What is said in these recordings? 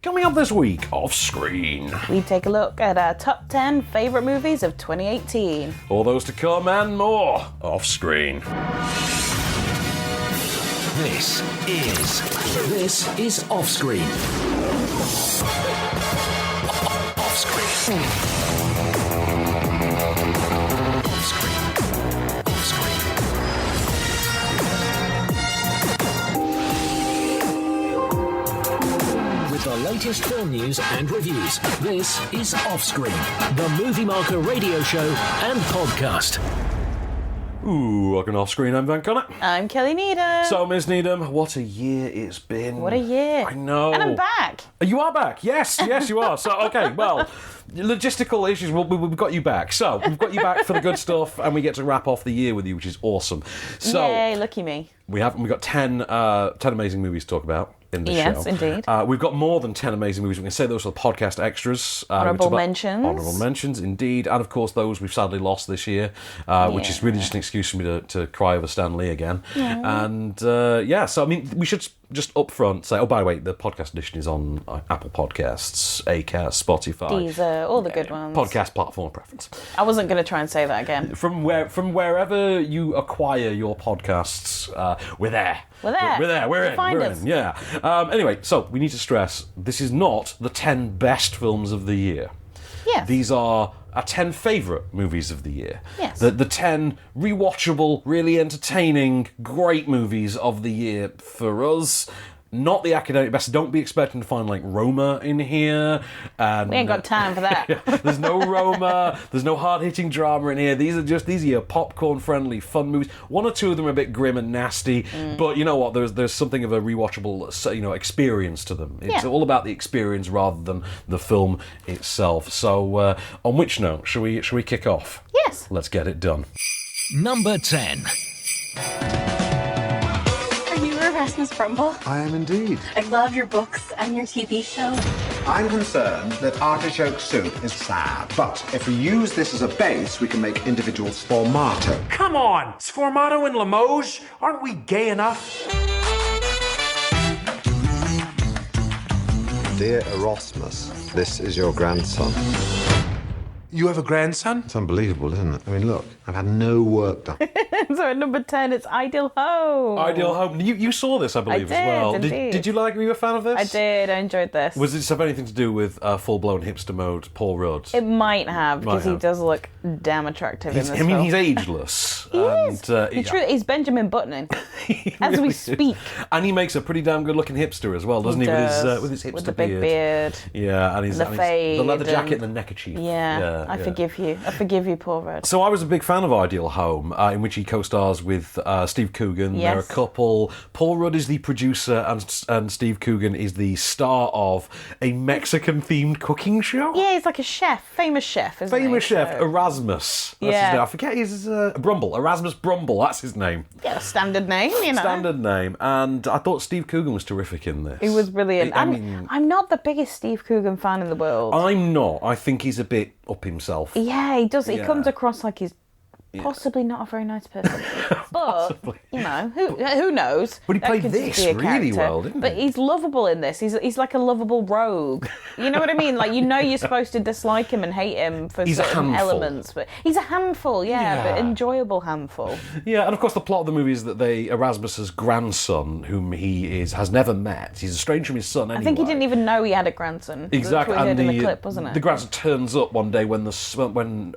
Coming up this week, Off Screen. We take a look at our top 10 favourite movies of 2018. All those to come and more, Off Screen. This is Off Screen. Off Screen. Off Screen. Off Screen. With the latest film news and reviews, this is Off Screen, the Movie Marker radio show and podcast. Ooh, welcome to Off Screen. I'm Van Connor. I'm Kelly Needham. So, Ms. Needham, what a year it's been. What a year. I know. And I'm back. You are back. Yes, you are. So, okay, well, logistical issues, we've got you back. So, we've got you back for the good stuff, and we get to wrap off the year with you, which is awesome. So, Yay, lucky me. we've got 10 amazing movies to talk about in this show. Yes, indeed. We've got more than 10 amazing movies. We can say those are the podcast extras. Honourable mentions. Honourable mentions, indeed. And, of course, those we've sadly lost this year, which is really just an excuse for me to cry over Stan Lee again. Yeah. And, so, I mean, we should just up front say, oh, by the way, the podcast edition is on Apple Podcasts, Acast, Spotify. Deezer, all the good ones. Podcast platform of preference. I wasn't going to try and say that again. From wherever you acquire your podcasts, we're there. We're there. We're there. We're in. Find We're us. in. Yeah. Anyway, so we need to stress this is not the 10 best films of the year. Yes. These are our 10 favourite movies of the year. Yes. The 10 rewatchable, really entertaining, great movies of the year for us. Not the academic best. Don't be expecting to find, like, Roma in here. And We ain't got time for that. there's no Roma. There's no hard-hitting drama in here. These are your popcorn-friendly, fun movies. One or two of them are a bit grim and nasty, but you know what? There's something of a rewatchable, experience to them. It's all about the experience rather than the film itself. So, on which note, shall we kick off? Yes. Let's get it done. Number 10. Are you Erasmus Brumble? I am indeed. I love your books and your TV show. I'm concerned that artichoke soup is sad, but if we use this as a base, we can make individual sformato. Come on! Sformato and Limoges? Aren't we gay enough? Dear Erasmus, this is your grandson. You have a grandson? It's unbelievable, isn't it? I mean, look, I've had no work done. So at number 10, it's Ideal Home. Ideal Home. You saw this, I believe, I as well. did, indeed. Did you like? Were you a fan of this? I did. I enjoyed this. Was this have anything to do with full-blown hipster mode Paul Rudd? It might have, because he have. does look damn attractive in this film. he's ageless. He is. He's Benjamin Buttoning, as really we is. speak. And he makes a pretty damn good-looking hipster as well, doesn't he? does, With his hipster with the big beard. Yeah, and the fade the leather jacket and- and the neckerchief. Yeah, I forgive you. I forgive you, Paul Rudd. So I was a big fan of Ideal Home, in which he co-stars with Steve Coogan. Yes. They're a couple. Paul Rudd is the producer, and Steve Coogan is the star of a Mexican-themed cooking show. Yeah, he's like a chef, famous chef, isn't he? Famous chef So- Erasmus. That's Yeah. his name. I forget his Brumble. Erasmus Brumble. That's his name. Yeah, standard name, you know. Standard name. And I thought Steve Coogan was terrific in this. He was brilliant. I mean, I'm not the biggest Steve Coogan fan in the world. I'm not. I think he's a bit up himself. Yeah, he does. He Yeah. comes across like he's possibly not a very nice person. But, you know, who knows? But he That played could just this be a really character. well, didn't But he? he's lovable in this. He's like a lovable rogue. You know what I mean? Like, you know you're supposed to dislike him and hate him for He's a certain handful. elements. But he's a handful, Yeah. but enjoyable handful. Yeah, and of course the plot of the movie is that Erasmus's grandson, whom he has never met, he's estranged from his son anyway. I think he didn't even know he had a grandson. Exactly, That's what we and heard in the clip, wasn't it? the grandson turns up one day when The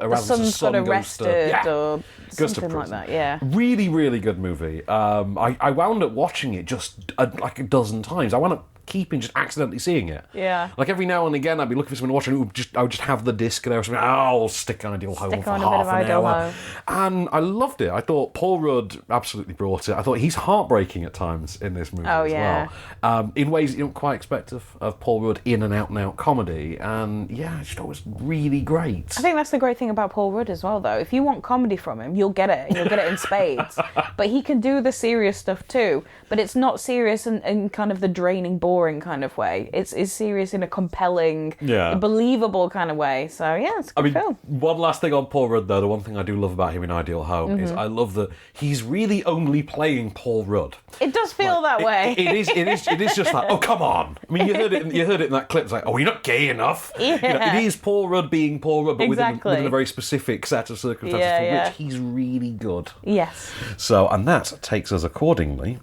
Erasmus's son's son got goes arrested to, or goes to something like prison. that, yeah. Really, really good movie. I wound up watching it just like a dozen times. I wound up just accidentally seeing it. Yeah. Like every now and again, I'd be looking for something to watch, and I would just have the disc there or something. Oh, I'll stick Ideal Home Stick for on a bit half of an Ideal hour. Home. And I loved it. I thought Paul Rudd absolutely brought it. I thought he's heartbreaking at times in this movie Oh, as yeah. well. In ways you don't quite expect of Paul Rudd in an out-and-out comedy. And yeah, I just thought it was really great. I think that's the great thing about Paul Rudd as well, though. If you want comedy from him, you'll get it. You'll get it in spades. But he can do the serious stuff too. But it's not serious and kind of the draining, boring boring kind of way. It's serious in a compelling, Yeah. believable kind of way. So yeah, it's a good film. One last thing on Paul Rudd, though. The one thing I do love about him in Ideal Home is I love that he's really only playing Paul Rudd. It does feel that way. It is just like, oh, come on. I mean, you heard it in that clip. It's like, oh, you're not gay enough. Yeah. You know, it is Paul Rudd being Paul Rudd, but Exactly. within a very specific set of circumstances for which he's really good. Yes. So, and that takes us accordingly.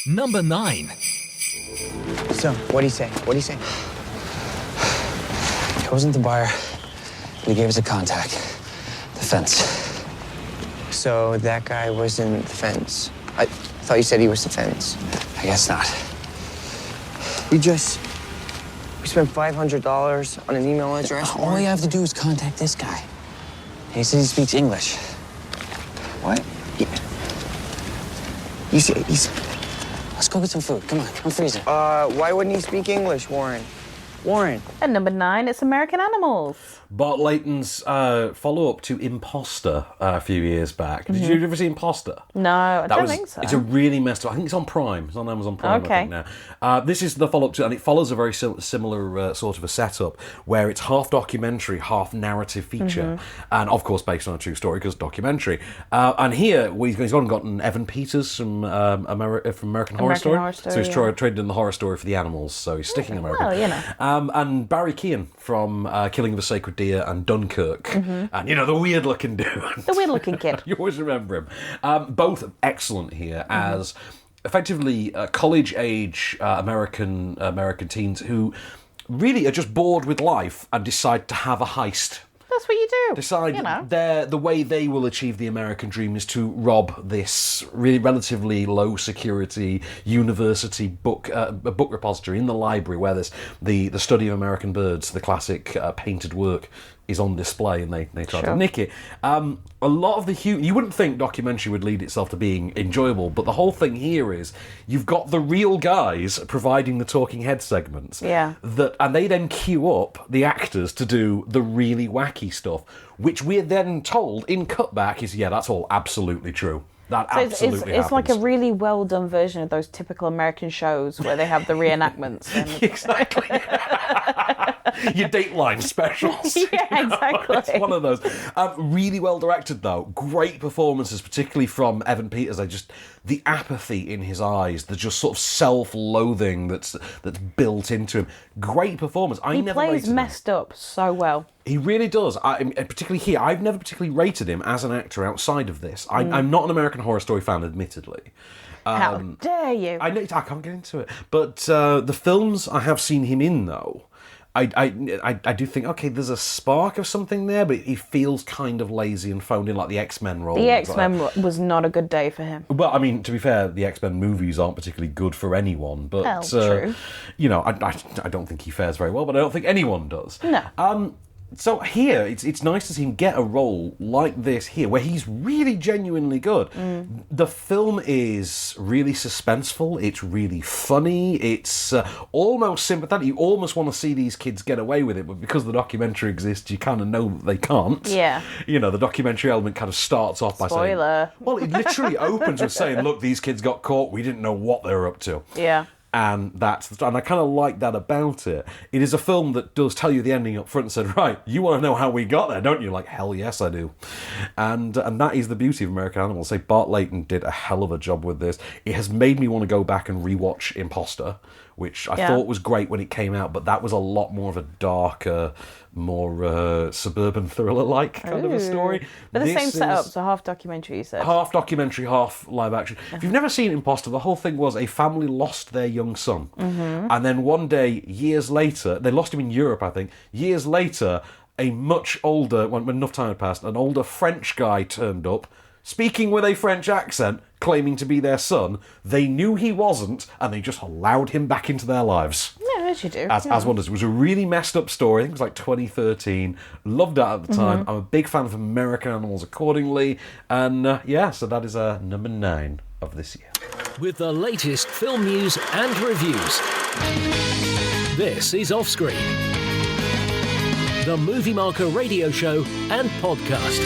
Number 9. So, what'd he say? What'd he say? He wasn't the buyer, but he gave us a contact. The fence. So that guy wasn't the fence. I thought you said he was the fence. I guess not. We spent $500 on an email address. All you have to do is contact this guy. He says he speaks English. What? You see, let's go get some food. Come on, I'm freezing. Why wouldn't he speak English, Warren? Warren. And number 9, it's American Animals. Bart Layton's follow-up to Imposter a few years back. Did you ever see Imposter? No, I don't think so. It's a really messed up. I think it's on Prime. It's on Amazon Prime, Okay. I think, now. This is the follow-up to, and it follows a very similar sort of a setup, where it's half documentary, half narrative feature, and of course based on a true story, because documentary. And here, he's gone and gotten Evan Peters from American Horror Story. So he's traded in the horror story for the animals, so he's sticking American. Well, you know. And Barry Keoghan from Killing of a Sacred Deer and Dunkirk. And, you know, the weird-looking dude. The weird-looking kid. You always remember him. Both excellent here as effectively college-age American teens who really are just bored with life and decide to have a heist. That's what you do. Decide you know. the way they will achieve the American dream is to rob this really relatively low security university book repository in the library where there's the study of American birds, the classic painted work, is on display, and they try to nick it. A lot of the you wouldn't think documentary would lead itself to being enjoyable, but the whole thing here is you've got the real guys providing the talking head segments. Yeah. And they then queue up the actors to do the really wacky stuff, which we're then told in cutback is, that's all absolutely true. That So absolutely it's like a happens. really well done version of those typical American shows where they have the reenactments. And... Exactly. Your Dateline specials. Yeah, exactly. It's one of those. Really well directed, though. Great performances, particularly from Evan Peters. The apathy in his eyes, the just sort of self-loathing that's built into him. Great performance. He plays messed up so well. He really does. Particularly here, I've never particularly rated him as an actor outside of this. I'm not an American Horror Story fan, admittedly. How dare you? I can't get into it. But the films I have seen him in, though, I do think, okay, there's a spark of something there, but he feels kind of lazy and phoned in, like the X-Men role. The X-Men was not a good day for him. Well, I mean, to be fair, the X-Men movies aren't particularly good for anyone, but true. You know, I don't think he fares very well, but I don't think anyone does. No. So here, it's nice to see him get a role like this here, where he's really genuinely good. The film is really suspenseful, it's really funny, it's almost sympathetic. You almost want to see these kids get away with it, but because the documentary exists, you kind of know that they can't. Yeah. You know, the documentary element kind of starts off by saying... Spoiler. Well, it literally opens with saying, look, these kids got caught, we didn't know what they were up to. Yeah. And I kind of like that about it. It is a film that does tell you the ending up front and said, right, you want to know how we got there, don't you? Like, hell yes, I do. And that is the beauty of American Animals. Say, Bart Layton did a hell of a job with this. It has made me want to go back and rewatch Imposter, which I thought was great when it came out, but that was a lot more of a darker, more suburban thriller-like kind of a story. But the same setup, so half documentary, you said. Half documentary, half live action. If you've never seen Imposter, the whole thing was a family lost their young son. And then one day, years later, they lost him in Europe, I think. Years later, a much older, when enough time had passed, an older French guy turned up, speaking with a French accent, claiming to be their son. They knew he wasn't, and they just allowed him back into their lives. Yeah, as you do. As one does. It was a really messed up story. I think it was like 2013. Loved it at the time. I'm a big fan of American Animals accordingly. And so that is number 9 of this year. With the latest film news and reviews. This is Offscreen, the Movie Marker radio show and podcast.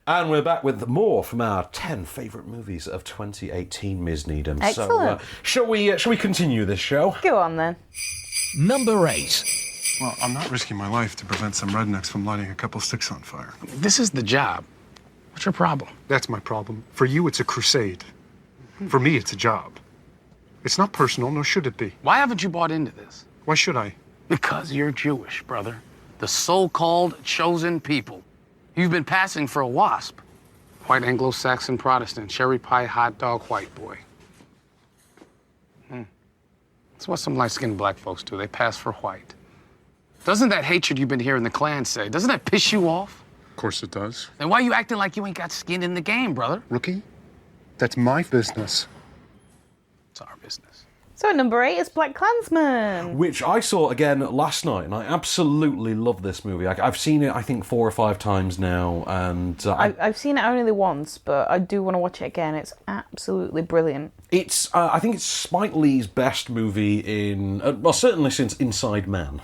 And we're back with more from our 10 favourite movies of 2018, Ms. Needham. Excellent. So, shall we continue this show? Go on then. Number 8. Well, I'm not risking my life to prevent some rednecks from lighting a couple sticks on fire. This is the job. What's your problem? That's my problem. For you, it's a crusade. For me, it's a job. It's not personal, nor should it be. Why haven't you bought into this? Why should I? Because you're Jewish, brother. The so-called chosen people. You've been passing for a WASP. White Anglo-Saxon Protestant, cherry pie hot dog white boy. That's what some light-skinned black folks do. They pass for white. Doesn't that hatred you've been hearing the Klan say, doesn't that piss you off? Of course it does. Then why are you acting like you ain't got skin in the game, brother? Rookie, that's my business. It's our business. So at number 8 is Black Klansman. Which I saw again last night, and I absolutely love this movie. I've seen it, I think, 4 or 5 times now, and I've seen it only once, but I do want to watch it again. It's absolutely brilliant. It's, I think it's Spike Lee's best movie in, well, certainly since Inside Man,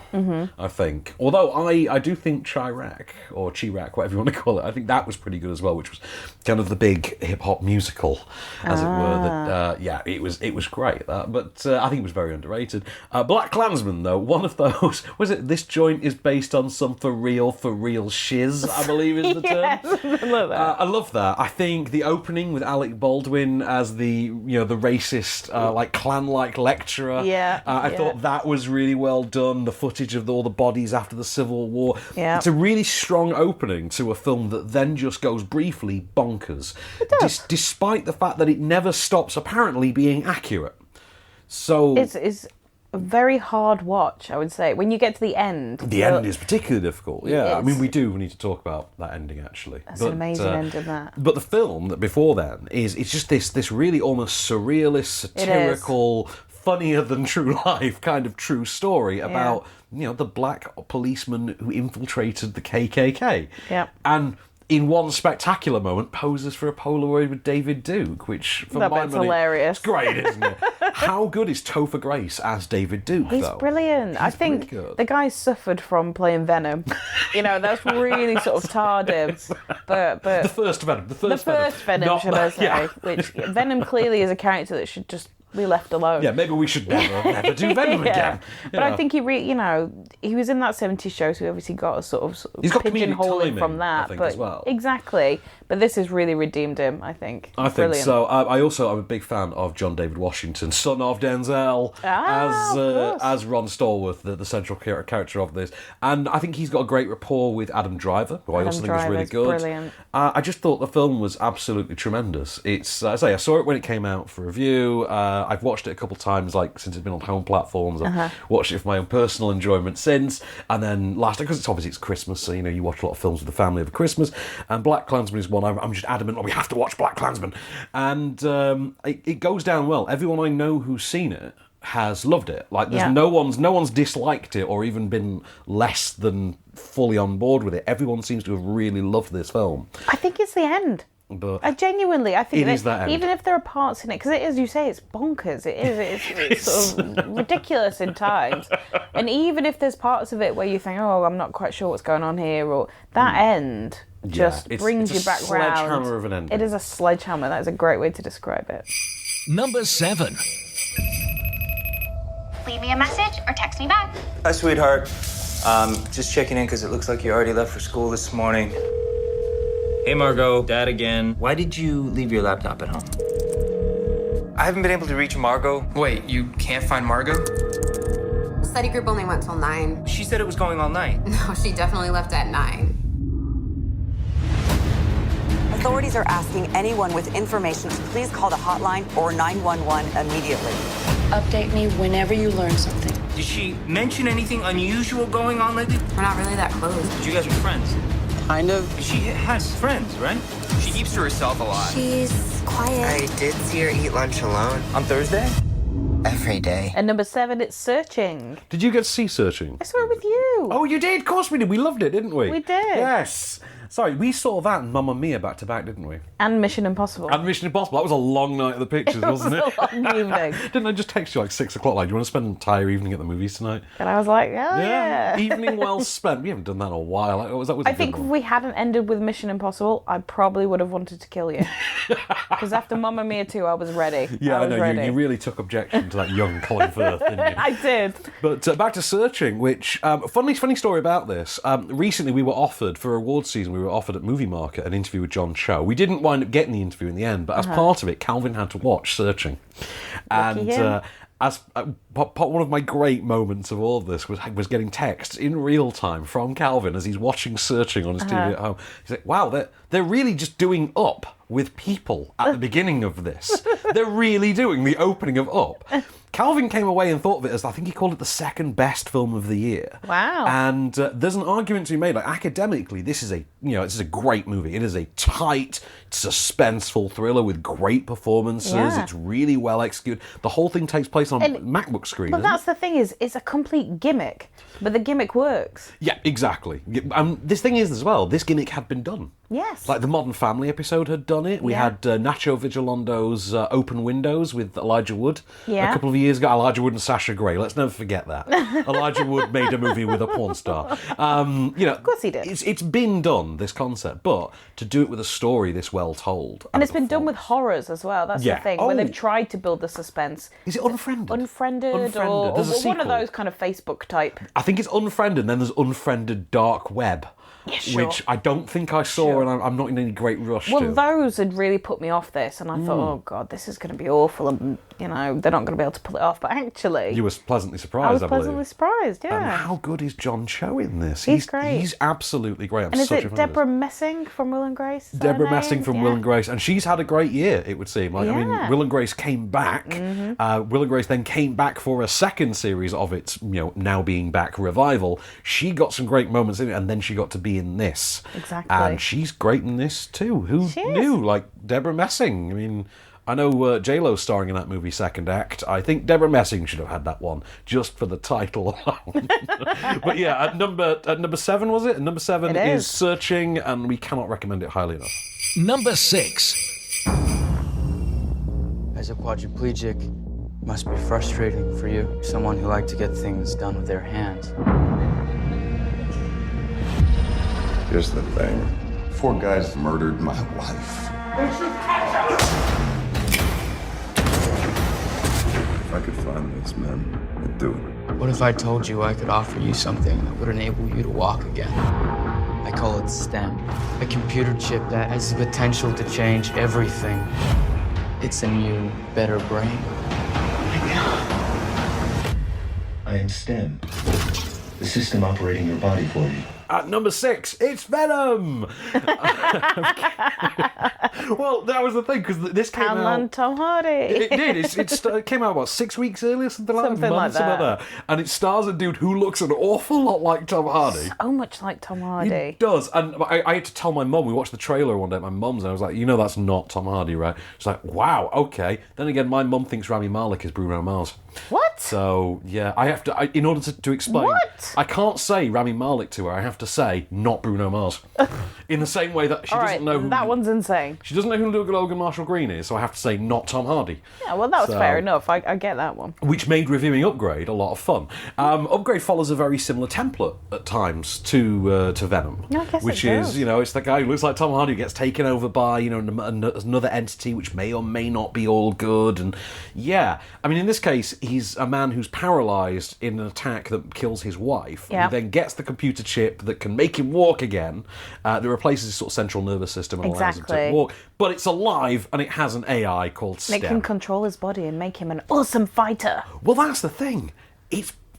I think. Although I do think Chirac, or Chirac, whatever you want to call it, I think that was pretty good as well, which was kind of the big hip-hop musical, as it were. That, it was great, that, but I think it was very underrated. Black Klansman, though, one of those, was it, this joint is based on some for real shiz, I believe is the term. I love that. I love that. I think the opening with Alec Baldwin as the racist, like Klan-like lecturer. I thought that was really well done. The footage of all the bodies after the Civil War. Yeah. It's a really strong opening to a film that then just goes briefly bonkers. It does. Despite the fact that it never stops apparently being accurate. So It's a very hard watch, I would say. When you get to the end. the end is particularly difficult. Yeah, I mean, It's- we need to talk about that ending, actually. That's an amazing ending, that. But the film that before then it's just this really almost surrealist, satirical, funnier than true life kind of true story about the black policeman who infiltrated the KKK. Yeah. And in one spectacular moment, poses for a Polaroid with David Duke, which, for That my bit's money, hilarious. it's great, isn't it? How good is Topher Grace as David Duke, He's though? brilliant. I think really good. the guy suffered from playing Venom. That's really sort of tarred him. But The first Venom. the first Venom, Not should I that- say? yeah. Which Venom clearly is a character that should just be left alone. Yeah, maybe we should never do Venom again. But I think he was in that 70s show, so he obviously got a sort of He's got comedic pigeonholing timing, from that. I think, but as well. Exactly. But this has really redeemed him, I think. I think Brilliant. so. I'm a big fan of John David Washington, son of Denzel, of course. as Ron Stallworth, the central character of this. And I think he's got a great rapport with Adam Driver, who I also think is really Driver's good. brilliant. I just thought the film was absolutely tremendous. It's, I saw it when it came out for review. I've watched it a couple of times, like since it's been on home platforms. I've watched it for my own personal enjoyment since. And then last, because it's Christmas, so you watch a lot of films with the family over Christmas. And Black Klansman is one I'm just adamant, we have to watch Black Klansman. And it goes down well. Everyone I know who's seen it has loved it. Like, there's no one's disliked it or even been less than fully on board with it. Everyone seems to have really loved this film. I think it's the end. But I genuinely, I think It is that end. even if there are parts in it, because it is, you say, it's bonkers. It's sort of ridiculous in times. And even if there's parts of it where you think, oh, I'm not quite sure what's going on here, or that end just brings it's you back a sledgehammer round. of an ending. It is a sledgehammer. That is a great way to describe it. Number 7. Leave me a message or text me back. Hi, sweetheart. Just checking in because it looks like you already left for school this morning. Hey, Margot. Dad again. Why did you leave your laptop at home? I haven't been able to reach Margot. Wait, you can't find Margot? Study group only went till 9. She said it was going all night. No, she definitely left at 9. Authorities are asking anyone with information to please call the hotline or 911 immediately. Update me whenever you learn something. Did she mention anything unusual going on lately? We're not really that close. You guys are friends. Kind of. She has friends, right? She keeps to herself a lot. She's quiet. I did see her eat lunch alone. On Thursday? Every day. And number 7, it's Searching. Did you get to see Searching? I saw it with you. Oh, you did? Of course we did. We loved it, didn't we? We did. Yes. Sorry, we saw that and Mamma Mia back to back, didn't we? And Mission Impossible. And Mission Impossible. That was a long night at the pictures, wasn't it? It was a long evening. Didn't I just text you like 6 o'clock? Like, do you want to spend an entire evening at the movies tonight? And I was like, yeah. Evening well spent. We haven't done that in a while. I think if we hadn't ended with Mission Impossible, I probably would have wanted to kill you. Because after Mamma Mia 2, I was ready. Yeah, I know. Ready. You really took objection to that young Colin Firth, didn't you? I did. But back to Searching, which, funny story about this. Recently we were offered, for awards season, we were offered at Movie Market an interview with John Cho. We didn't wind up getting the interview in the end, but as part of it, Calvin had to watch Searching. Lucky him. As one of my great moments of all of this was getting texts in real time from Calvin as he's watching Searching on his TV at home. He's like, wow, they're really just doing Up with people at the beginning of this. They're really doing the opening of Up. Calvin came away and thought of it as, I think he called it the second best film of the year. Wow. And there's an argument to be made, like, academically, this is a great movie. It is a tight, suspenseful thriller with great performances. Yeah. It's really well executed. The whole thing takes place on MacBook screen. But that's the thing is, it's a complete gimmick. But the gimmick works. Yeah, exactly. This thing is, as well, this gimmick had been done. Yes. Like the Modern Family episode had done it. We had Nacho Vigilondo's Open Windows with Elijah Wood a couple of years ago. Elijah Wood and Sasha Grey. Let's never forget that. Elijah Wood made a movie with a porn star. Of course he did. It's been done, this concept, but to do it with a story this well told. And it's been done with horrors as well. That's the thing. Where they've tried to build the suspense. Is it Unfriended? Unfriended. Or one of those kind of Facebook type. I think it's Unfriended, and then there's Unfriended Dark Web. Yeah, sure. Which I don't think I saw, and I'm not in any great rush to. Well, those had really put me off this, and I thought, oh God, this is going to be awful, and they're not going to be able to pull it off. But actually, you were pleasantly surprised. I was pleasantly surprised. Yeah. And how good is John Cho in this? He's great. He's absolutely great. And is it Deborah Messing from Will and Grace? Deborah Messing from Will and Grace, and she's had a great year. It would seem. I mean, Will and Grace came back. Will and Grace then came back for a second series of its, now being back revival. She got some great moments in it, and then she got to be in this. Exactly. And she's great in this too. Who knew? Like Deborah Messing. I mean, I know J-Lo's starring in that movie Second Act. I think Deborah Messing should have had that one just for the title alone. But yeah, at number 7, was it? Number 7 is Searching, and we cannot recommend it highly enough. Number 6. As a quadriplegic, it must be frustrating for you, someone who liked to get things done with their hands. Here's the thing. 4 guys murdered my wife. If I could find those men, I'd do it. What if I told you I could offer you something that would enable you to walk again? I call it STEM, a computer chip that has the potential to change everything. It's a new, better brain. I am STEM, the system operating your body for you. At number 6, it's Venom! Well, that was the thing, because this came out... Tom Hardy. It did. It came out, 6 weeks earlier? Something like that. And it stars a dude who looks an awful lot like Tom Hardy. So much like Tom Hardy. He does. And I had to tell my mum, we watched the trailer one day at my mum's, and I was like, that's not Tom Hardy, right? She's like, wow, okay. Then again, my mum thinks Rami Malek is Bruno Mars. What? So, yeah, I have to, in order to explain... What? I can't say Rami Malek to her, I have to say, not Bruno Mars. In the same way that she doesn't know who... that one's insane. She doesn't know who Logan Marshall Green is, so I have to say, not Tom Hardy. Yeah, well, that was fair enough. I get that one. Which made reviewing Upgrade a lot of fun. Upgrade follows a very similar template at times to Venom. I guess which it is, does. It's the guy who looks like Tom Hardy who gets taken over by, another entity which may or may not be all good. And yeah, I mean, in this case, he's a man who's paralysed in an attack that kills his wife. Yeah. He then gets the computer chip that can make him walk again, that replaces his sort of central nervous system and allows him to walk. But it's alive, and it has an AI called STEM. And it can control his body and make him an awesome fighter. Well, that's the thing.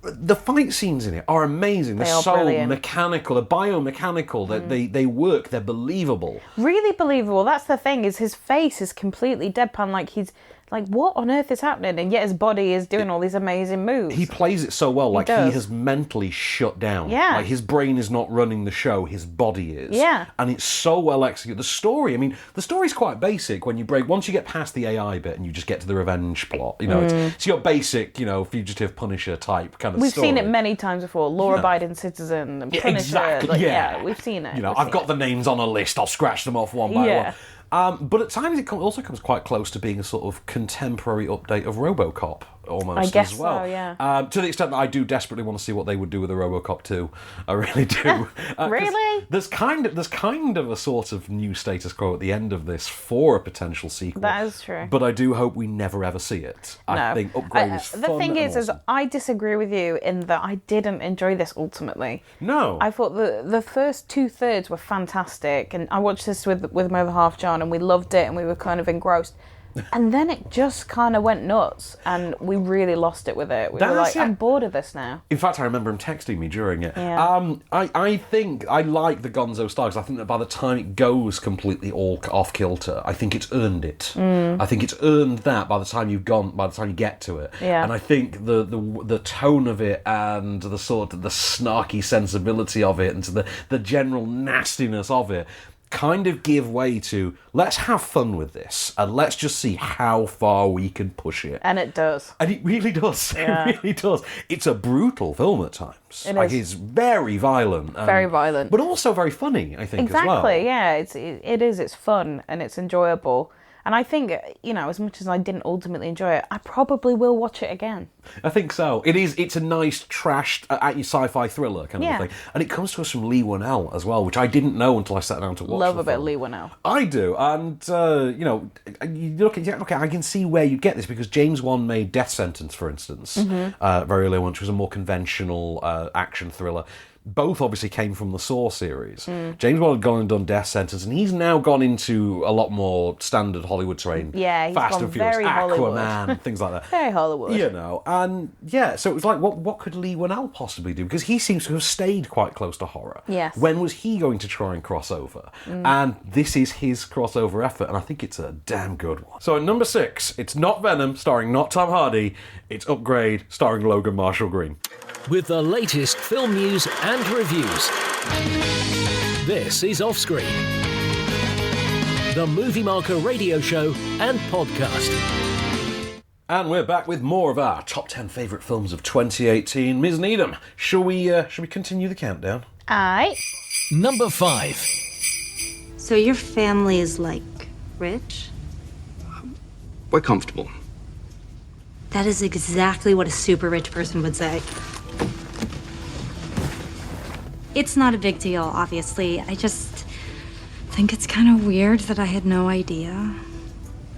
The fight scenes in it are amazing. They're so brilliant. mechanical, they're biomechanical, they work, they're believable. Really believable. That's the thing, is his face is completely deadpan, like he's like, what on earth is happening? And yet his body is doing all these amazing moves. He plays it so well, like he does. has mentally shut down. Yeah. Like his brain is not running the show, his body is. Yeah. And it's so well executed. The story, I mean, the story's quite basic when you once you get past the AI bit and you just get to the revenge plot. You know, it's your basic, fugitive Punisher type kind of We've story. seen it many times before. Law-abiding citizen, and Punisher. Exactly, Yeah, we've seen it. I've got the names on a list, I'll scratch them off one by one. But at times it also comes quite close to being a sort of contemporary update of RoboCop, almost, I guess as well. so, yeah. To the extent that I do desperately want to see what they would do with a RoboCop 2. I really do. Really? There's kind of a sort of new status quo at the end of this for a potential sequel. That is true. But I do hope we never ever see it. No. I think Upgrade is fun. The thing and is awesome. I disagree with you in that I didn't enjoy this ultimately. No. I thought the first 2/3 were fantastic, and I watched this with my other half, John, and we loved it, and we were kind of engrossed. And then it just kind of went nuts, and we really lost it with it. We were like, I'm bored of this now. In fact, I remember him texting me during it. Yeah. I think I like the Gonzo style because I think that by the time it goes completely all off kilter, I think it's earned it. I think it's earned that by the time you get to it. Yeah. And I think the tone of it and the sort of the snarky sensibility of it and to the general nastiness of it kind of give way to, let's have fun with this and let's just see how far we can push it. And it does. And it really does. Yeah. It really does. It's a brutal film at times. It like, is. it's very violent. Very violent. But also very funny, I think, as well. Exactly, yeah. It is. It's fun and it's enjoyable. And I think, as much as I didn't ultimately enjoy it, I probably will watch it again. I think so. It's a nice, trashed, at your sci-fi thriller kind of a thing. And it comes to us from Lee Whannell as well, which I didn't know until I sat down to watch Love the a bit film. of Lee Whannell. I do. And, you look at, okay, I can see where you get this, because James Wan made Death Sentence, for instance, very early on, which was a more conventional action thriller. Both obviously came from the Saw series. James Wan had gone and done Death Sentence, and he's now gone into a lot more standard Hollywood terrain. Yeah, he's Fast gone and Furious, very Aquaman, Hollywood. things like that. Very Hollywood. And so it was like, what could Lee Whannell possibly do? Because he seems to have stayed quite close to horror. Yes. When was he going to try and cross over? And this is his crossover effort, and I think it's a damn good one. So at number 6, it's not Venom, starring not Tom Hardy, it's Upgrade, starring Logan Marshall Green. With the latest film news and reviews. This is Offscreen, the Movie Marker radio show and podcast. And we're back with more of our top 10 favourite films of 2018. Ms. Needham, shall we continue the countdown? Aye. Number 5. So your family is, like, rich? We're comfortable. That is exactly what a super rich person would say. It's not a big deal, obviously. I just think it's kind of weird that I had no idea.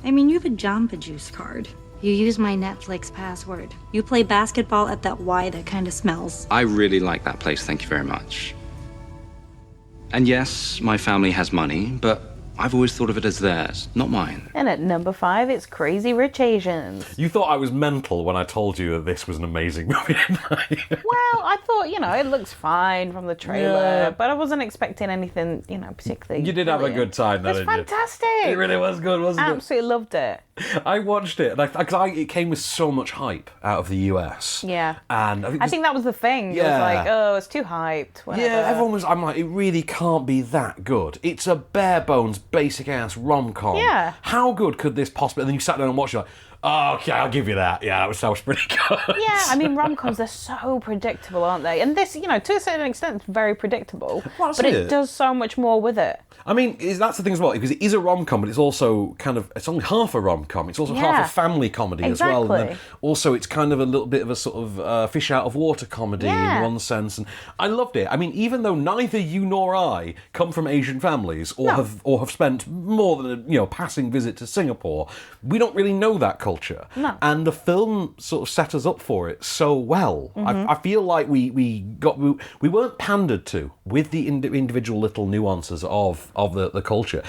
I mean, you have a Jamba Juice card. You use my Netflix password. You play basketball at that Y that kind of smells. I really like that place, thank you very much. And yes, my family has money, but I've always thought of it as theirs, not mine. And at number 5, it's Crazy Rich Asians. You thought I was mental when I told you that this was an amazing movie, didn't I? Well, I thought, it looks fine from the trailer, Yeah. but I wasn't expecting anything, particularly. You did have a good time, though, It was didn't you? fantastic. It really was good, wasn't it? Absolutely loved it. I watched it, and it came with so much hype out of the US. Yeah. And I think that was the thing. It Yeah. was like, oh, it's too hyped. Whatever. Yeah, I'm like, it really can't be that good. It's a bare bones, basic ass rom-com. Yeah. How good could this possibly? And then you sat down and watched it, like, oh, okay, I'll give you that. Yeah, that was pretty good. Yeah, I mean, rom-coms, they're so predictable, aren't they? And this, to a certain extent, it's very predictable. Well, that's but it it. does so much more with it. I mean, that's the thing as well, because it is a rom-com, but it's also it's only half a rom-com. It's also Yeah. half a family comedy as well. And then Exactly. also, it's kind of a little bit of a sort of fish out of water comedy Yeah. in one sense. And I loved it. I mean, even though neither you nor I come from Asian families or have spent more than a passing visit to Singapore, we don't really know that culture. No. And the film sort of set us up for it so well. I feel like we weren't pandered to with the individual little nuances of the culture.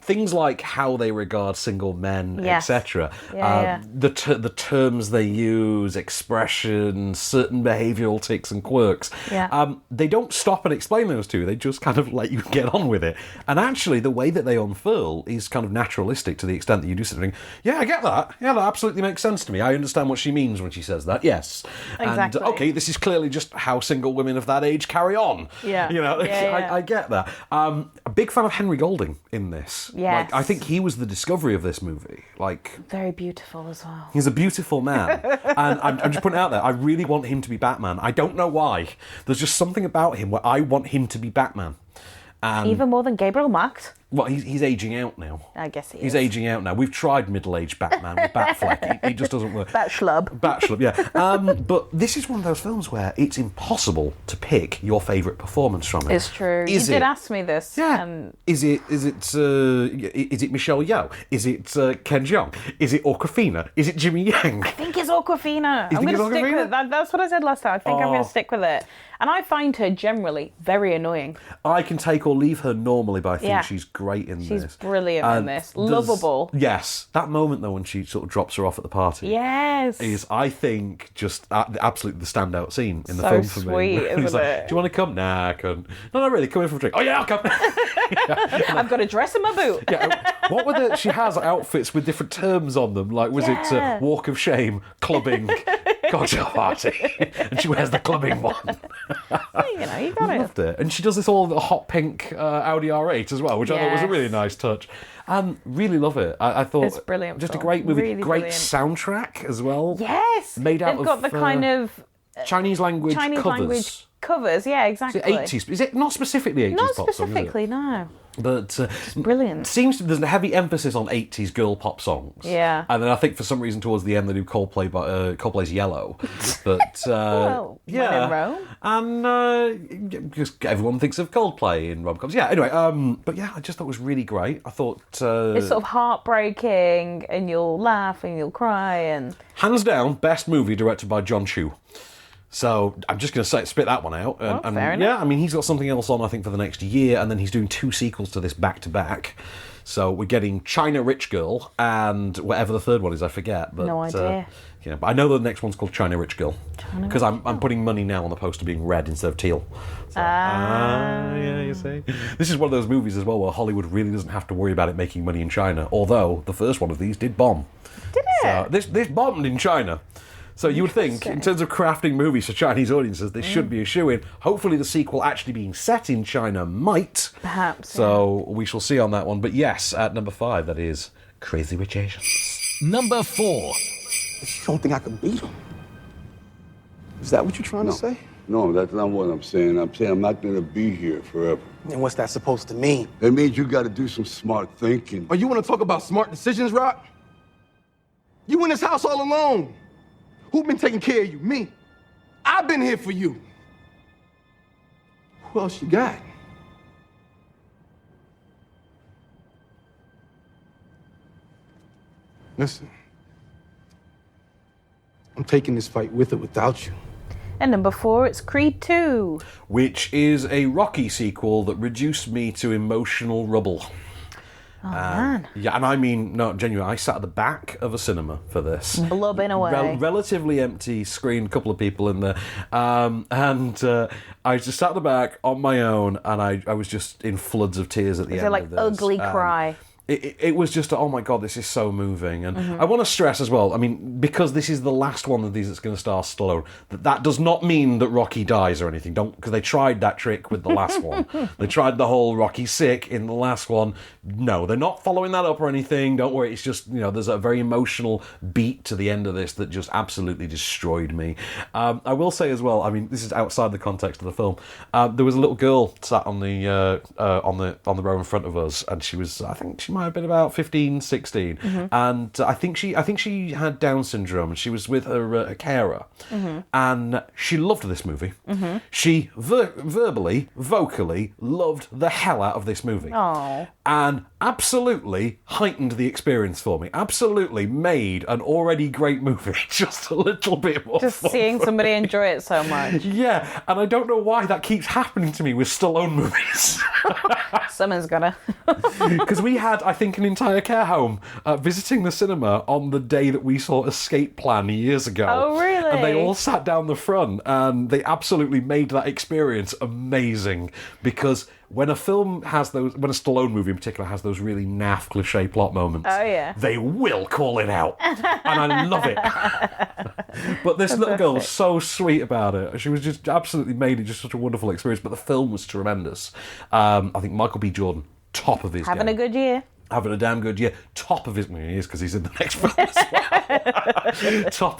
Things like how they regard single men, Yes. etc. Yeah. The terms they use, expressions, certain behavioural tics and quirks. Yeah. They don't stop and explain those to you. They just kind of let you get on with it. And actually, the way that they unfurl is kind of naturalistic to the extent that you do something. Yeah, I get that. that absolutely makes sense to me. I understand what she means when she says that, yes. Exactly. And, okay, this is clearly just how single women of that age carry on. Yeah. You know, Yeah. I get that. A big fan of Henry Golding in this. Yes. Like, I think he was the discovery of this movie. Like, Very beautiful as well. he's a beautiful man. And I'm just putting it out there, I really want him to be Batman. I don't know why. There's just something about him where I want him to be Batman. Even more than Gabriel Macht. Well, he's aging out now. I guess he is. He's aging out now. We've tried middle-aged Batman with Batfleck. He just doesn't work. Bat schlub. Batchlub, yeah. But this is one of those films where it's impossible to pick your favourite performance from it. It's true. Is you did it? ask me this. Yeah. And Is it Michelle Yeoh? Is it Ken Jeong? Is it Awkwafina? Is it Jimmy Yang? I think it's Awkwafina. You I'm think going to it's stick Awkwafina? with it. That's what I said last time. I think I'm going Oh. to stick with it. And I find her generally very annoying. I can take or leave her normally, but I think Yeah. she's great in She's this. brilliant in this. there's- Lovable. Yes. That moment, though, when she sort of drops her off at the party. Yes. Is, I think, just absolutely the standout scene in the So film for me. sweet, He's isn't like, it? do you want to come? Nah, I couldn't. No, not really. Come in for a drink. Oh, yeah, I'll come. I've got a dress in my boot. Yeah, what were the... She has outfits with different terms on them. Like, was it Yeah. Walk of Shame, clubbing, cocktail party? And she wears the clubbing one. You know, you got it. Loved it. And she does this all the hot pink Audi R8 as well, which I thought was a really nice touch. Really love it. I thought It's brilliant just film. a great movie, Really great brilliant. soundtrack as well. Yes. Made out They've got of the kind of Chinese language Chinese covers. language covers. Yeah, Is exactly. it 80s? Is it not specifically 80s Not pop song? Is it? specifically, no. But brilliant. Seems to, there's a heavy emphasis on 80s girl pop songs. Yeah. And then I think for some reason towards the end they do Coldplay's Yellow. But Well, yeah. when in Rome. And because everyone thinks of Coldplay in rom-coms. Yeah, anyway, but yeah, I just thought it was really great. I thought It's sort of heartbreaking, and you'll laugh and you'll cry, and hands down, best movie directed by John Chu. So I'm just going to spit that one out. And fair enough. yeah, I mean, he's got something else on, I think, for the next year, and then he's doing 2 sequels to this back-to-back. So we're getting China Rich Girl and whatever the third one is, I forget. But, No idea. Yeah, but I know the next one's called China Rich Girl. Because I'm putting money now on the poster being red instead of teal. So, yeah, you see. This is one of those movies as well where Hollywood really doesn't have to worry about it making money in China, although the first one of these did bomb. Did it? So this bombed in China. So you would think, in terms of crafting movies for Chinese audiences, this should be a shoo-in. Hopefully the sequel actually being set in China might. Perhaps. So we shall see on that one. But yes, at number 5, that is Crazy Rich Asians. Number 4. You don't think I can beat him? Is that what you're trying to say? No, that's not what I'm saying. I'm saying I'm not going to be here forever. And what's that supposed to mean? It means you got to do some smart thinking. Oh, you want to talk about smart decisions, Rock? You in this house all alone. Who been taking care of you? Me. I've been here for you. Who else you got? Listen. I'm taking this fight with or without you. And number 4, it's Creed 2. Which is a Rocky sequel that reduced me to emotional rubble. Oh, man. Yeah, and I mean, no, genuinely, I sat at the back of a cinema for this. Blubbing away. Relatively empty screen, a couple of people in there. I just sat at the back on my own, and I was just in floods of tears at the Is end it like of this. ugly cry? It was just, oh my God, this is so moving. And I want to stress as well, I mean, because this is the last one of these that's going to star Stallone, that does not mean that Rocky dies or anything. Because they tried that trick with the last one. They tried the whole Rocky sick in the last one. No, they're not following that up or anything. Don't worry. It's just, there's a very emotional beat to the end of this that just absolutely destroyed me. I will say as well, I mean, this is outside the context of the film. There was a little girl sat on the row in front of us, and she was, I think she might have been about 15, 16, and I think she had Down syndrome, and she was with her carer, and she loved this movie. She vocally loved the hell out of this movie. Oh. And absolutely heightened the experience for me. Absolutely made an already great movie just a little bit more Just fun seeing for somebody me. enjoy it so much. Yeah, and I don't know why that keeps happening to me with Stallone movies. Someone's gotta. Because we had, I think, an entire care home visiting the cinema on the day that we saw Escape Plan years ago. Oh, really? And they all sat down the front, and they absolutely made that experience amazing. Because when a film has those, when a Stallone movie in particular has those really naff cliche plot moments, they will call it out, and I love it. But this little girl was so sweet about it. She was just absolutely made it just such a wonderful experience. But the film was tremendous. I think Michael B. Jordan, top of his game. Having a good year. Having a damn good year. Top of his... Well, he is, because he's in the next film as well. top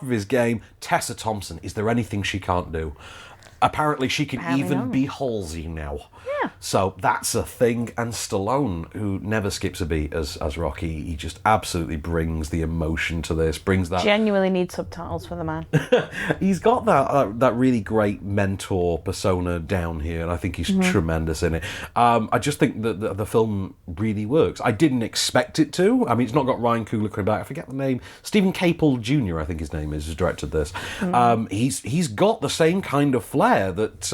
of his game. Tessa Thompson. Is there anything she can't do? Apparently she can even be Halsey now. Yeah. So that's a thing. And Stallone, who never skips a beat as Rocky, he just absolutely brings the emotion to this, brings that... Genuinely need subtitles for the man. He's got that really great mentor persona down here, and I think he's tremendous in it. I just think that the film really works. I didn't expect it to. I mean, it's not got Ryan Coogler coming back. I forget the name. Stephen Capel Jr., I think his name is, who's directed this. He's got the same kind of flair that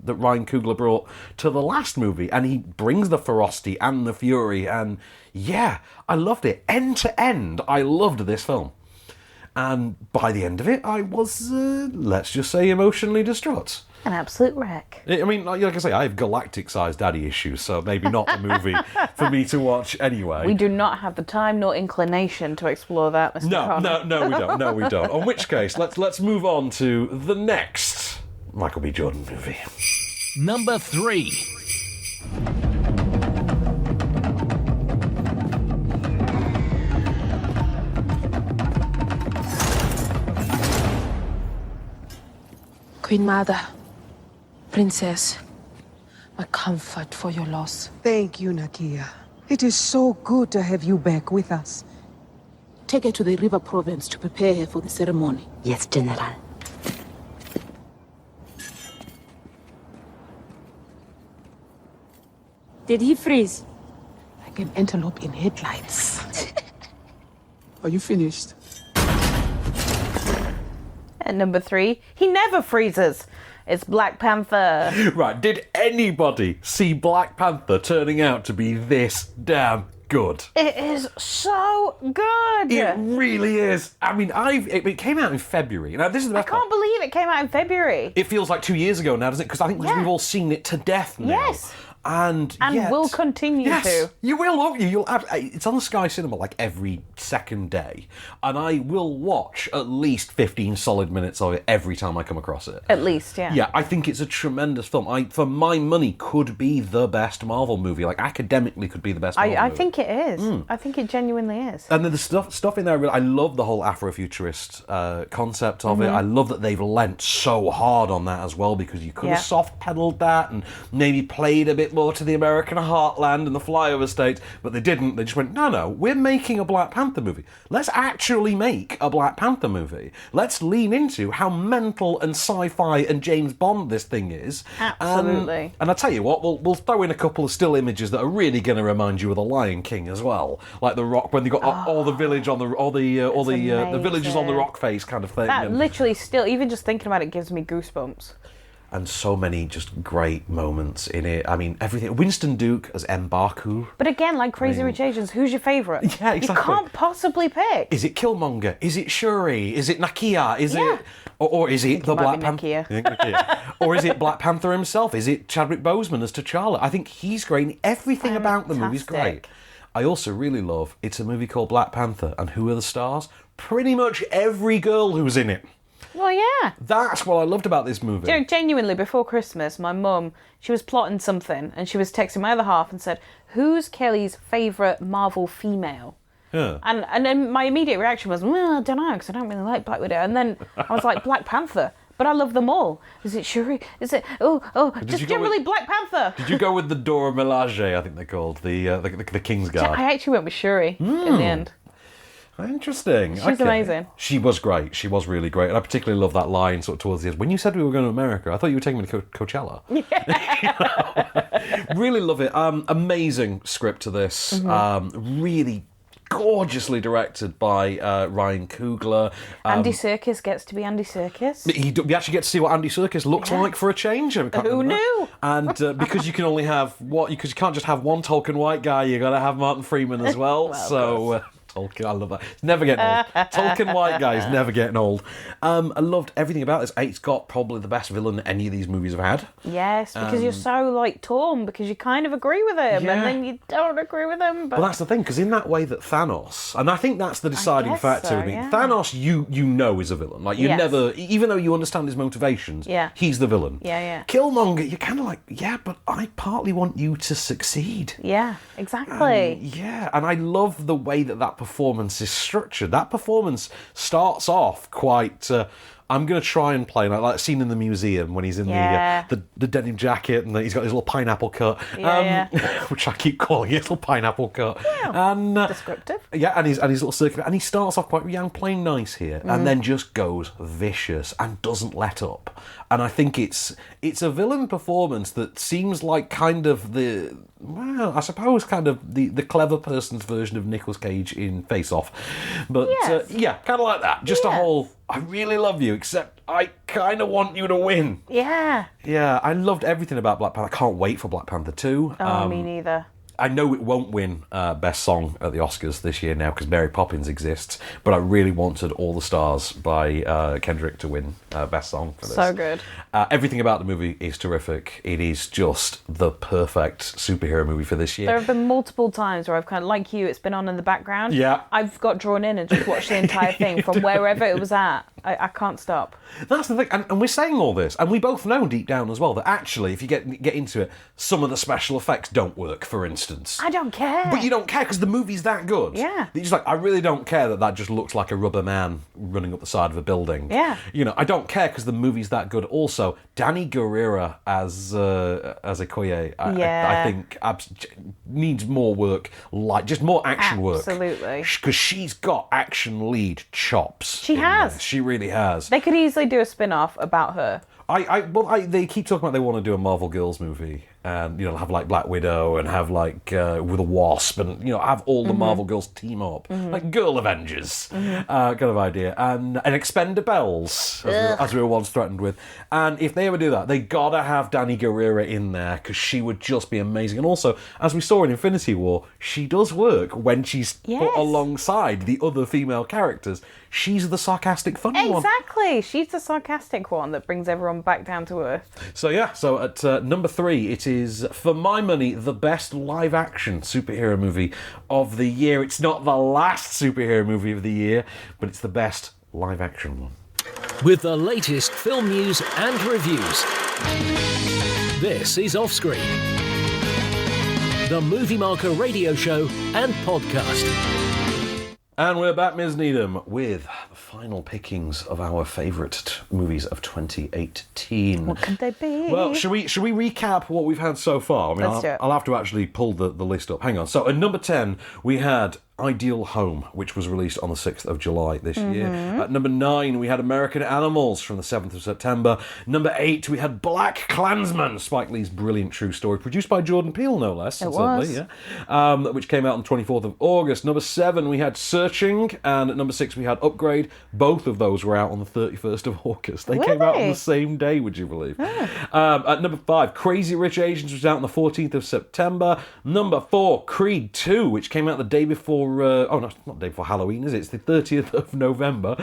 Ryan Coogler brought to the last movie, and he brings the ferocity and the fury, and yeah, I loved it. End to end, I loved this film. And by the end of it, I was, let's just say, emotionally distraught. An absolute wreck. I mean, like I say, I have galactic-sized daddy issues, so maybe not the movie for me to watch anyway. We do not have the time nor inclination to explore that, Mr. Connor. No, we don't. In which case, let's move on to the next Michael B. Jordan movie. Number 3. Queen Mother, Princess, my comfort for your loss. Thank you, Nakia. It is so good to have you back with us. Take her to the river province to prepare her for the ceremony. Yes, General. Did he freeze? Like an antelope in headlights. Are you finished? At number 3, he never freezes. It's Black Panther. Right, did anybody see Black Panther turning out to be this damn good? It is so good. It really is. I mean, it came out in February. Now, this is the best I can't believe it came out in February. It feels like 2 years ago now, doesn't it? Because I think we've all seen it to death now. Yes. And yet, will continue to. You will, won't you? It's on Sky Cinema like every second day, and I will watch at least 15 solid minutes of it every time I come across it. At least, yeah. Yeah, I think it's a tremendous film. For my money, could be the best Marvel movie. Like, academically could be the best Marvel movie. I think it is. I think it genuinely is. And then the stuff in there, I love the whole Afrofuturist concept of it. I love that they've lent so hard on that as well, because you could have soft-pedaled that and maybe played a bit more to the American heartland and the flyover states, but they didn't. They just went, no, we're making a Black Panther movie. Let's actually make a Black Panther movie. Let's lean into how mental and sci-fi and James Bond this thing is. Absolutely. And I tell you what, we'll throw in a couple of still images that are really going to remind you of The Lion King as well, like the rock when they got all the village on the the villages on the rock face kind of thing. That literally still, even just thinking about it, gives me goosebumps. And so many just great moments in it. I mean, everything. Winston Duke as M'Baku. But again, like Crazy Rich Asians, who's your favourite? Yeah, exactly. You can't possibly pick. Is it Killmonger? Is it Shuri? Is it Nakia? Is it... Or is it the Black Panther? Or is it Black Panther himself? Is it Chadwick Boseman as T'Challa? I think he's great. Everything about the movie's great. I also really love, it's a movie called Black Panther, and who are the stars? Pretty much every girl who's in it. Well, yeah. That's what I loved about this movie. You know, genuinely, before Christmas, my mum, she was plotting something, and she was texting my other half and said, who's Kelly's favourite Marvel female? Yeah. And then my immediate reaction was, well, I don't know, because I don't really like Black Widow. And then I was like, Black Panther. But I love them all. Is it Shuri? Is it... just generally Black Panther. Did you go with the Dora Milaje, I think they're called, the Kingsguard? I actually went with Shuri in the end. Interesting. She's amazing. She was great. She was really great. And I particularly love that line sort of towards the end. When you said we were going to America, I thought you were taking me to Coachella. Yeah. Really love it. Amazing script to this. Really gorgeously directed by Ryan Coogler. Andy Serkis gets to be Andy Serkis. We actually get to see what Andy Serkis looks like for a change. Who knew? And because you can only have because you can't just have one token white guy, you got to have Martin Freeman as well. Tolkien, I love that. It's never getting old. Tolkien white guy is never getting old. I loved everything about this. It's got probably the best villain any of these movies have had. Yes, because you're so like torn because you kind of agree with him Yeah. and then you don't agree with him. But Well, that's the thing, because in that way that Thanos, and I think that's the deciding guess factor. so, I mean, yeah. Thanos, you know, is a villain. Like you Yes. never, even though you understand his motivations, Yeah. he's the villain. Yeah. Killmonger, you're kind of like, yeah, but I partly want you to succeed. Yeah, exactly. Yeah, and I love the way that performance is structured. That performance starts off quite. I'm going to try and play like that scene in the museum when he's in the denim jacket and he's got his little pineapple cut, which I keep calling it, little pineapple cut. Yeah, and descriptive. Yeah, and his little circular, and he starts off quite young, playing nice here, and then just goes vicious and doesn't let up. And I think it's a villain performance that seems like kind of the clever person's version of Nicolas Cage in Face Off. But kind of like that. Just a whole, I really love you, except I kind of want you to win. Yeah. Yeah, I loved everything about Black Panther. I can't wait for Black Panther 2. Oh, me neither. I know it won't win Best Song at the Oscars this year now because Mary Poppins exists, but I really wanted All the Stars by Kendrick to win Best Song for this. So good. Everything about the movie is terrific. It is just the perfect superhero movie for this year. There have been multiple times where I've kind of, like you, it's been on in the background. Yeah. I've got drawn in and just watched the entire thing from wherever it was at. I can't stop. That's the thing, and we're saying all this, and we both know deep down as well that actually, if you get into it, some of the special effects don't work, for instance. I don't care. But you don't care because the movie's that good. Yeah. That you're just like, I really don't care that just looks like a rubber man running up the side of a building. Yeah. You know, I don't care because the movie's that good. Also, Danny Gurira as Okoye, I think needs more work, like just more action work. Absolutely. Because she's got action lead chops. She has. There. She really has. They could easily do a spin-off about her. They keep talking about they want to do a Marvel Girls movie and, have like Black Widow and have like with a Wasp and, have all the Marvel Girls team up. Like Girl Avengers kind of idea. And Expendables, as we were once threatened with. And if they ever do that, they gotta have Danny Gurira in there because she would just be amazing. And also, as we saw in Infinity War, she does work when she's put alongside the other female characters. She's the sarcastic, funny one. Exactly. She's the sarcastic one that brings everyone back down to earth. So at number 3, it is, for my money, the best live-action superhero movie of the year. It's not the last superhero movie of the year, but it's the best live-action one. With the latest film news and reviews, this is Offscreen, the Movie Marker radio show and podcast. And we're back, Ms. Needham, with the final pickings of our favourite movies of 2018. What could they be? Well, should we recap what we've had so far? I mean, Let's do it. I'll have to actually pull the list up. Hang on. So at number 10, we had Ideal Home, which was released on the 6th of July this year. At number 9, we had American Animals from the 7th of September. Number 8, we had Black Klansman, Spike Lee's brilliant true story, produced by Jordan Peele, no less. It was. Yeah. Which came out on the 24th of August. Number 7, we had Searching, and at number 6, we had Upgrade. Both of those were out on the 31st of August. They came out on the same day, would you believe? At number 5, Crazy Rich Asians was out on the 14th of September. Number 4, Creed 2, which came out the day before not the day before Halloween, is it? It's the 30th of November.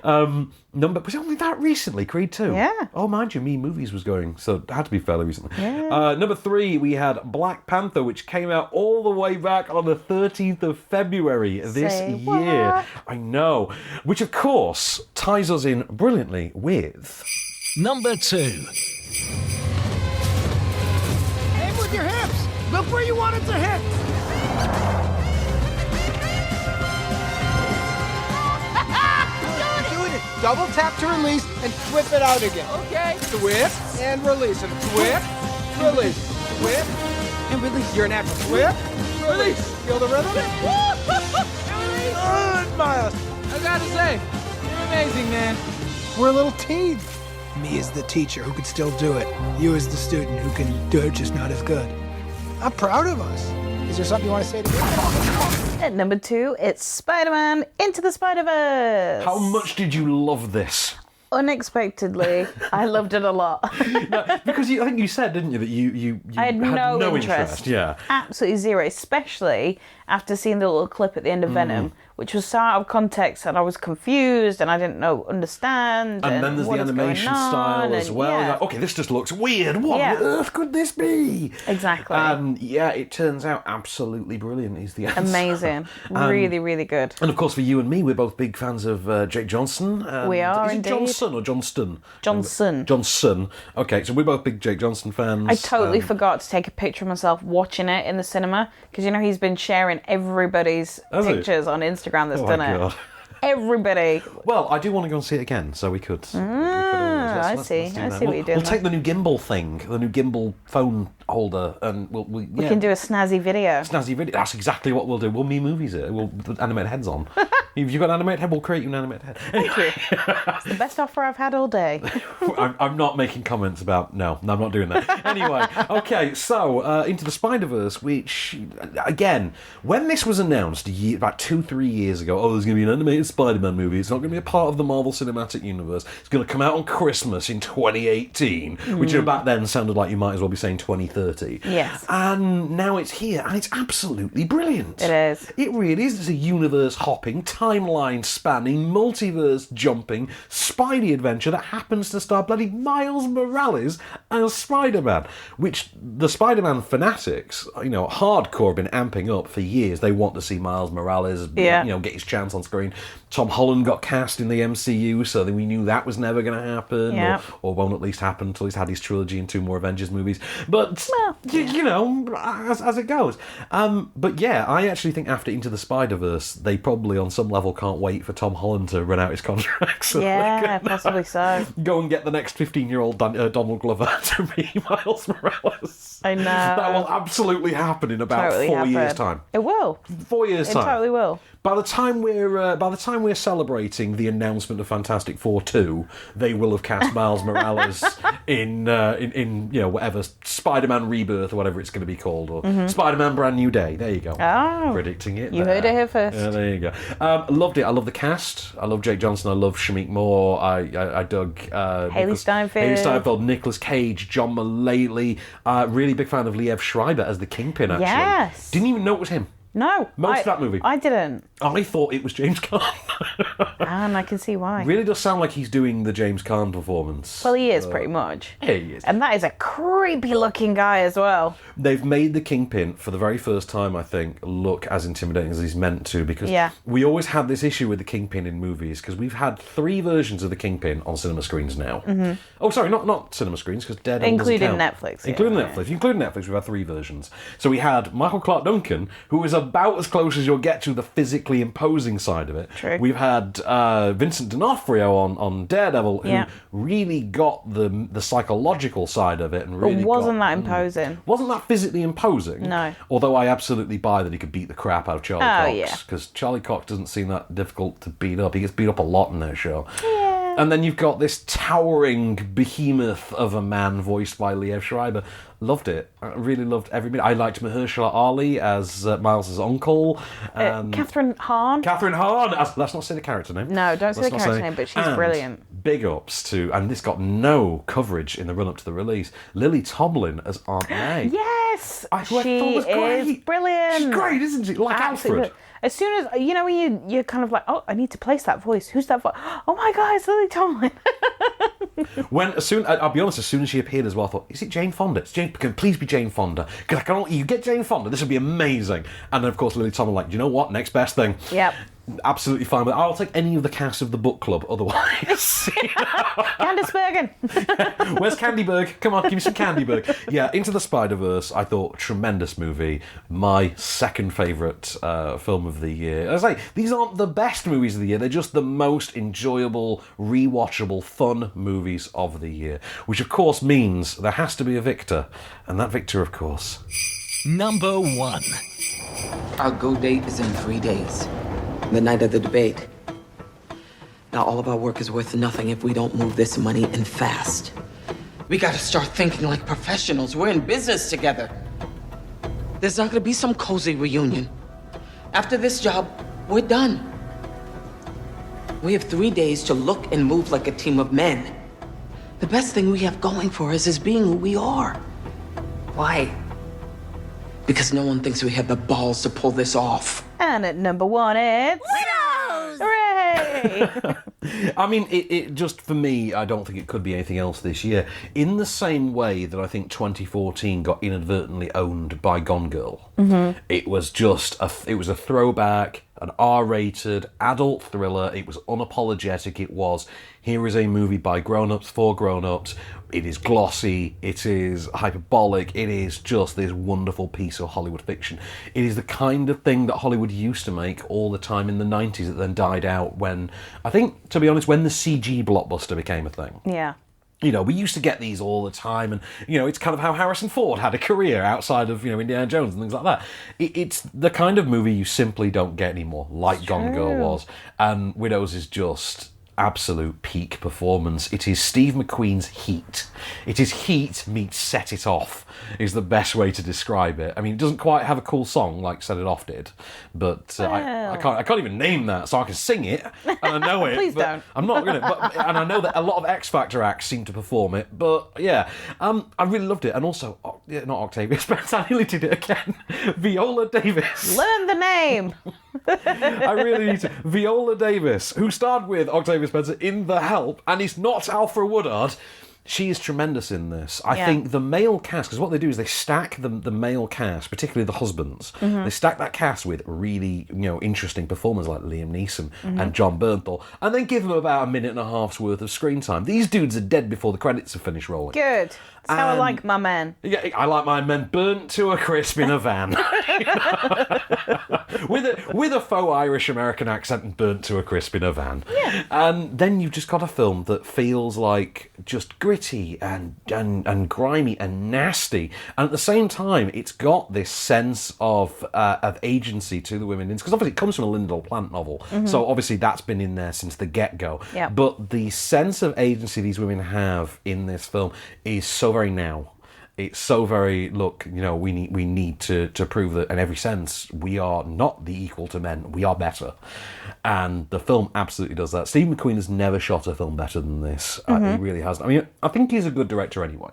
Was it only that recently, Creed 2? Yeah. Oh, mind you, Me Movies was going, so it had to be fairly recently. Yeah. Number 3, we had Black Panther, which came out all the way back on the 13th of February this year. What? I know. Which, of course, ties us in brilliantly with... Number 2. Aim with your hips! Look where you want it to hit! Doing it. Double tap to release and whip it out again. Okay. Whip and release. And whip, release. Whip and release. You're an actor. Whip, release. Feel the rhythm? Good, Miles. I gotta say, you're amazing, man. We're a little team. Me as the teacher who could still do it. You as the student who can do it, just not as good. I'm proud of us. Is there something you want to say to me? At number 2, it's Spider-Man Into the Spider-Verse. How much did you love this? Unexpectedly, I loved it a lot. Because I think you said, didn't you, that you I had no interest. Yeah. Absolutely zero, especially after seeing the little clip at the end of Venom, which was so out of context, and I was confused, and I didn't understand. And then there's the animation style as well. Yeah. Like, okay, this just looks weird. What on earth could this be? Exactly. And yeah, it turns out absolutely brilliant is the answer. Amazing. Really, really good. And of course, for you and me, we're both big fans of Jake Johnson. We are, is it indeed. Johnson or Johnston? Johnson. Johnson. Okay, so we're both big Jake Johnson fans. I totally forgot to take a picture of myself watching it in the cinema, because he's been sharing everybody's pictures on Instagram that's done it. Everybody. Well, I do want to go and see it again, so we could. I see what you're doing. We'll take the new gimbal thing, the new gimbal phone holder, and we can do a snazzy video. Snazzy video. That's exactly what we'll do. We'll movies it. We'll put animated heads on. If you've got an animated head, we'll create you an animated head. Thank you. It's the best offer I've had all day. I'm not making comments about. No, I'm not doing that. Anyway, okay. So Into the Spider-Verse, which again, when this was announced about 2-3 years ago, there's going to be an animated Spider-Man movie. It's not going to be a part of the Marvel Cinematic Universe. It's going to come out on Christmas in 2018, which back then sounded like you might as well be saying 2030. Yes. And now it's here, and it's absolutely brilliant. It is. It really is. It's a universe-hopping, timeline-spanning, multiverse-jumping Spidey adventure that happens to star bloody Miles Morales as Spider-Man, which the Spider-Man fanatics, hardcore, have been amping up for years. They want to see Miles Morales, get his chance on screen. Tom Holland got cast in the MCU, so we knew that was never going to happen, or won't at least happen until he's had his trilogy and 2 more Avengers movies. But, as it goes. But yeah, I actually think after Into the Spider-Verse, they probably on some level can't wait for Tom Holland to run out his contract. So possibly so. Go and get the next 15-year-old Donald Glover to be Miles Morales. I know. That will absolutely happen in about 4 years' time. It will. 4 years' time. It totally will. By the time we're celebrating the announcement of Fantastic Four 2, they will have cast Miles Morales in whatever Spider-Man Rebirth or whatever it's going to be called, or Spider-Man Brand New Day. There you go. Oh, predicting it. You heard it here first. There you go. Loved it. I love the cast. I love Jake Johnson. I love Shamik Moore. I dug Haley Steinfeld, Nicolas Cage, John Mulaney. Really big fan of Liev Schreiber as the Kingpin. Actually, yes. Didn't even know it was him. No. Most of that movie. I didn't. I thought it was James Caan. And I can see why. Really does sound like he's doing the James Caan performance. Well, he is pretty much. Yeah, he is. And that is a creepy looking guy as well. They've made the Kingpin, for the very first time, I think, look as intimidating as he's meant to, because we always had this issue with the Kingpin in movies, because we've had 3 versions of the Kingpin on cinema screens now. Mm-hmm. Oh, sorry, not cinema screens, because Daredevil including doesn't count. Netflix. Including Netflix. If you include Netflix, we've had 3 versions. So we had Michael Clarke Duncan, who is about as close as you'll get to the physically imposing side of it. True. We've had Vincent D'Onofrio on Daredevil, who really got the psychological side of it, and really wasn't that imposing. Wasn't that physically imposing? No. Although I absolutely buy that he could beat the crap out of Charlie Cox. Yeah. Because Charlie Cox doesn't seem that difficult to beat up. He gets beat up a lot in that show. Yeah. And then you've got this towering behemoth of a man voiced by Liev Schreiber. Loved it. I really loved every minute. I liked Mahershala Ali as Miles' uncle. Catherine Hahn. Catherine Hahn. Let's not say the character name. No, don't say the character name, but she's brilliant. Big ups to, and this got no coverage in the run-up to the release, Lily Tomlin as Aunt May. Yes! She is brilliant. She's great, isn't she? Like absolutely. Alfred. As soon as, when you're kind of like, I need to place that voice. Who's that voice? Oh my God, it's Lily Tomlin. I'll be honest, as soon as she appeared as well, I thought, is it Jane Fonda? Can please be Jane Fonda? Because you get Jane Fonda, this would be amazing. And then, of course, Lily Tomlin, do you know what? Next best thing. Yep. Absolutely fine with it. I'll take any of the cast of the book club otherwise. Candice Bergen. Where's Candyberg? Come on, give me some Candyberg. Yeah, Into the Spider-Verse, I thought, tremendous movie. My second favourite film of the year. As I say, these aren't the best movies of the year, they're just the most enjoyable, rewatchable, fun movies of the year. Which, of course, means there has to be a victor. And that victor, of course... Number 1. Our go date is in 3 days. The night of the debate. Now, all of our work is worth nothing if we don't move this money and fast. We gotta start thinking like professionals. We're in business together. There's not gonna be some cozy reunion. After this job, we're done. We have 3 days to look and move like a team of men. The best thing we have going for us is being who we are. Why? Because no one thinks we have the balls to pull this off. And at number 1, it's... Widows! Hooray! I mean, it just, for me, I don't think it could be anything else this year. In the same way that I think 2014 got inadvertently owned by Gone Girl. Mm-hmm. It was just it was a throwback, an R-rated adult thriller. It was unapologetic. It was, here is a movie by grown-ups for grown-ups. It is glossy. It is hyperbolic. It is just this wonderful piece of Hollywood fiction. It is the kind of thing that Hollywood used to make all the time in the 90s that then died out when, I think, to be honest, when the CG blockbuster became a thing. Yeah. You know, we used to get these all the time, and, you know, it's kind of how Harrison Ford had a career outside of, you know, Indiana Jones and things like that. It's the kind of movie you simply don't get anymore, like Gone Girl was. And Widows is just absolute peak performance. It is Steve McQueen's Heat. It is Heat meets Set It Off, is the best way to describe it. I mean, it doesn't quite have a cool song like Set It Off did, but I can't even name that, so I can sing it, and I know it. Please but don't. I'm not going to. And I know that a lot of X Factor acts seem to perform it, but yeah, I really loved it. And also, not Octavia Spencer, I nearly did it again. Viola Davis. Learn the name. I really need to. Viola Davis, who starred with Octavia Spencer in The Help, and is not Alfred Woodard. She is tremendous in this. I think the male cast, because what they do is they stack the male cast, particularly the husbands, they stack that cast with really, you know, interesting performers like Liam Neeson and John Bernthal, and then give them about a minute and a half's worth of screen time. These dudes are dead before the credits have finished rolling. Good. That's how I like my men. Yeah, I like my men burnt to a crisp in a van. with a faux Irish-American accent and burnt to a crisp in a van. Yeah. And then you've just got a film that feels like just gritty and grimy and nasty. And at the same time, it's got this sense of agency to the women. Because obviously it comes from a Lyndall Plant novel. So obviously that's been in there since the get-go. Yep. But the sense of agency these women have in this film is so very now. It's so very, look, you know, we need to prove that in every sense we are not the equal to men, we are better. And the film absolutely does that. Steve McQueen has never shot a film better than this. He really hasn't. I mean, I think he's a good director anyway,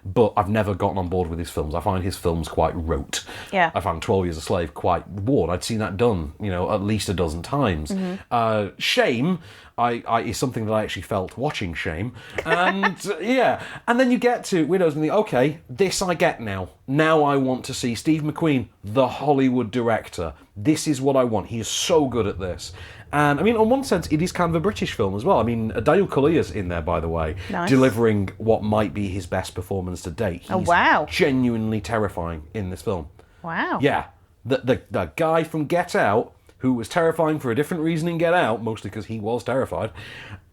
but I've never gotten on board with his films. I find his films quite rote. Yeah. I found 12 Years a Slave quite worn. I'd seen that done, you know, at least a dozen times. Shame is something that I actually felt watching Shame. And yeah. And then you get to Widows and think, okay, this I get now. Now I want to see Steve McQueen, the Hollywood director. This is what I want. He is so good at this. And I mean, on one sense, it is kind of a British film as well. I mean, Daniel Kaluuya's in there, by the way, delivering what might be his best performance to date. He's genuinely terrifying in this film. Wow. Yeah. The guy from Get Out, who was terrifying for a different reason in Get Out, mostly because he was terrified,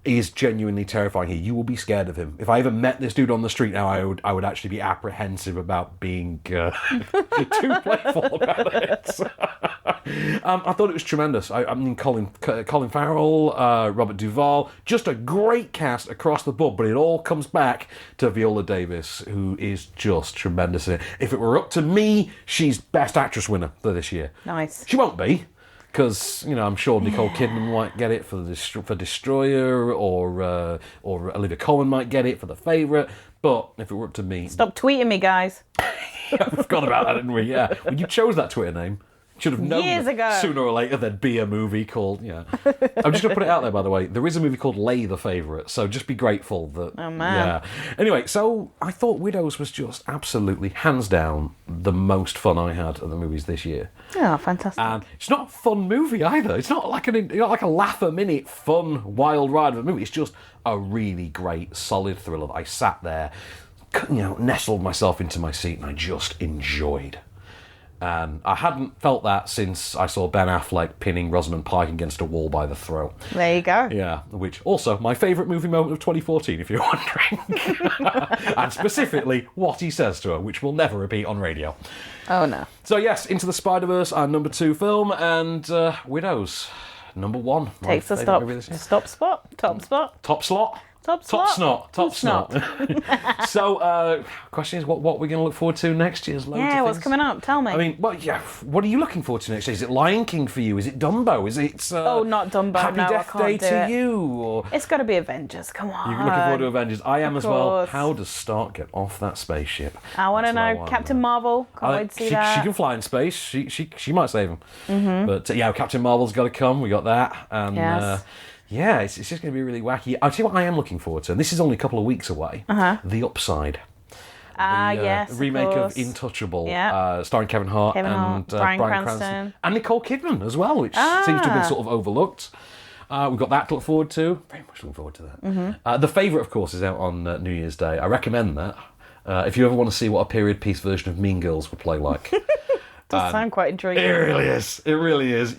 is genuinely terrifying here. You will be scared of him. If I ever met this dude on the street now, I would actually be apprehensive about being too playful about it. I thought it was tremendous. I mean, Colin Farrell, Robert Duvall, just a great cast across the board, but it all comes back to Viola Davis, who is just tremendous in it. If it were up to me, she's Best Actress winner for this year. Nice. She won't be, because, you know, I'm sure Nicole Kidman might get it for Destroyer, or Olivia Colman might get it for The Favourite. But if it were up to me... Stop tweeting me, guys. We forgot about that, didn't we? Yeah. When you chose that Twitter name, should have known years ago. Sooner or later there'd be a movie called... Yeah. I'm just going to put it out there, by the way. There is a movie called Lay the Favourite, so just be grateful that... Oh, man. Yeah. Anyway, so I thought Widows was just absolutely, hands down, the most fun I had at the movies this year. Oh, fantastic. And it's not a fun movie either. It's not like a laugh-a-minute, fun, wild ride of a movie. It's just a really great, solid thriller that I sat there, you know, nestled myself into my seat and I just enjoyed. And I hadn't felt that since I saw Ben Affleck pinning Rosamund Pike against a wall by the throat. There you go. Yeah, which also my favourite movie moment of 2014, if you're wondering. And specifically what he says to her, which will never repeat on radio. Oh no. So yes, Into the Spider-Verse, our number 2 film, and Widows, number 1. Takes the top spot. Top snot. So, question is, what we're going to look forward to next year? Yeah, what's coming up? Tell me. I mean, what are you looking forward to next year? Is it Lion King for you? Is it Dumbo? Is it not Dumbo. Happy no, Death I can't Day do to it. you? Or It's got to be Avengers. Come on. you're looking forward to Avengers? I am Of as well. course. How does Stark get off that spaceship? I want to That's what I know. wanna Captain Marvel. Can't wait to see she that. can fly in space. She might save him. Mhm. But yeah, Captain Marvel's got to come. We got that. And Yes. yeah, it's just going to be really wacky. I'll tell you what I am looking forward to, and this is only a couple of weeks away. The Upside. Yes, remake of of course. Intouchable, Yeah. Starring Kevin Hart and Bryan Bryan Cranston. and Nicole Kidman as well, which seems to have been sort of overlooked. We've got that to look forward to. Very much looking forward to that. Mhm. The Favourite, of course, is out on New Year's Day. I recommend that. If you ever want to see what a period piece version of Mean Girls would play like. Does sound quite intriguing. It really is. It really is.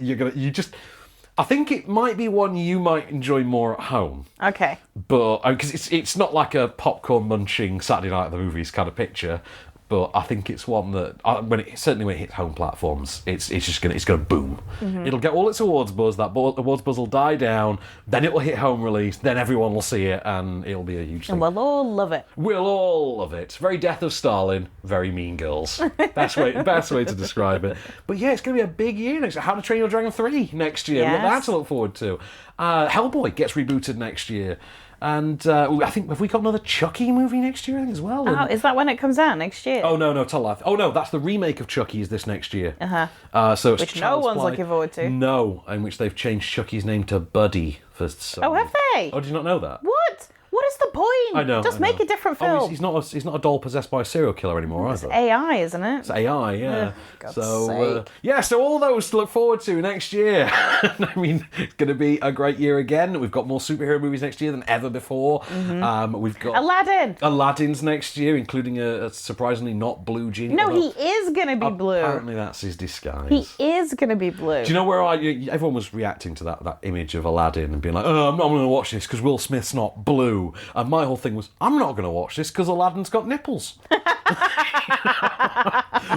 I think it might be one you might enjoy more at home. Okay. But because it's not like a popcorn munching Saturday night at the movies kind of picture, but I think it's one that when it hits home platforms, it's gonna boom. Mhm. It'll get all its awards buzz. That awards buzz will die down. Then it will hit home release. Then everyone will see it, and it'll be a huge thing. And we'll all love it. We'll all love it. Very Death of Stalin, very Mean Girls. Best way to describe it. But yeah, it's going to be a big year next year. How to Train Your Dragon 3 next year. We've got that Yes. to look forward to. Hellboy gets rebooted next year. And I think, have we got another Chucky movie next year as well? Oh, is that when it comes out next year? Oh, no, tell life. Oh, no, that's the remake of Chucky is this next year. So it's Which no Child's one's Play. looking forward to. No, in which they've changed Chucky's name to Buddy for some... Oh, have they? Oh, did you not know that? What? What is the point? I know. Just I know. make a different Oh, film. he's not a doll possessed by a serial killer anymore It's either. AI, isn't it? It's AI, yeah. Ugh, God's so sake. so all those to look forward to next year. I mean, it's going to be a great year again. We've got more superhero movies next year than ever before. We've got Aladdin. Aladdin's next year, including a surprisingly not blue genie. No, although he is going to be blue. Apparently, that's his disguise. He is going to be blue. Do you know where everyone was reacting to that image of Aladdin and being like, "Oh, I'm not going to watch this because Will Smith's not blue." And my whole thing was, I'm not going to watch this because Aladdin's got nipples.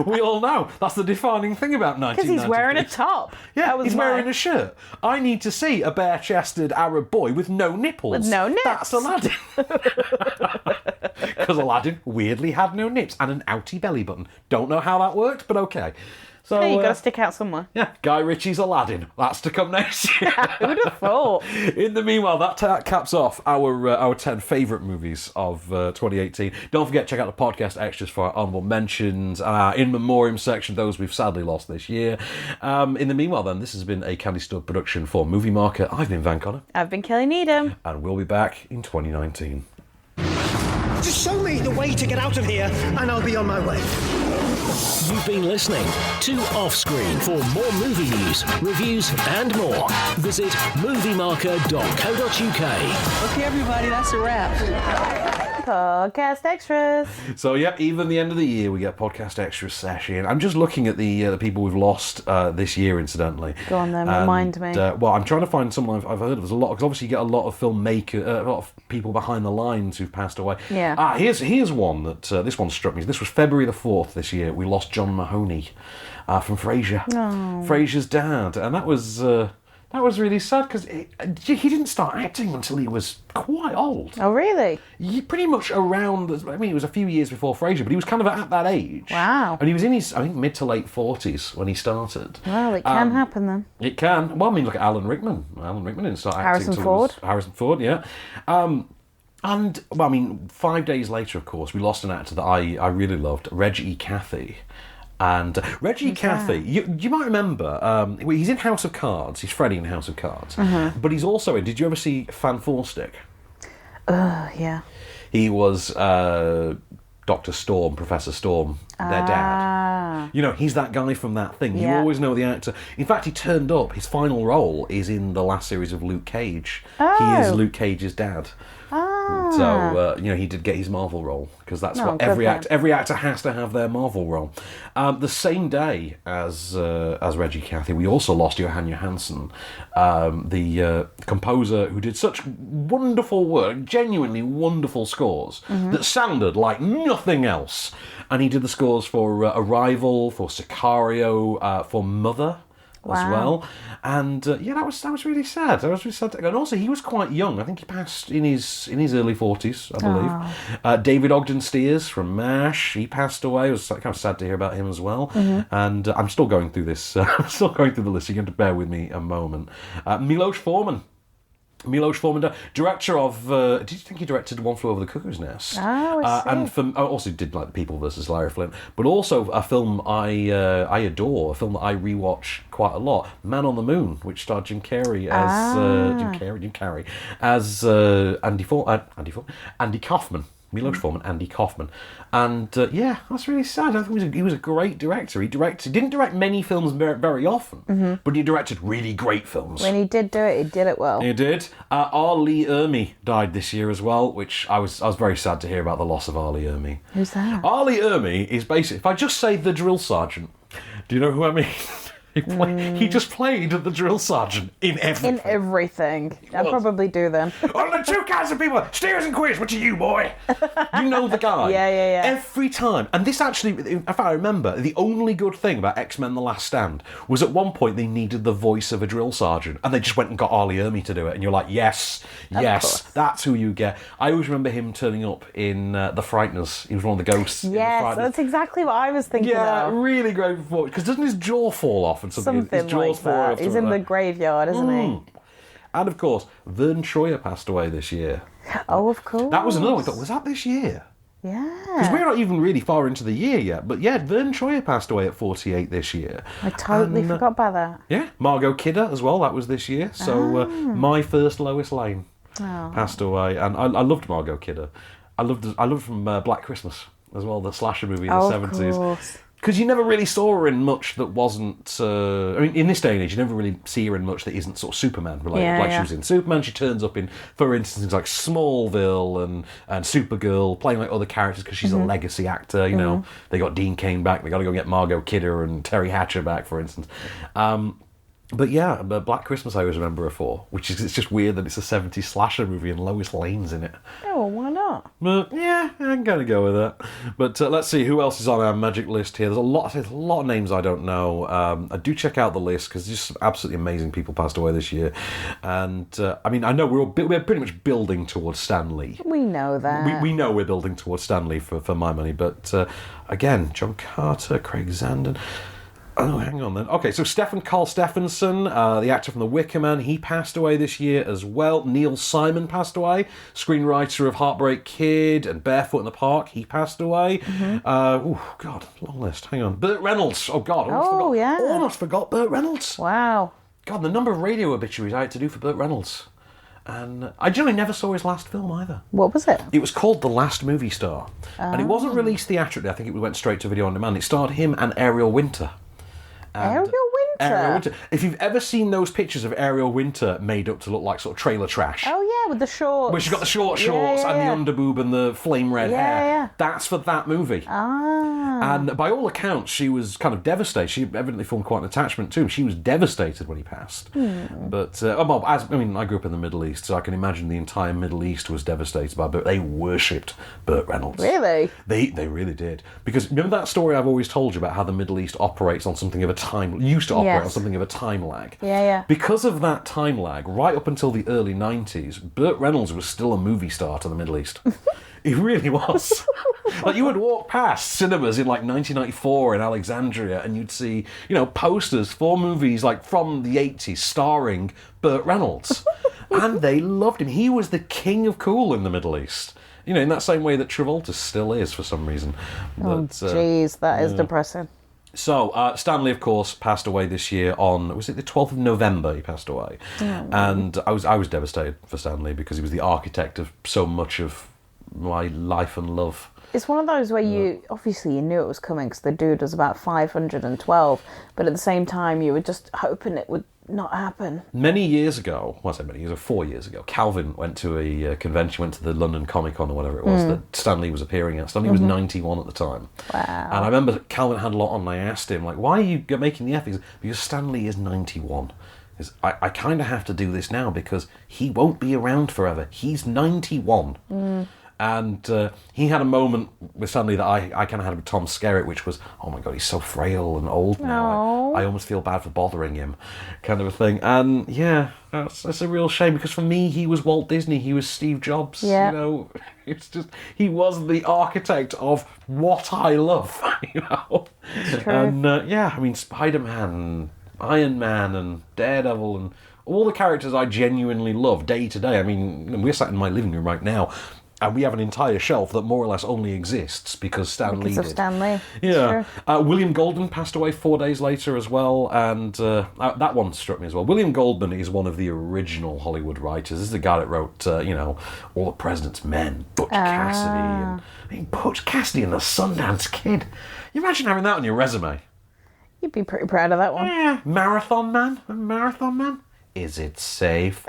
We all know that's the defining thing about 1993. Because he's wearing a top. Yeah, he's wearing a shirt. I need to see a bare-chested Arab boy with no nipples. With no nips. That's Aladdin. Because Aladdin weirdly had no nips and an outie belly button. Don't know how that worked, but okay. So Hey, you got to stick out somewhere. yeah, Guy Ritchie's Aladdin. That's to come next year. Who would have thought? In the meanwhile, that caps off our 10 favourite movies of 2018. Don't forget, check out the podcast extras for our honourable mentions, in memoriam section, those we've sadly lost this year. In the meanwhile, then, this has been a Candy Stub production for Movie Marker. I've been Van Connor, I've been Kelly Needham. and we'll be back in 2019. Just show me the way to get out of here, and I'll be on my way. You've been listening to Offscreen. For more movie news, reviews, and more, visit moviemarker.co.uk. Okay, everybody, that's a wrap. Podcast extras. So, yep, even the end of the year, we get podcast extra session. I'm just looking at the people we've lost this year, incidentally. Go on then, remind me. Well, I'm trying to find someone I've heard of. There's a lot, because obviously you get a lot of filmmakers, a lot of people behind the lines who've passed away. Yeah. Here's one that, this one struck me. This was February the 4th this year. We lost John Mahoney from Frasier. Oh. Frasier's dad. And that was really sad, because he didn't start acting until he was quite old. Oh, really? Pretty much around, it was a few years before Frasier, but he was kind of at that age. Wow. And he was in his, I think, mid to late 40s when he started. Well, it can happen then. It can. Well, I mean, look at Alan Rickman. Alan Rickman didn't start acting Harrison till Ford. Harrison Ford, yeah. And, well, I mean, 5 days later, of course, we lost an actor that I really loved, Reg E. Cathy. And Reggie Cathy, you might remember, he's in House of Cards. He's Freddy in House of Cards. But he's also in, did you ever see Fan Four Stick? Yeah. He was Dr. Storm, Professor Storm, their dad. You know, he's that guy from that thing. You Yeah. always know the actor. In fact, he turned up. His final role is in the last series of Luke Cage. Oh. He is Luke Cage's dad. So, he did get his Marvel role, because that's what every actor has to have their Marvel role. The same day as Reggie Cathy, we also lost Johan Johansson, the composer who did such wonderful work, genuinely wonderful scores, that sounded like nothing else. And he did the scores for Arrival, for Sicario, for Mother. as well. And that was really sad. I was really sad. And also, he was quite young. I think he passed in his early 40s, I believe. David Ogden Stiers from MASH, he passed away. It was kind of sad to hear about him as well. And I'm still going through this. I'm still going through the list. You're going to bear with me a moment. Milos Forman, director of. Did you think he directed One Flew Over the Cuckoo's Nest? Oh, I see. And also did like The People versus Larry Flint, but also a film I adore, a film that I rewatch quite a lot, Man on the Moon, which starred Jim Carrey as Andy Kaufman. Milos Forman, Andy Kaufman. And that's really sad. I think he was a great director. He didn't direct many films very often, but he directed really great films. When he did do it, he did it well. He did. R. Lee Ermey died this year as well, which I was very sad to hear about the loss of R. Lee Ermey. Who's that? R. Lee Ermey is basically, if I just say the drill sergeant, do you know who I mean? He just played the drill sergeant in everything. In everything. I'd probably do then. Well, the two kinds of people, steers and queers, what are you, boy? You know the guy. Yeah. Every time. And this actually, if I remember, the only good thing about X-Men The Last Stand was at one point they needed the voice of a drill sergeant, and they just went and got R. Lee Ermey to do it, and you're like, yes, that's who you get. I always remember him turning up in The Frighteners. He was one of the ghosts in The Frighteners. That's exactly what I was thinking of. Really great performance. Because doesn't his jaw fall off? Something like that. He's in the graveyard, isn't he? And of course, Vern Troyer passed away this year. Oh, of course. That was another one I thought, was that this year? Yeah. Because we're not even really far into the year yet. But yeah, Vern Troyer passed away at 48 this year. I totally forgot about that. Yeah, Margot Kidder as well, that was this year. So my first Lois Lane passed away. And I loved Margot Kidder. I loved from Black Christmas as well, the slasher movie in the 70s. Of course. Because you never really saw her in much that wasn't... in this day and age, you never really see her in much that isn't sort of Superman related. She was in Superman, she turns up in, for instance, things like Smallville and Supergirl, playing like other characters because she's a legacy actor, you know. They got Dean Cain back, they got to go get Margot Kidder and Terry Hatcher back, for instance. But yeah, Black Christmas I always remember her for, which is, it's just weird that it's a 70s slasher movie and Lois Lane's in it. Oh, why not? But yeah, I'm going to go with that. But let's see who else is on our magic list here. There's a lot of names I don't know. I do check out the list because just some absolutely amazing people passed away this year. And I mean, I know we're pretty much building towards Stan Lee. We know that. We know we're building towards Stan Lee for my money. But again, John Carter, Craig Zandon. Oh, hang on then. Okay, so Stephen Carl Stephenson, the actor from The Wicker Man, he passed away this year as well. Neil Simon passed away, screenwriter of Heartbreak Kid and Barefoot in the Park, he passed away. Oh, God, long list. Hang on. Burt Reynolds. Oh, God. Almost forgot Burt Reynolds. Wow. God, the number of radio obituaries I had to do for Burt Reynolds. And I generally never saw his last film either. What was it? It was called The Last Movie Star. And it wasn't released theatrically. I think it went straight to video on demand. It starred him and Ariel Winter. Ariel Winter? If you've ever seen those pictures of Ariel Winter made up to look like sort of trailer trash. Oh, yeah, with the shorts. Where she's got the short shorts and the underboob and the flame red hair. Yeah. That's for that movie. And by all accounts, she was kind of devastated. She evidently formed quite an attachment to him. She was devastated when he passed. But, I grew up in the Middle East, so I can imagine the entire Middle East was devastated by Burt. They worshipped Burt Reynolds. Really? They really did. Because remember that story I've always told you about how the Middle East operates on something of a used to operate on something of a time lag. Yeah. Because of that time lag, right up until the early 90s, Burt Reynolds was still a movie star to the Middle East. He really was. Like, you would walk past cinemas in like 1994 in Alexandria and you'd see, posters for movies like from the 80s starring Burt Reynolds. And they loved him. He was the king of cool in the Middle East. In that same way that Travolta still is for some reason. Jeez, that is depressing. So, Stan Lee, of course, passed away this year on, was it the 12th of November he passed away? And I was devastated for Stan Lee because he was the architect of so much of my life and love. It's one of those where you knew it was coming because the dude was about 512, but at the same time you were just hoping it would not happen. Many years ago, 4 years ago, Calvin went to a convention, went to the London Comic Con or whatever it was that Stan Lee was appearing at. Stan Lee was 91 at the time. Wow. And I remember Calvin had a lot on and I asked him, like, why are you making the effort? Because Stan Lee is 91. I kind of have to do this now because he won't be around forever. He's 91. And he had a moment with Stanley that I kind of had with Tom Skerritt, which was, oh my God, he's so frail and old now. I almost feel bad for bothering him, kind of a thing. And yeah, that's a real shame, because for me, he was Walt Disney. He was Steve Jobs. Yeah. You know, it's just, he was the architect of what I love, you know. It's true. And yeah, I mean, Spider-Man, and Iron Man, and Daredevil, and all the characters I genuinely love day to day. I mean, we're sat in my living room right now, and we have an entire shelf that more or less only exists because Stan Lee did. Stan Lee. Yeah. William Goldman passed away 4 days later as well, and that one struck me as well. William Goldman is one of the original Hollywood writers. This is the guy that wrote, you know, All the President's Men, Butch Cassidy, and Butch Cassidy and the Sundance Kid. You imagine having that on your resume? You'd be pretty proud of that one. Yeah. Marathon Man. Is it safe?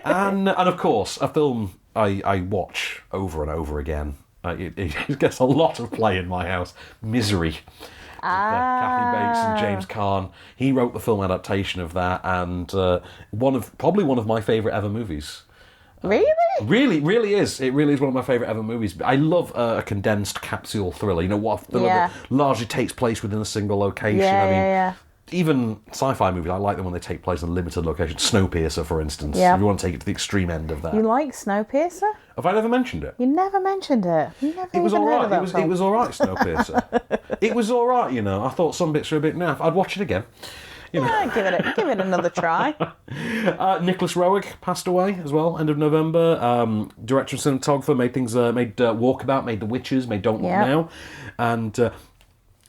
and of course, a film I watch over and over again. It gets a lot of play in my house. Misery. With Kathy Bates and James Caan. He wrote the film adaptation of that, and probably one of my favourite ever movies. Really? Really is. It really is one of my favourite ever movies. I love a condensed capsule thriller. You know, what that largely takes place within a single location. Yeah. Even sci-fi movies, I like them when they take place in limited locations. Snowpiercer, for instance. Yeah. If you want to take it to the extreme end of that. You like Snowpiercer? Have I never mentioned it? You never mentioned it. You never It was even all heard right. of that It film. was all right, Snowpiercer. It was all right, you know. I thought some bits were a bit naff. I'd watch it again. You know. Yeah, give it another try. Nicholas Roeg passed away as well, end of November. Director and cinematographer, made Walkabout, made The Witches, made Don't Look Now, and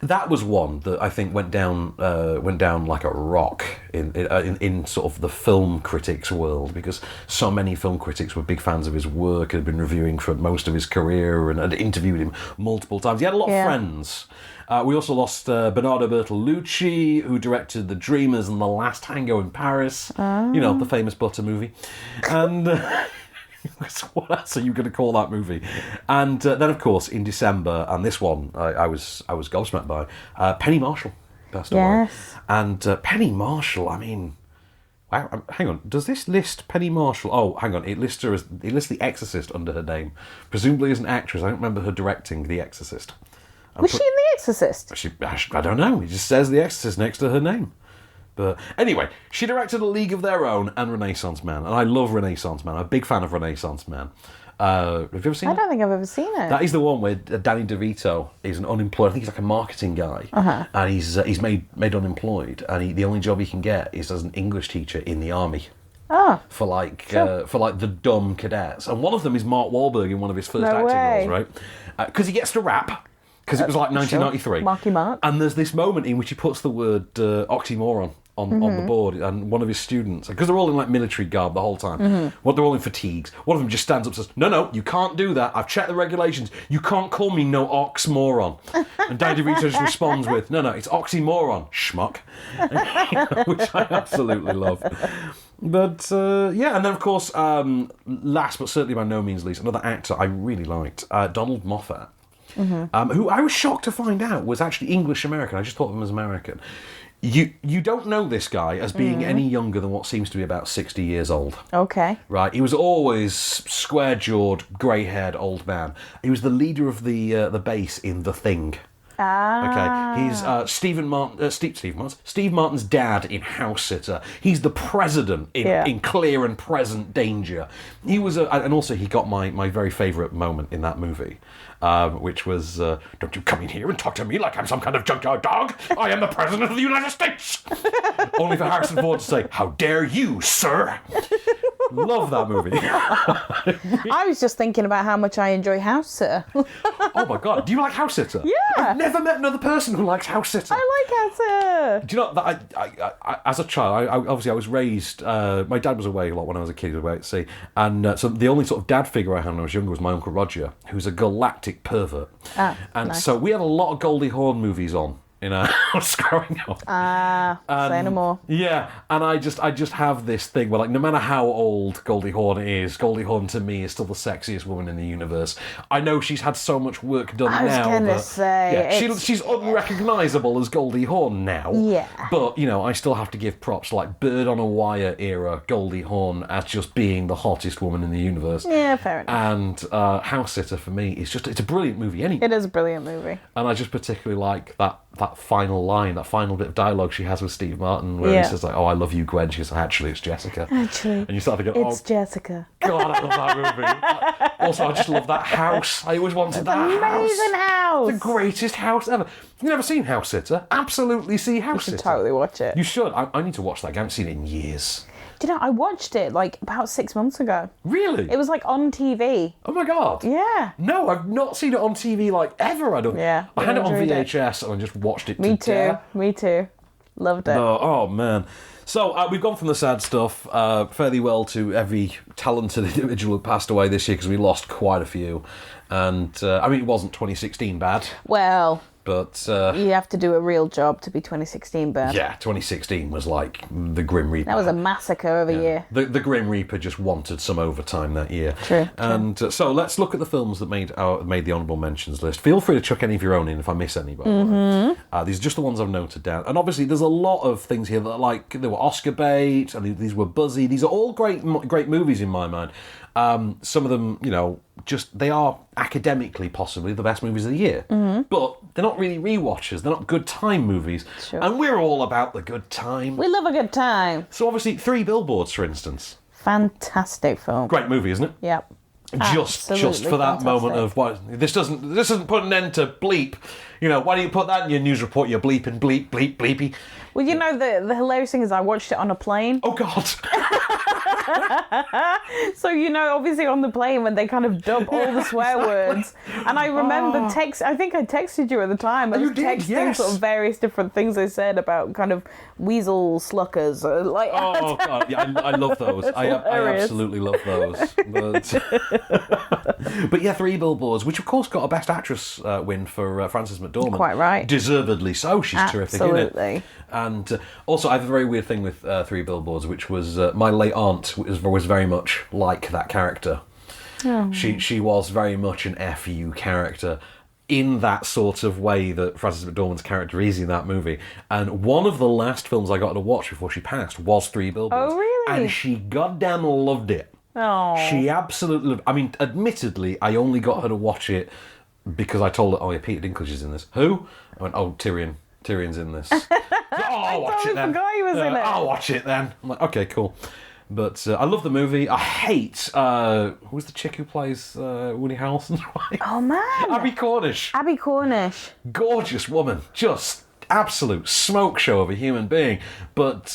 that was one that I think went down like a rock in sort of the film critics world, because so many film critics were big fans of his work, had been reviewing for most of his career, and had interviewed him multiple times. He had a lot of friends. We also lost Bernardo Bertolucci, who directed The Dreamers and The Last Tango in Paris. You know, the famous Butter movie. And what else are you going to call that movie? And then, of course, in December, and this one I was gobsmacked by, Penny Marshall passed away. And Penny Marshall, I mean, wow, hang on, does this list Penny Marshall? Oh, hang on, it lists The Exorcist under her name, presumably as an actress. I don't remember her directing The Exorcist. Was she in The Exorcist? I don't know. It just says The Exorcist next to her name. But anyway, she directed A League of Their Own and Renaissance Man, and I love Renaissance Man. I'm a big fan of Renaissance Man. Have you ever seen it? I don't think I've ever seen it. That is the one where Danny DeVito is an unemployed. I think he's like a marketing guy, and he's made unemployed, and the only job he can get is as an English teacher in the army. For the dumb cadets, and one of them is Mark Wahlberg in one of his first acting roles, right? Because he gets to rap. Because it was like 1993. Sure. Marky Mark. And there's this moment in which he puts the word oxymoron on the board, and one of his students, because they're all in like military garb the whole time, they're all in fatigues, one of them just stands up and says, no, you can't do that, I've checked the regulations, you can't call me no oxymoron. And Danny DeVito just responds with, no, it's oxymoron, schmuck. Which I absolutely love. But yeah, and then of course, last but certainly by no means least, another actor I really liked, Donald Moffat. Who I was shocked to find out was actually English-American. I just thought of him as American. You don't know this guy as being any younger than what seems to be about 60 years old. Okay. Right? He was always square-jawed, grey-haired old man. He was the leader of the base in The Thing. Okay, he's Steve Martin's dad in House Sitter. He's the president in Clear and Present Danger. He was, and also he got my very favourite moment in that movie, which was, "Don't you come in here and talk to me like I'm some kind of junkyard dog. I am the president of the United States." Only for Harrison Ford to say, "How dare you, sir?" Love that movie. I was just thinking about how much I enjoy House Sitter. Oh my God, do you like House Sitter? Yeah. I've never met another person who likes House Sitter. I like House Sitter. Do you know that I as a child, I was raised. My dad was away a lot when I was a kid, he was away at sea, and so the only sort of dad figure I had when I was younger was my Uncle Roger, who's a galactic pervert. And nice. so we had a lot of Goldie Hawn movies on in our house growing up. Say no more. Yeah, and I just have this thing where, like, no matter how old Goldie Hawn is, Goldie Hawn to me is still the sexiest woman in the universe. I know she's had so much work done I was now. gonna that, say, she's unrecognisable as Goldie Hawn now. Yeah. But, you know, I still have to give props to, like, Bird on a Wire era Goldie Hawn as just being the hottest woman in the universe. Yeah, fair enough. And House Sitter, for me, it's a brilliant movie anyway. It is a brilliant movie. And I just particularly like that final line, that final bit of dialogue she has with Steve Martin, where he says, like, "Oh, I love you, Gwen." She goes, "Actually, it's Jessica." And you start thinking, it's Jessica. God, I love that movie. Also, I just love that house. I always wanted that amazing house. The greatest house ever. You've never seen House Sitter? Absolutely see House Sitter. You should totally watch it. You should. I need to watch that. I haven't seen it in years. Do you know, I watched it like about 6 months ago. Really? It was like on TV. Oh my God. Yeah. No, I've not seen it on TV like ever. I don't. Yeah. I had it on enjoyed VHS and I just watched it. Me to too. death. Me too. Loved it. Oh man. So we've gone from the sad stuff fairly well to every talented individual who passed away this year, because we lost quite a few. And I mean, it wasn't 2016 bad. Well, but you have to do a real job to be 2016 bad. Yeah, 2016 was like the Grim Reaper. That was a massacre of a year. The Grim Reaper just wanted some overtime that year. True. And so let's look at the films that made the honourable mentions list. Feel free to chuck any of your own in if I miss any. By the way. These are just the ones I've noted down. And obviously, there's a lot of things here that are like, they were Oscar bait, and these were buzzy. These are all great movies in my mind. Some of them, you know, just they are academically possibly the best movies of the year, but they're not really rewatches. They're not good time movies, and we're all about the good time. We love a good time. So obviously, Three Billboards, for instance, fantastic film, great movie, isn't it? Yep. Just for that moment of what this doesn't put an end to bleep. You know, why do you put that in your news report? You're bleeping, bleep, bleep, bleepy. Well, you know, the hilarious thing is I watched it on a plane. Oh, God. So, you know, obviously on the plane when they kind of dub all the swear words. And I remember I think I texted you at the time. I was texting sort of various different things they said about kind of weasel sluckers. Oh, God. Yeah, I love those. I absolutely love those. But yeah, Three Billboards, which of course got a Best Actress win for Frances McDormand. Quite right. Deservedly so. She's terrific, isn't it? Absolutely. And also, I have a very weird thing with Three Billboards, which was my late aunt was very much like that character. Oh. She was very much an FU character in that sort of way that Frances McDormand's character is in that movie. And one of the last films I got to watch before she passed was Three Billboards. Oh, really? And she goddamn loved it. Oh. She absolutely loved it. I mean, admittedly, I only got her to watch it because I told her, "Oh yeah, Peter Dinklage is in this." Who? I went, "Oh, Tyrion's in this." I'll watch it then. I forgot he was in it. I'll watch it then. I'm like, okay, cool. But I love the movie. I hate who's the chick who plays Woody Harrelson's wife? Oh man, Abby Cornish. Abby Cornish, gorgeous woman, just absolute smoke show of a human being, but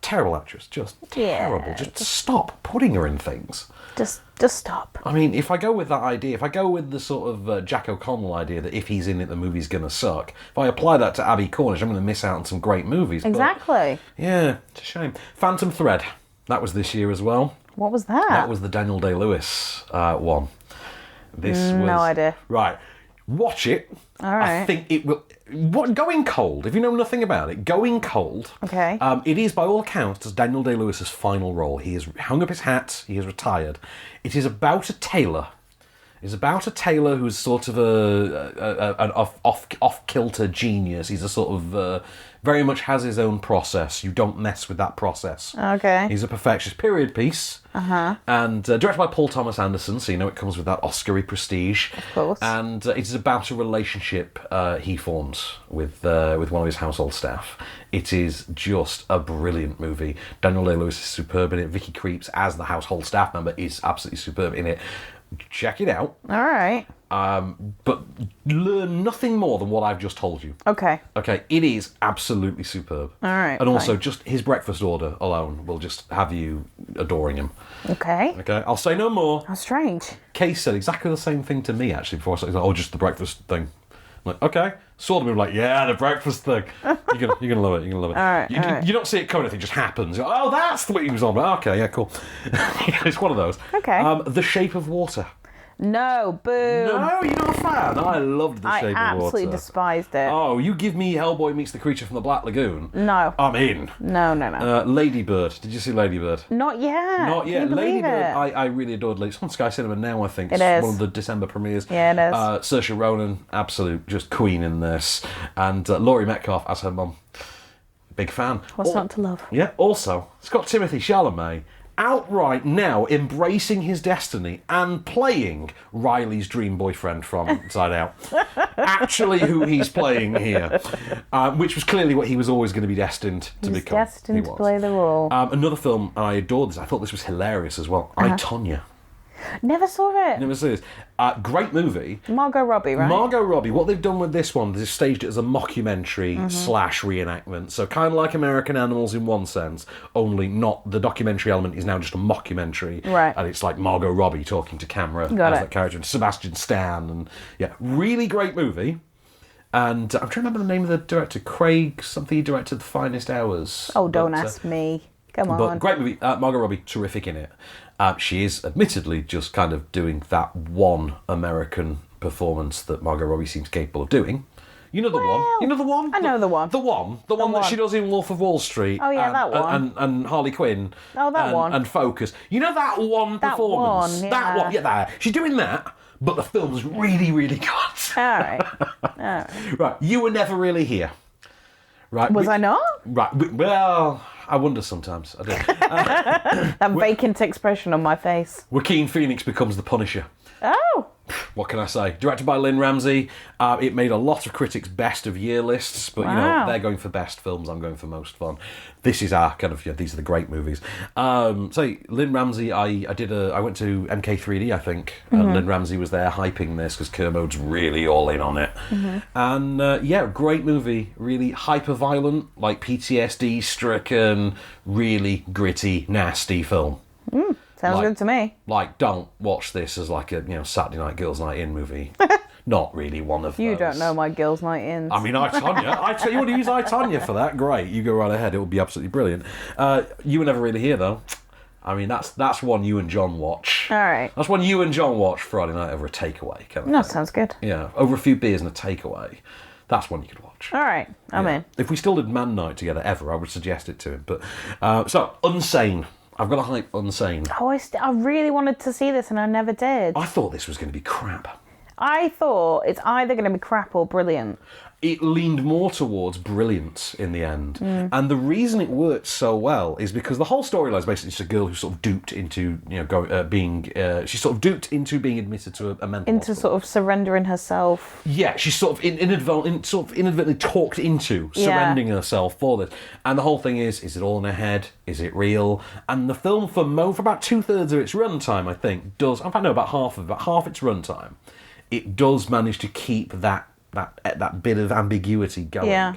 terrible actress, just terrible. Just stop putting her in things. Just stop. I mean, if I go with that idea, if I go with the sort of Jack O'Connell idea that if he's in it, the movie's going to suck, if I apply that to Abby Cornish, I'm going to miss out on some great movies. Exactly. But, yeah, it's a shame. Phantom Thread, that was this year as well. What was that? That was the Daniel Day-Lewis one. This was... No idea. Right. Watch it. All right. I think it will... Going Cold, if you know nothing about it, Going Cold. Okay. It is, by all accounts, Daniel Day-Lewis's final role. He has hung up his hat. He has retired. It is about a tailor. It's about a tailor who's sort of an off-kilter genius. He's a sort of... very much has his own process. You don't mess with that process. Okay. He's a perfectionist. Period piece. Uh-huh. And directed by Paul Thomas Anderson, so you know it comes with that Oscar-y prestige. Of course. And it is about a relationship he forms with one of his household staff. It is just a brilliant movie. Daniel Day-Lewis is superb in it. Vicky Krieps, as the household staff member, is absolutely superb in it. Check it out. All right. But learn nothing more than what I've just told you. Okay. Okay, it is absolutely superb. All right. And also, fine. just his breakfast order alone will just have you adoring him. Okay. Okay, I'll say no more. How strange. Kay said exactly the same thing to me, actually, before I said, "Oh, just the breakfast thing." I'm like, okay. Saw the movie, like, yeah, the breakfast thing. You're gonna love it. You're gonna love it. All right. You don't see it coming. It just happens. You're like, oh, that's what he was on. Okay, yeah, cool. It's one of those. Okay. The Shape of Water. No, boo. No, you're not a fan. I loved The Shape of Water. I absolutely despised it. Oh, you give me Hellboy meets the Creature from the Black Lagoon. No. I'm in. No. Lady Bird. Did you see Lady Bird? Not yet. Not yet. Can you Lady believe Bird, it? I really adored Lady. It's on Sky Cinema now, I think. It It's is. one of the December premieres. Yeah, it is. Saoirse Ronan, absolute just queen in this. And Laurie Metcalf as her mum. Big fan. What's not to love? Yeah, also, it's got Timothée Chalamet outright now embracing his destiny and playing Riley's dream boyfriend from Inside Out. Actually who he's playing here. Which was clearly what he was always going to be destined to He's become. destined He to was. play the role. Another film, I adored this. I thought this was hilarious as well. I, Tonya. Never saw it. Never see this. Great movie. Margot Robbie, right? Margot Robbie. What they've done with this one, they've staged it as a mockumentary slash reenactment. So kind of like American Animals in one sense, only not the documentary element is now just a mockumentary. Right. And it's like Margot Robbie talking to camera Got as it. that character, and Sebastian Stan, and yeah, really great movie. And I'm trying to remember the name of the director, Craig something. He directed The Finest Hours. Oh, don't But, ask me. Come on. But great movie. Margot Robbie, terrific in it. She is admittedly just kind of doing that one American performance that Margot Robbie seems capable of doing. You know the one. You know the one. I know the one. The one that she does in Wolf of Wall Street. Oh, yeah, and, that one. And Harley Quinn. Oh, that one. And Focus. You know that one That performance. one, That yeah. one. Yeah, that. She's doing that, but the film's really, really good. All right. Right. You were never really here. Right. Was I not? Right. Well, I wonder sometimes. I do. That vacant expression on my face. Joaquin Phoenix becomes the Punisher. Oh. What can I say? Directed by Lynn Ramsey. It made a lot of critics' best of year lists, but you know Wow. they're going for best films. I'm going for most fun. This is our kind of these are the great movies. So Lynn Ramsey, I went to MK3D, I think, and Lynn Ramsey was there hyping this because Kermode's really all in on it. And great movie. Really hyper violent, like PTSD stricken, really gritty, nasty film. Sounds good to me. Like, don't watch this as like a Saturday night girls' night in movie. Not really one of You those. don't know my girls' night ins. I mean, I tell you what to use I, Tonya for that. Great, you go right ahead. It will be absolutely brilliant. You were never really here though. I mean, that's one you and John watch. All right. That's one you and John watch Friday night over a takeaway. Kind of No, thing. sounds good. Yeah, over a few beers and a takeaway. That's one you could watch. All right. I'm in. If we still did Man Night together ever, I would suggest it to him. But so Unsane. I've got to hype Unsane. Oh, I really wanted to see this and I never did. I thought this was going to be crap. I thought it's either going to be crap or brilliant. It leaned more towards brilliance in the end. And the reason it worked so well is because the whole storyline is basically just a girl who's sort of duped into, she's sort of duped into being admitted to a mental Into hospital. sort of surrendering herself. Yeah, she's sort of inadvertently talked into surrendering herself for this. And the whole thing is it all in her head? Is it real? And the film, for about 2/3 of its runtime, I think, does, in fact, no, about half its runtime, it does manage to keep that bit of ambiguity going. Yeah.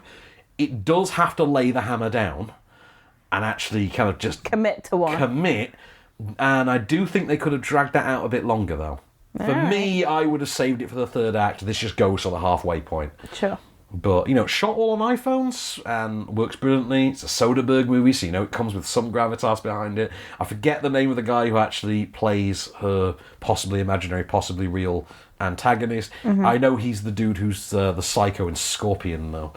It does have to lay the hammer down and actually kind of just Commit to one. commit. And I do think they could have dragged that out a bit longer, though. For me, I would have saved it for the third act. This just goes to the halfway point. Sure. But, shot all on iPhones and works brilliantly. It's a Soderbergh movie, so, it comes with some gravitas behind it. I forget the name of the guy who actually plays her possibly imaginary, possibly real antagonist. I know he's the dude who's the psycho in Scorpion, though.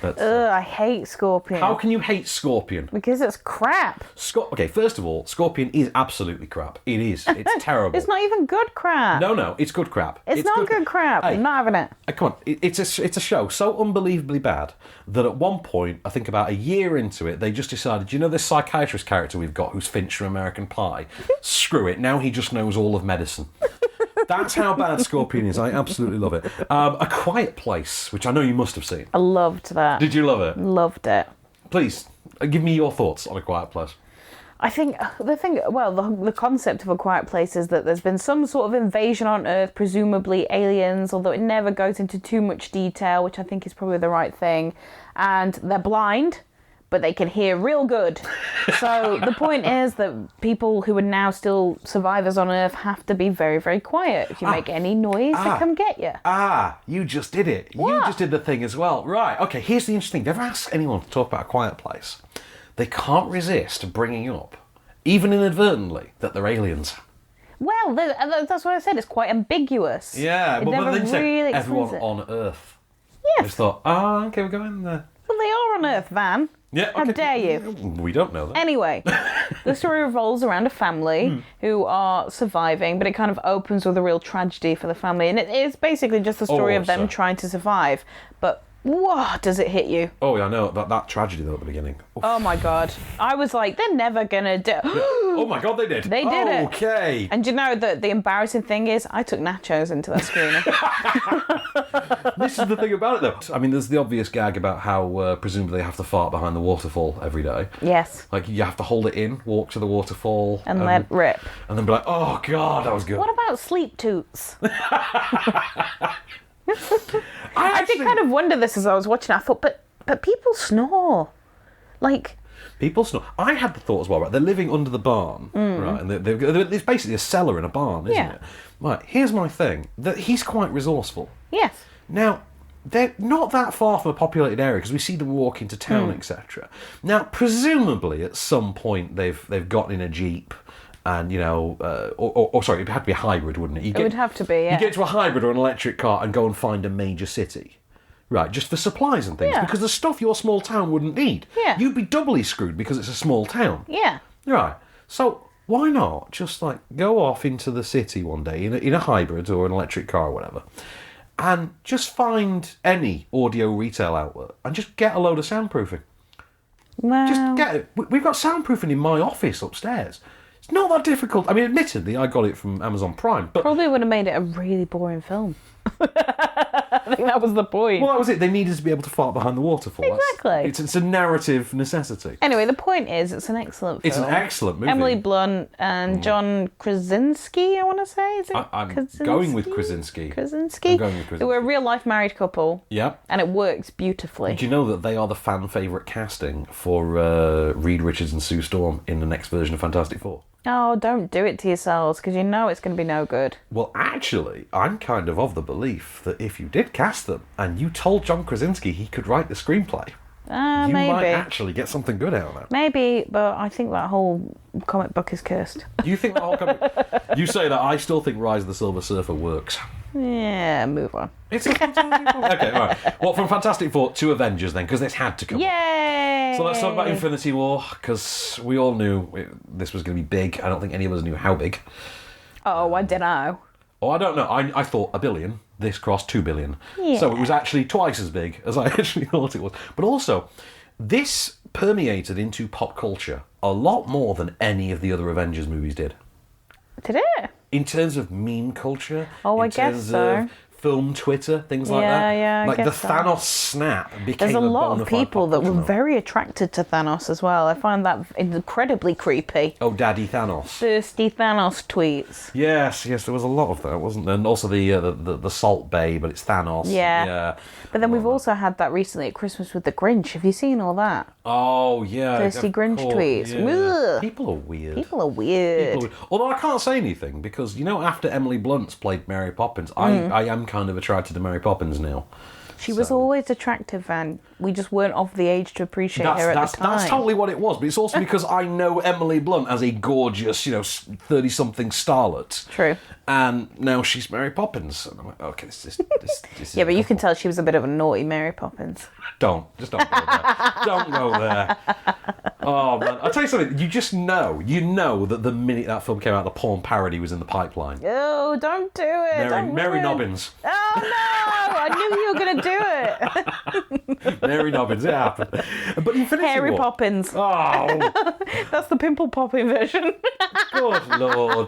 But, I hate Scorpion. how can you hate Scorpion? Because it's crap. Okay, first of all, Scorpion is absolutely crap. It is. It's terrible. It's not even good crap. No, it's good crap. It's not good crap. Hey, I'm not having it. come on, it's a show so unbelievably bad that at one point, I think about a year into it, they just decided, this psychiatrist character we've got who's Finch from American Pie? Screw it, now he just knows all of medicine. That's how bad Scorpion is. I absolutely love it. A Quiet Place, which I know you must have seen. I loved that. Did you love it? Loved it. Please, give me your thoughts on A Quiet Place. I think the concept of A Quiet Place is that there's been some sort of invasion on Earth, presumably aliens, although it never goes into too much detail, which I think is probably the right thing. And they're blind, but they can hear real good. So the point is that people who are now still survivors on Earth have to be very, very quiet. If you make any noise, they come get you. You just did it. What? You just did the thing as well. Right, okay, here's the interesting thing. Never ask anyone to talk about A Quiet Place. They can't resist bringing up, even inadvertently, that they're aliens. Well, that's what I said. It's quite ambiguous. Yeah, It but never then said really everyone explains it. on Earth. Yes. I just thought, okay, we're going there. Well, they are on Earth, Van. Yeah, How okay. dare you? We don't know that. Anyway, the story revolves around a family who are surviving, but it kind of opens with a real tragedy for the family. And it is basically just the story of them trying to survive. But, whoa, does it hit you? Oh, yeah, I know. That tragedy, though, at the beginning. Oof. Oh, my God. I was like, they're never going to do Oh, my God, they did. They did it. Okay. And you know, the embarrassing thing is, I took nachos into that screening. This is the thing about it, though. I mean, there's the obvious gag about how presumably they have to fart behind the waterfall every day. Yes. Like, you have to hold it in, walk to the waterfall. And let rip. And then be like, oh, God, that was good. What about sleep toots? I did kind of wonder this as I was watching. I thought, but people snore. Like... People snore. I had the thought as well, right? They're living under the barn, right? And it's basically a cellar in a barn, isn't it? Right, here's my thing. That he's quite resourceful. Yes. Now, they're not that far from a populated area because we see them walk into town, etc. Now, presumably, at some point, they've gotten in a Jeep and, you know, or sorry, it had to be a hybrid, wouldn't it? It would have to be, yeah. You get to a hybrid or an electric car and go and find a major city. Right, just for supplies and things, because the stuff your small town wouldn't need. Yeah. You'd be doubly screwed because it's a small town. Yeah. Right, so why not just, like, go off into the city one day in a hybrid or an electric car or whatever, and just find any audio retail outlet and just get a load of soundproofing. Well... Just get it. We've got soundproofing in my office upstairs. It's not that difficult. I mean, admittedly, I got it from Amazon Prime, but... Probably would have made it a really boring film. I think that was the point. Well, that was it. They needed to be able to fart behind the waterfall. Exactly. It's a narrative necessity. Anyway, the point is, it's an excellent film. It's an excellent movie. Emily Blunt and John Krasinski, I want to say. Is it I'm Krasinski? going with Krasinski. Krasinski? I'm going with Krasinski. They were a real life married couple. Yeah. And it works beautifully. Do you know that they are the fan favourite casting for Reed Richards and Sue Storm in the next version of Fantastic Four? Oh, don't do it to yourselves, because you know it's going to be no good. Well, actually, I'm kind of the belief that if you did cast them and you told John Krasinski he could write the screenplay, you maybe. might actually get something good out of that. Maybe, but I think that whole comic book is cursed. You think that whole You say that, I still think Rise of the Silver Surfer works. Yeah, move on. It's a Fantastic Four. Okay, all right. Well, from Fantastic Four to Avengers then, because this had to come. Yay! So let's talk about Infinity War, because we all knew this was going to be big. I don't think any of us knew how big. Oh, I don't know. Oh, I don't know. I thought $1 billion. This crossed 2 billion. Yeah. So it was actually twice as big as I actually thought it was. But also, this permeated into pop culture a lot more than any of the other Avengers movies did. Did it? In terms of meme culture. Oh, I in guess terms so. of film Twitter, things like that. Yeah, I like guess the so. Thanos snap became There's a lot bona of fide people pop that were culture very attracted to Thanos as well. I find that incredibly creepy. Oh, Daddy Thanos. Thirsty Thanos tweets. Yes, there was a lot of that, wasn't there? And also the Salt Bay, but it's Thanos. Yeah. But then we've also had that recently at Christmas with the Grinch. Have you seen all that? Oh, yeah. Thirsty of Grinch course, tweets. yeah. Ugh. People are weird. People are weird. Although I can't say anything, because, you know, after Emily Blunt's played Mary Poppins, I am kind of attracted to Mary Poppins now. She was always attractive, and we just weren't of the age to appreciate her at the time. That's totally what it was, but it's also because I know Emily Blunt as a gorgeous, 30-something starlet. True. And now she's Mary Poppins. And I'm like, okay, this is Yeah, but you can tell she was a bit of a naughty Mary Poppins. Just don't go there. Don't go there. Oh, man. I'll tell you something. You just know. You know that the minute that film came out, the porn parody was in the pipeline. Oh, don't do it. Mary Nobbins. Oh, no. I knew you were going to do it. Mary Nobbins, it happened. But Infinity Harry War. Poppins. Oh. That's the pimple popping version. Good Lord.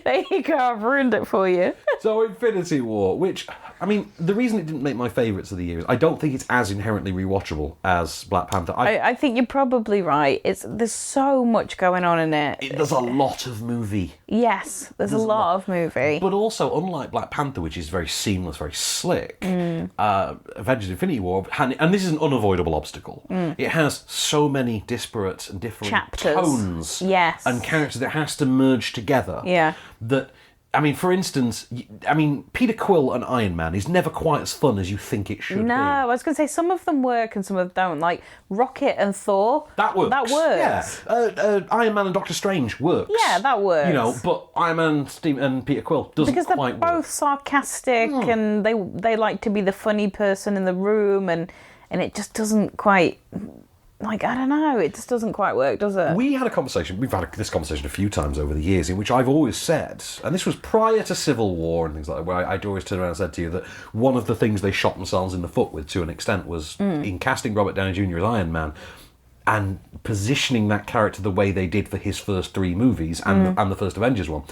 There you go. I've ruined it for you. So Infinity War, which, I mean, the reason it didn't make my favourites of the year is I don't think it's as inherently rewatchable as Black Panther. I think you're probably right. There's so much going on in it. There's a lot of movie. Yes, there's a lot of movie. But also, unlike Black Panther, which is very seamless, very slick, Avengers Infinity War, and this is an unavoidable obstacle, it has so many disparate and different Chapters. tones Yes. and characters that has to merge together Yeah. that I mean, for instance, Peter Quill and Iron Man is never quite as fun as you think it should be. No, I was going to say some of them work and some of them don't. Like Rocket and Thor. That works. That works. Yeah. Iron Man and Doctor Strange works. Yeah, that works. You know, but Iron Man and Peter Quill doesn't because quite work. Because they're both sarcastic and they like to be the funny person in the room and it just doesn't quite... Like, I don't know, it just doesn't quite work, does it? We've had this conversation a few times over the years in which I've always said, and this was prior to Civil War and things like that, where I'd always turn around and said to you that one of the things they shot themselves in the foot with, to an extent, was in casting Robert Downey Jr. as Iron Man and positioning that character the way they did for his first 3 movies and the first Avengers one,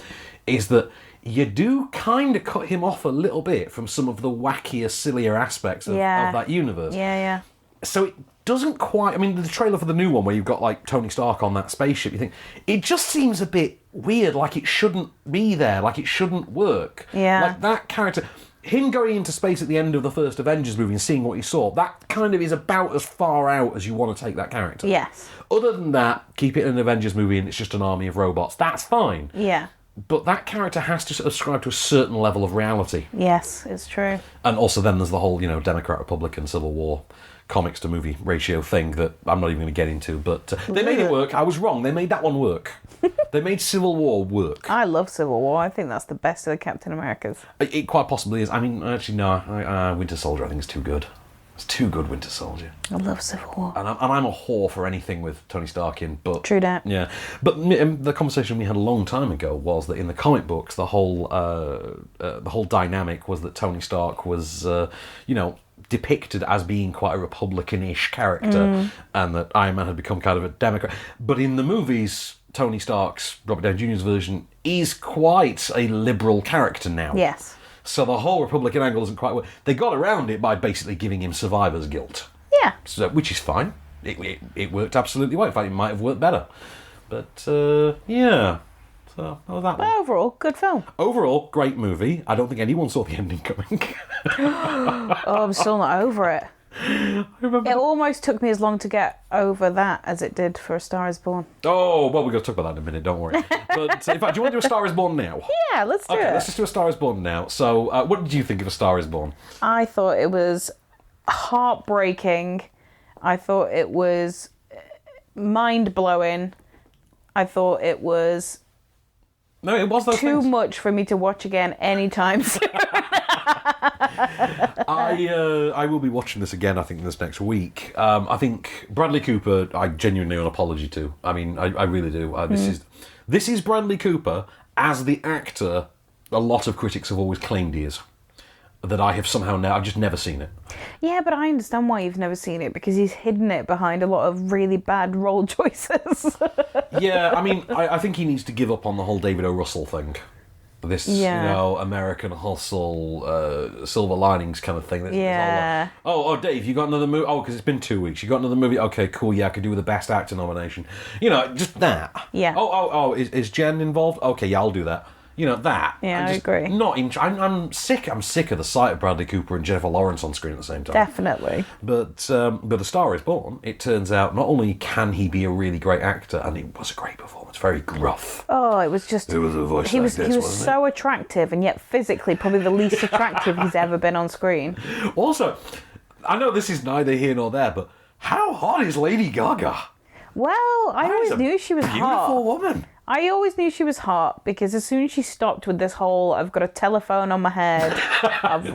is that you do kind of cut him off a little bit from some of the wackier, sillier aspects of that universe. Yeah. So it doesn't quite... I mean, the trailer for the new one where you've got, like, Tony Stark on that spaceship, you think, it just seems a bit weird, like it shouldn't be there, like it shouldn't work. Yeah. Like, that character... Him going into space at the end of the first Avengers movie and seeing what he saw, that kind of is about as far out as you want to take that character. Yes. Other than that, keep it in an Avengers movie and it's just an army of robots. That's fine. Yeah. But that character has to ascribe to a certain level of reality. Yes, it's true. And also then there's the whole, Democrat-Republican Civil War comics to movie ratio thing that I'm not even going to get into, but they made it work. I was wrong. They made that one work. They made Civil War work. I love Civil War. I think that's the best of the Captain Americas. It quite possibly is. I mean, actually, no. Winter Soldier, I think, is too good. It's too good, Winter Soldier. I love Civil War. And I'm a whole for anything with Tony Stark in, but... True that. Yeah. But the conversation we had a long time ago was that in the comic books, the whole dynamic was that Tony Stark was, depicted as being quite a Republican-ish character, and that Iron Man had become kind of a Democrat. But in the movies, Tony Stark's, Robert Downey Jr.'s version, is quite a liberal character now. Yes. So the whole Republican angle doesn't quite work. They got around it by basically giving him survivor's guilt. Yeah. So, which is fine. It worked absolutely well. In fact, it might have worked better. But, yeah. So, that was that one. Overall, good film. Overall, great movie. I don't think anyone saw the ending coming. Oh, I'm still not over it. It almost took me as long to get over that as it did for A Star Is Born. Oh, well, we're going to talk about that in a minute, don't worry. But, in fact, do you want to do A Star Is Born now? Yeah, let's do it. Okay, let's just do A Star Is Born now. So, what did you think of A Star Is Born? I thought it was heartbreaking. I thought it was mind-blowing. I thought it was... No, it was those too things. much for me to watch again anytime soon. I will be watching this again, I think, this next week. I think Bradley Cooper, I genuinely owe an apology to. I mean, I really do. This is Bradley Cooper as the actor a lot of critics have always claimed he is. That I have somehow now, I've just never seen it. Yeah, but I understand why you've never seen it, because he's hidden it behind a lot of really bad role choices. Yeah, I mean, I think he needs to give up on the whole David O. Russell thing. This, American Hustle, Silver Linings kind of thing. Yeah. Oh, Dave, you got another movie? Oh, because it's been 2 weeks. You got another movie? Okay, cool, yeah, I could do with a Best Actor nomination. Just that. Yeah. Oh, is Jen involved? Okay, yeah, I'll do that. That. Yeah, I agree. I'm sick. I'm sick of the sight of Bradley Cooper and Jennifer Lawrence on screen at the same time. Definitely. But A Star Is Born, it turns out not only can he be a really great actor, and it was a great performance, very gruff. Oh, it was just... It was a voice he like was, this, he was wasn't so attractive, and yet physically probably the least attractive he's ever been on screen. Also, I know this is neither here nor there, but how hot is Lady Gaga? Well, I always knew she was hot. Beautiful woman. I always knew she was hot because as soon as she stopped with this whole, I've got a telephone on my head, I've,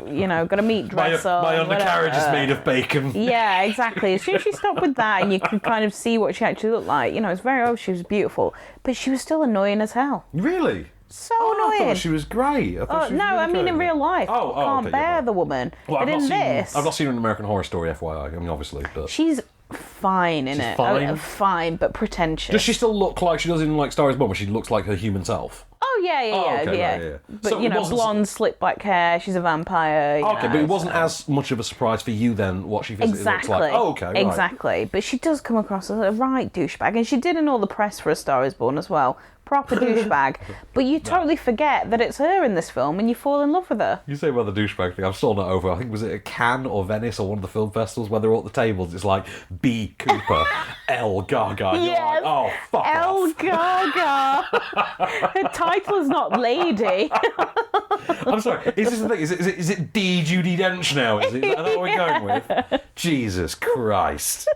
got a meat dress on. My undercarriage is made of bacon. Yeah, exactly. As soon as she stopped with that and you could kind of see what she actually looked like, it's very obvious she was beautiful, but she was still annoying as hell. Really? So annoying. I thought she was great. In real life. I can't bear the woman. Well, but I've not seen her in American Horror Story, FYI. I mean, obviously, but she's fine in it. Fine? Fine, but pretentious. Does she still look like she does in Star Is Born, where she looks like her human self? Oh yeah. Right. But so blonde, slick black hair. She's a vampire. But it wasn't as much of a surprise for you then what she physically looks like. Oh, okay, right. Exactly. But she does come across as a right douchebag, and she did in all the press for A Star Is Born as well. proper douchebag, but you totally forget that it's her in this film and you fall in love with her. You say about the douchebag thing, I'm still not over. I think, was it at Cannes or Venice or one of the film festivals where they're all at the tables? It's like B. Cooper, L. Gaga. And you're Yes, like, oh, fuck El off. Gaga. Her title is not Lady. I'm sorry, is this the thing? Is it D. Judi Dench now? Is that what we're going with? Jesus Christ.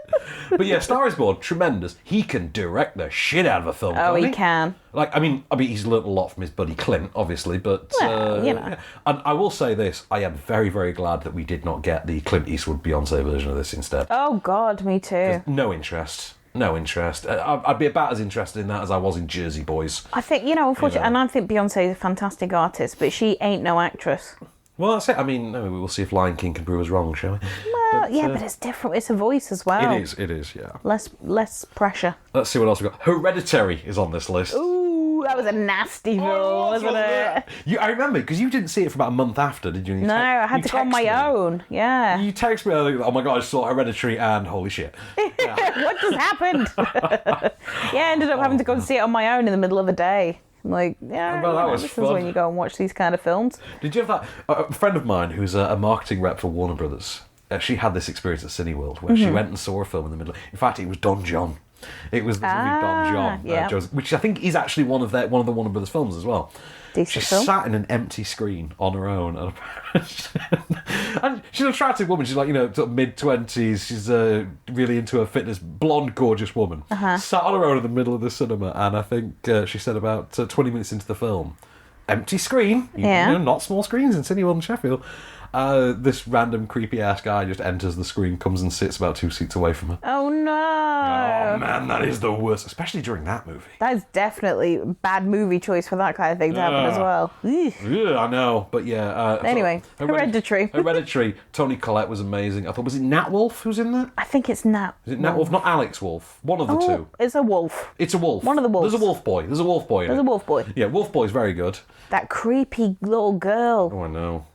But yeah, Star is Born, tremendous. He can direct the shit out of a film, Oh, can't he can. Like, I mean, he's learnt a lot from his buddy Clint, obviously, but... Well, you know. yeah. And I will say this, I am very, very glad that we did not get the Clint Eastwood Beyonce version of this instead. Oh, God, me too. No interest. No interest. I'd be about as interested in that as I was in Jersey Boys. I think, unfortunately, and I think Beyonce is a fantastic artist, but she ain't no actress. Well, that's it. I mean, we'll see if Lion King can prove us wrong, shall we? Well, but it's different. It's a voice as well. It is, yeah. Less pressure. Let's see what else we've got. Hereditary is on this list. Ooh, that was a nasty film, wasn't it? I remember, because you didn't see it for about a month after, did you? No, I had to go on my own. Yeah. You text me, I think, oh my God, I saw Hereditary and holy shit. What just happened? I ended up having to go and see it on my own in the middle of the day. I'm like, yeah, Well, that was this fun. is when you go and watch these kind of films. Did you have that? A friend of mine who's a marketing rep for Warner Brothers, she had this experience at Cineworld where she went and saw a film in the middle. In fact, it was Don John. It was the movie Don John, yeah. which I think is actually one of the Warner Brothers films as well. Decent She film. sat in an empty screen on her own, and she's an attractive woman. She's like, sort of mid-20s. She's really into her fitness, blonde, gorgeous woman. Sat on her own in the middle of the cinema, and I think she said about 20 minutes into the film, empty screen. Not small screens in Cineworld and Sheffield. This random creepy ass guy just enters the screen, comes and sits about 2 seats away from her. Oh no! Oh man, that is the worst, especially during that movie. That is definitely a bad movie choice for that kind of thing to happen as well. Yeah, I know, but yeah. Anyway, Hereditary. Hereditary. Tony Collette was amazing. I thought, was it Nat Wolff who's in that? I think it's Nat. Is it Nat Wolff? Not Alex Wolff. One of the two. It's a wolf. It's a wolf. One of the wolves. There's a wolf boy. There's a wolf boy. There's a wolf boy. Yeah, Wolf Boy's very good. That creepy little girl. Oh, I know.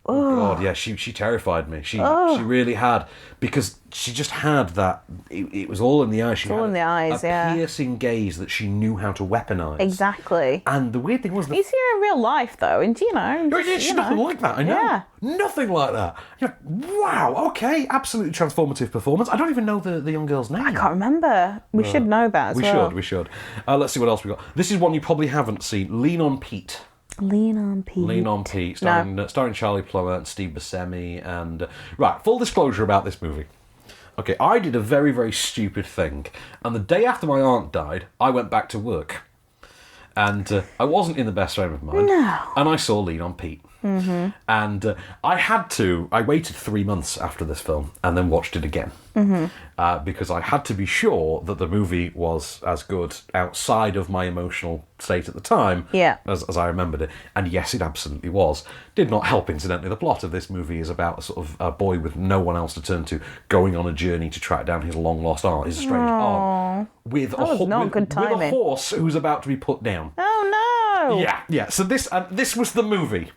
Oh God, yeah, she terrified me. She really had, because she just had that. It was all in the eyes. She all had in the eyes, a piercing gaze that she knew how to weaponize. Exactly. And the weird thing was, you see her in real life though, and she's nothing like that. I know. Yeah. Nothing like that. Wow. Okay. Absolutely transformative performance. I don't even know the young girl's name. I can't remember. We should know that as well. We should. Let's see what else we got. This is one you probably haven't seen. Lean on Pete. Lean on Pete. Lean on Pete, starring Charlie Plummer and Steve Buscemi. And right, full disclosure about this movie. Okay, I did a very, very stupid thing, and the day after my aunt died, I went back to work, and I wasn't in the best frame of mind. No. And I saw Lean on Pete. Mm-hmm. And I waited 3 months after this film and then watched it again. Mm-hmm. Because I had to be sure that the movie was as good outside of my emotional state at the time as I remembered it. And yes, it absolutely was. Did not help, incidentally. The plot of this movie is about a sort of a boy with no one else to turn to, going on a journey to track down his long-lost aunt, his estranged aunt, with a horse who's about to be put down. Oh, no! Yeah. So this was the movie.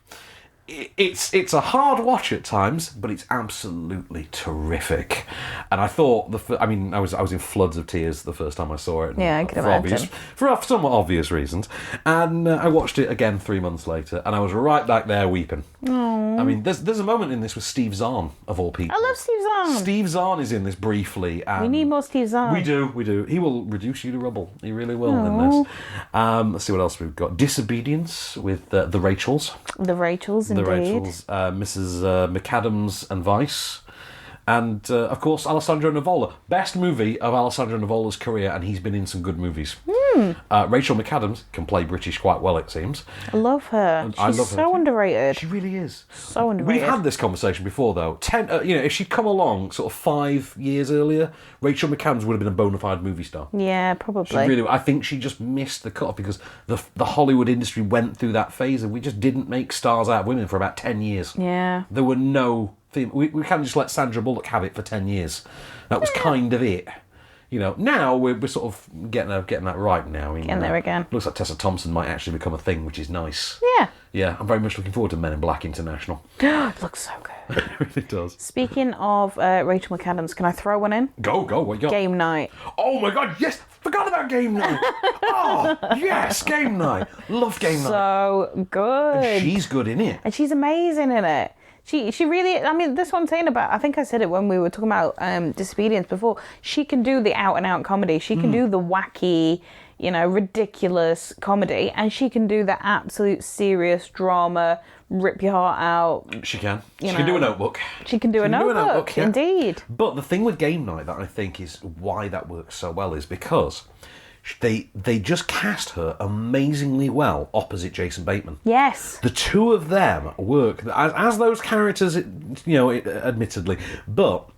It's a hard watch at times, but it's absolutely terrific. And I thought I was in floods of tears the first time I saw it. Yeah, I can imagine. For somewhat obvious reasons. And I watched it again 3 months later, and I was right back there weeping. Aww. I mean, there's a moment in this with Steve Zahn, of all people. I love Steve Zahn. Steve Zahn is in this briefly. And we need more Steve Zahn. We do. He will reduce you to rubble. He really will in this. Let's see what else we've got. Disobedience with the Rachels. The Rachels, indeed. The Rachels, Mrs. McAdams and Vice. And, of course, Alessandro Nivola. Best movie of Alessandro Nivola's career, and he's been in some good movies. Rachel McAdams can play British quite well, it seems. I love her. She's so underrated. She really is. So underrated. We've had this conversation before, though. If she'd come along sort of 5 years earlier, Rachel McAdams would have been a bona fide movie star. Yeah, probably. I think she just missed the cut because the Hollywood industry went through that phase, and we just didn't make stars out of women for about 10 years. Yeah. There were no... We can't just let Sandra Bullock have it for 10 years. That was kind of it. Now we're sort of getting that right now. Getting there again. Looks like Tessa Thompson might actually become a thing, which is nice. Yeah. Yeah, I'm very much looking forward to Men in Black International. It looks so good. It really does. Speaking of Rachel McAdams, can I throw one in? Go. What you got? Game night. Oh my God, yes! Forgot about game night. Oh, yes, game night. Love game night. So good. And she's good in it. And she's amazing in it. She really, I mean, that's what I'm saying about, I think I said it when we were talking about Disobedience before. She can do the out-and-out comedy. She can do the wacky, ridiculous comedy. And she can do the absolute serious drama, rip your heart out. She can. She can do a Notebook. She can do a Notebook, yeah. indeed. But the thing with game night that I think is why that works so well is because they just cast her amazingly well opposite Jason Bateman. Yes. The two of them work as those characters, admittedly, but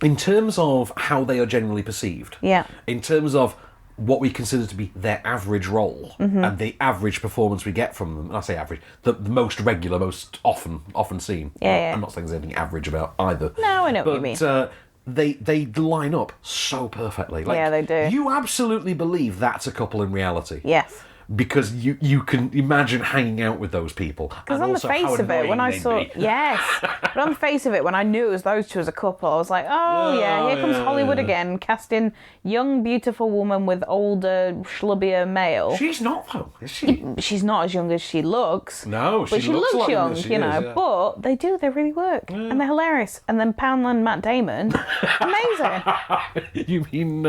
in terms of how they are generally perceived. Yeah. In terms of what we consider to be their average role and the average performance we get from them. And I say average, the most regular, most often seen. Yeah. I'm not saying there's anything average about either. No, I know what you mean. They line up so perfectly. Yeah, they do. You absolutely believe that's a couple in reality. Yes. Because you can imagine hanging out with those people. Because on the face of it, when I saw... Yes. But on the face of it, when I knew it was those two as a couple, I was like, here comes Hollywood again, casting young, beautiful woman with older, schlubbier male. She's not, though, is she? She's not as young as she looks. No, but she looks like young, she is, yeah. But they really work. Yeah. And they're hilarious. And then Poundland Matt Damon, amazing. You mean,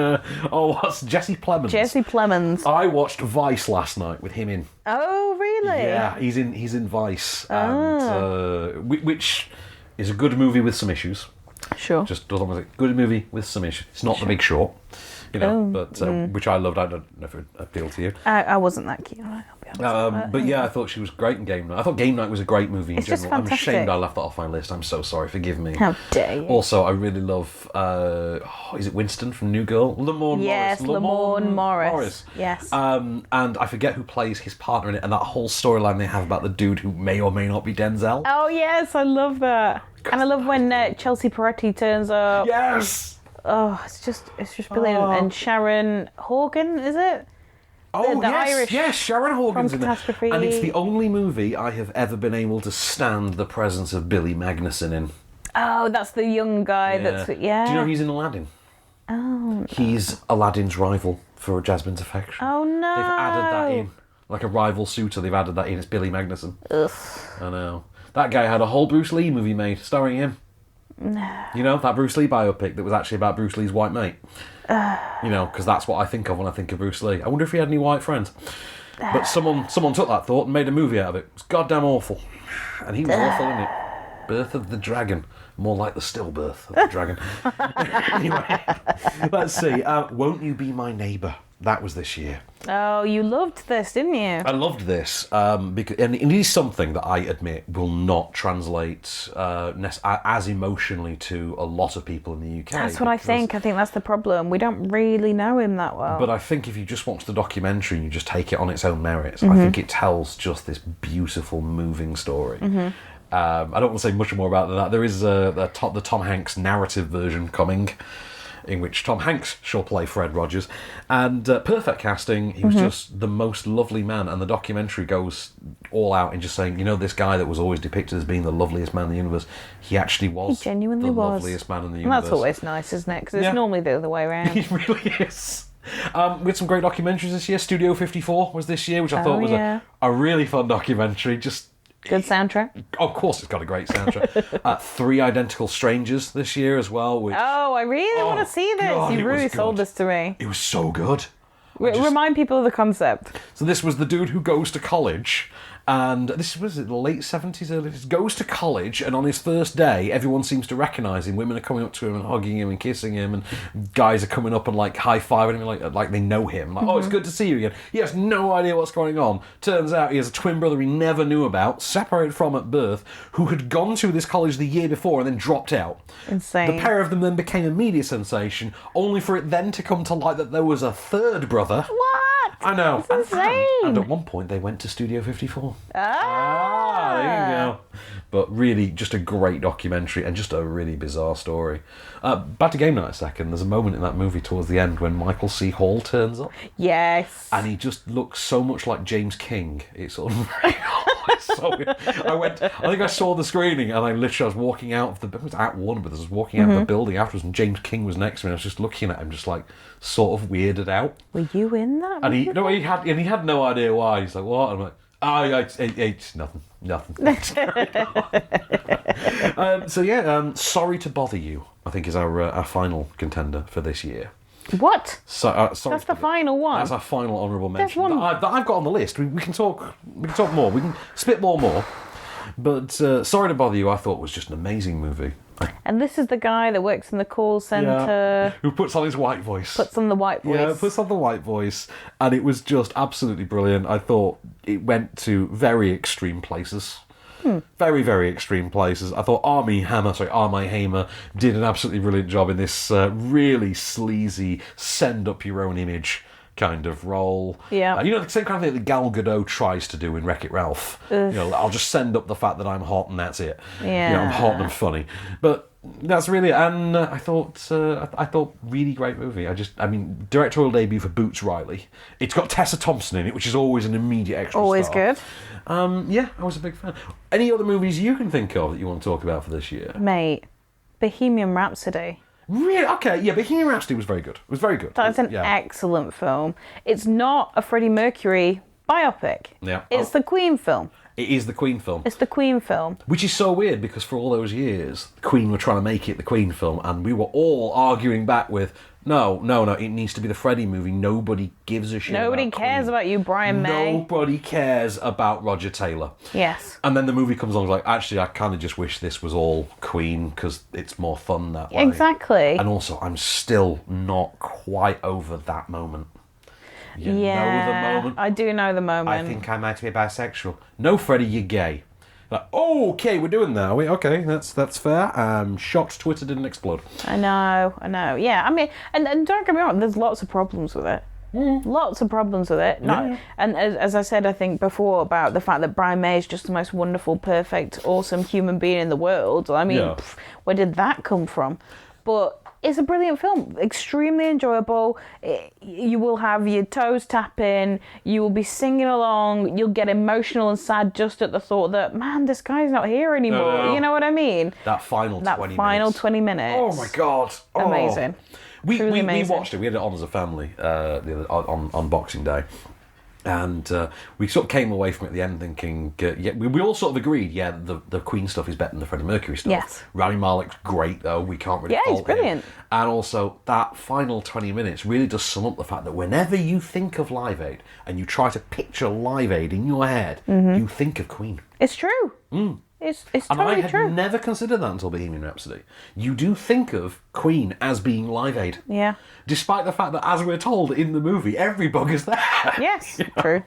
what's Jesse Plemons? Jesse Plemons. I watched Vice last night with him in. Oh, really? Yeah, he's in Vice, and which is a good movie with some issues. Sure. Just as long as it's a good movie with some issues. It's not The Big Short, but which I loved. I don't know if it appealed to you. I wasn't that keen on it, I'll be honest. But yeah, I thought she was great in Game Night. I thought Game Night was a great movie in It's general. just I'm fantastic. ashamed I left that off my list. I'm so sorry. Forgive me. How dare you? Also, I really love. Is it Winston from New Girl? Lamorne Yes, Morris. Lamorne Morris. Yes. And I forget who plays his partner in it, and that whole storyline they have about the dude who may or may not be Denzel. Oh yes, I love that. And I love when Chelsea Peretti turns up. Yes. Oh, it's just brilliant. And Sharon Horgan, is it? Oh, the yes, Irish yes, Sharon Horgan's from in there. Catastrophe. And it's the only movie I have ever been able to stand the presence of Billy Magnussen in. Oh, that's the young guy. Yeah. Do you know he's in Aladdin? Oh. He's Aladdin's rival for Jasmine's affection. Oh no. They've added that in. Like a rival suitor, they've added that in. It's Billy Magnussen. Ugh. I know. That guy had a whole Bruce Lee movie made starring him. No. You know, that Bruce Lee biopic that was actually about Bruce Lee's white mate. Because that's what I think of when I think of Bruce Lee. I wonder if he had any white friends. But someone took that thought and made a movie out of it. It's goddamn awful. And he was awful in it. Birth of the Dragon. More like the stillbirth of the dragon. Anyway, let's see. Won't You Be My Neighbour? That was this year. Oh, you loved this, didn't you? I loved this because, and it is something that I admit will not translate as emotionally to a lot of people in the UK. That's what I think. I think that's the problem. We don't really know him that well. But I think if you just watch the documentary and you just take it on its own merits, I think it tells just this beautiful, moving story. I don't want to say much more about that. There is the Tom Hanks narrative version coming, in which Tom Hanks shall play Fred Rogers, and perfect casting. He was just the most lovely man, and the documentary goes all out in just saying, this guy that was always depicted as being the loveliest man in the universe, he actually was he genuinely the was. loveliest man in the And universe. that's always nice, isn't it? Because it's normally the other way around. It really is. We had some great documentaries this year. Studio 54 was this year, which I thought was a really fun documentary. Just good soundtrack. Of course, it's got a great soundtrack. 3 Identical Strangers this year as well. Which, I really want to see this. God, You really sold this to me. It was so good. Remind people of the concept. So this was the dude who goes to college, and this was the late 70s, early 80s, goes to college, and on his first day, everyone seems to recognise him. Women are coming up to him and hugging him and kissing him, and guys are coming up and high-fiving him like they know him. Like, oh, it's good to see you again. He has no idea what's going on. Turns out he has a twin brother he never knew about, separated from at birth, who had gone to this college the year before and then dropped out. Insane. The pair of them then became a media sensation, only for it then to come to light that there was a third brother. What? I know. That's insane. And at one point they went to Studio 54. Ah, there you go. But really, just a great documentary and just a really bizarre story. Back to game night a second. There's a moment in that movie towards the end when Michael C. Hall turns up. Yes. And he just looks so much like James King. It's sort of it's so weird. I think I saw the screening and I was walking out of it was at Warner Brothers. I was walking out of the building afterwards and James King was next to me and I was just looking at him just like sort of weirded out. Were you in that? And he had no idea why. He's like, what? I'm like, it's nothing. Sorry to Bother You, I think, is our final contender for this year. What? Sorry, that's the final one. That's our final honourable mention. There's one that I've got on the list. We can talk more. We can spit more. But Sorry to Bother You, I thought was just an amazing movie. And this is the guy that works in the call centre. Who puts on his white voice. Puts on the white voice. Yeah, puts on the white voice. And it was just absolutely brilliant. I thought it went to very extreme places. Very, very extreme places. I thought Armie Hammer did an absolutely brilliant job in this really sleazy, send up your own image kind of role. Yeah. The same kind of thing that Gal Gadot tries to do in Wreck-It Ralph. I'll just send up the fact that I'm hot and that's it. Yeah. I'm hot and I'm funny. But that's really it. And I thought really great movie. Directorial debut for Boots Riley. It's got Tessa Thompson in it, which is always an immediate extra Always star. good. I was a big fan. Any other movies you can think of that you want to talk about for this year? Mate, Bohemian Rhapsody. Really? Okay, yeah, Bohemian Rhapsody was very good. It was very good. That's an excellent film. It's not a Freddie Mercury biopic. Yeah. It's the Queen film. It is the Queen film. It's the Queen film. Which is so weird because for all those years, the Queen were trying to make it the Queen film and we were all arguing back with, no, it needs to be the Freddie movie. Nobody gives a shit Nobody cares about you, Brian May. Nobody cares about Roger Taylor. Yes. And then the movie comes along like, actually, I kind of just wish this was all Queen because it's more fun that way. Exactly. And also, I'm still not quite over that moment. You know the moment? I do know the moment. I think I might be bisexual. No, Freddie, you're gay. Like, oh, okay, we're doing that. Okay, that's fair. Shocked Twitter didn't explode. I know. Yeah, I mean, and don't get me wrong, there's lots of problems with it. Lots of problems with it. And as I said, I think before about the fact that Brian May is just the most wonderful, perfect, awesome human being in the world. I mean, where did that come from? But it's a brilliant film, extremely enjoyable. You will have your toes tapping, you will be singing along, you'll get emotional and sad just at the thought that, man, this guy's not here anymore. No. You know what I mean? That final 20 minutes. Oh my God. Amazing. We amazing. watched it. We had it on as a family on Boxing Day. And we sort of came away from it at the end thinking, we all sort of agreed, the Queen stuff is better than the Freddie Mercury stuff. Yes. Rami Malek's great, though. We can't really fault he's brilliant. him. And also, that final 20 minutes really does sum up the fact that whenever you think of Live Aid and you try to picture Live Aid in your head, you think of Queen. It's true. It's totally and I true. had never considered that until Bohemian Rhapsody. You do think of Queen as being Live Aid. Yeah. Despite the fact that, as we're told in the movie, every bug is there. Yes, true.